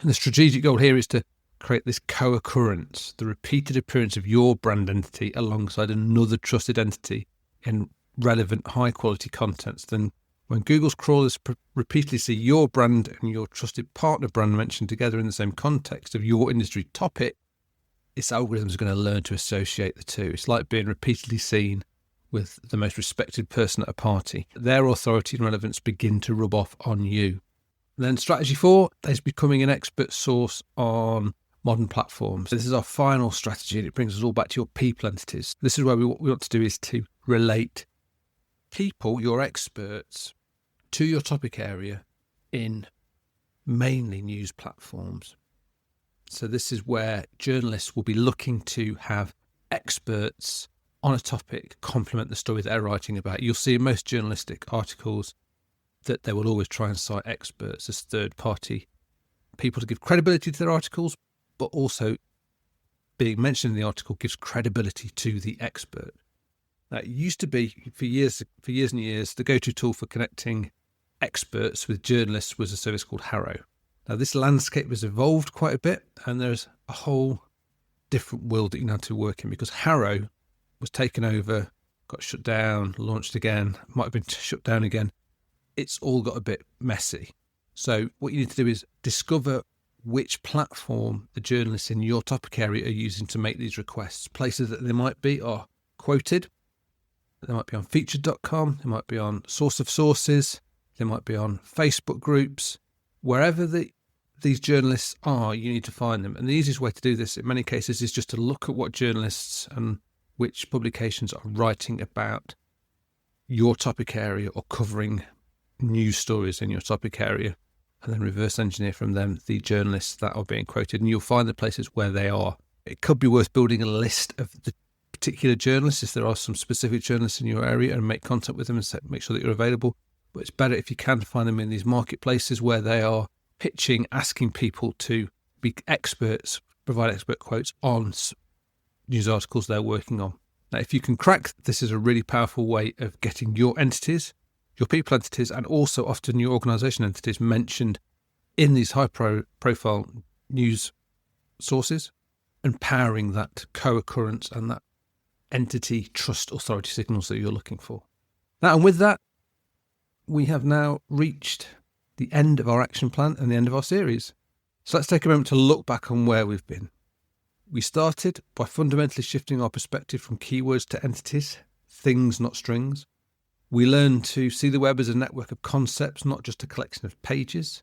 And the strategic goal here is to create this co-occurrence, the repeated appearance of your brand entity alongside another trusted entity in relevant, high-quality contents. Then when Google's crawlers repeatedly see your brand and your trusted partner brand mentioned together in the same context of your industry topic, its algorithms are going to learn to associate the two. It's like being repeatedly seen with the most respected person at a party. Their authority and relevance begin to rub off on you. Then strategy 4 is becoming an expert source on modern platforms. This is our final strategy, and it brings us all back to your people entities. This is where what we want to do is to relate people, your experts, to your topic area in mainly news platforms. So this is where journalists will be looking to have experts on a topic complement the story that they're writing about. You'll see in most journalistic articles that they will always try and cite experts as third-party people to give credibility to their articles, but also being mentioned in the article gives credibility to the expert. Now, it used to be, for years and years, the go-to tool for connecting experts with journalists was a service called Harrow. Now, this landscape has evolved quite a bit, and there's a whole different world that you have to work in, because Harrow was taken over, got shut down, launched again, might have been shut down again. It's all got a bit messy. So what you need to do is discover which platform the journalists in your topic area are using to make these requests. Places that they might be are quoted. They might be on featured.com. They might be on Source of Sources. They might be on Facebook groups. Wherever these journalists are, you need to find them. And the easiest way to do this in many cases is just to look at what journalists and which publications are writing about your topic area or covering news stories in your topic area, and then reverse engineer from them the journalists that are being quoted, and you'll find the places where they are. It could be worth building a list of the particular journalists if there are some specific journalists in your area, and make contact with them and make sure that you're available. But it's better if you can find them in these marketplaces where they are pitching, asking people to be experts, provide expert quotes on news articles they're working on. Now, if you can crack, this is a really powerful way of getting your entities, your people entities, and also often your organisation entities mentioned in these high-profile news sources, empowering that co-occurrence and that entity trust authority signals that you're looking for. Now, and with that, we have now reached the end of our action plan and the end of our series. So let's take a moment to look back on where we've been. We started by fundamentally shifting our perspective from keywords to entities, things, not strings. We learned to see the web as a network of concepts, not just a collection of pages.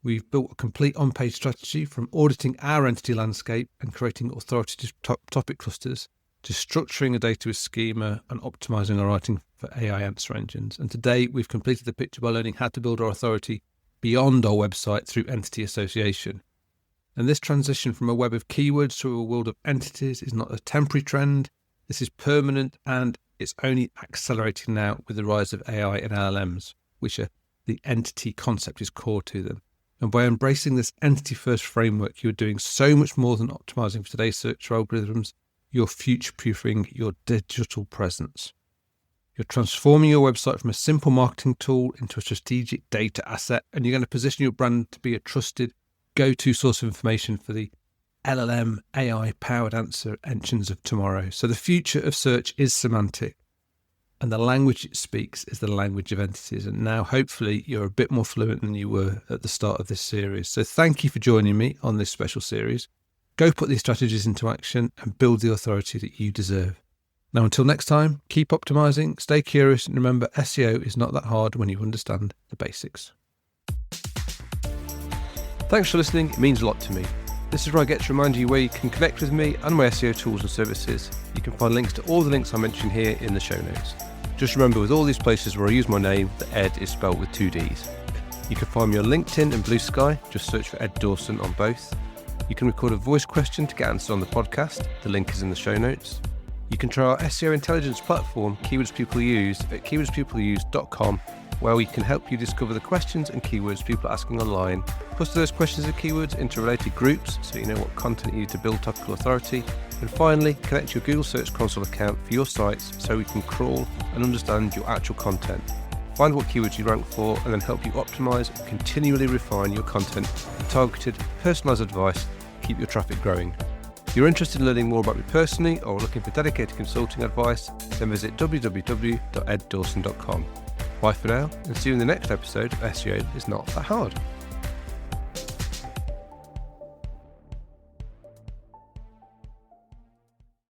We've built a complete on-page strategy from auditing our entity landscape and creating authoritative topic clusters to structuring a data with schema and optimizing our writing for AI answer engines. And today we've completed the picture by learning how to build our authority beyond our website through entity association. And this transition from a web of keywords to a world of entities is not a temporary trend. This is permanent, and it's only accelerating now with the rise of AI and LLMs, which are the entity concept is core to them. And by embracing this entity-first framework, you're doing so much more than optimizing for today's search algorithms. You're future-proofing your digital presence. You're transforming your website from a simple marketing tool into a strategic data asset, and you're going to position your brand to be a trusted go-to source of information for the LLM AI-powered answer engines of tomorrow. So the future of search is semantic, and the language it speaks is the language of entities. And now, hopefully, you're a bit more fluent than you were at the start of this series. So thank you for joining me on this special series. Go put these strategies into action and build the authority that you deserve. Now, until next time, keep optimizing, stay curious, and remember, SEO is not that hard when you understand the basics. Thanks for listening. It means a lot to me. This is where I get to remind you where you can connect with me and my SEO tools and services. You can find links to all the links I mentioned here in the show notes. Just remember, with all these places where I use my name, the Ed is spelled with 2 Ds. You can find me on LinkedIn and Blue Sky. Just search for Ed Dawson on both. You can record a voice question to get answered on the podcast. The link is in the show notes. You can try our SEO intelligence platform, Keywords People Use, at keywordspeopleuse.com, where we can help you discover the questions and keywords people are asking online, cluster those questions and keywords into related groups so you know what content you need to build topical authority, and finally, connect your Google Search Console account for your sites so we can crawl and understand your actual content, find what keywords you rank for, and then help you optimize and continually refine your content with targeted, personalized advice to keep your traffic growing. If you're interested in learning more about me personally or looking for dedicated consulting advice, then visit www.eddawson.com. Bye for now, and see you in the next episode of SEO is Not That Hard.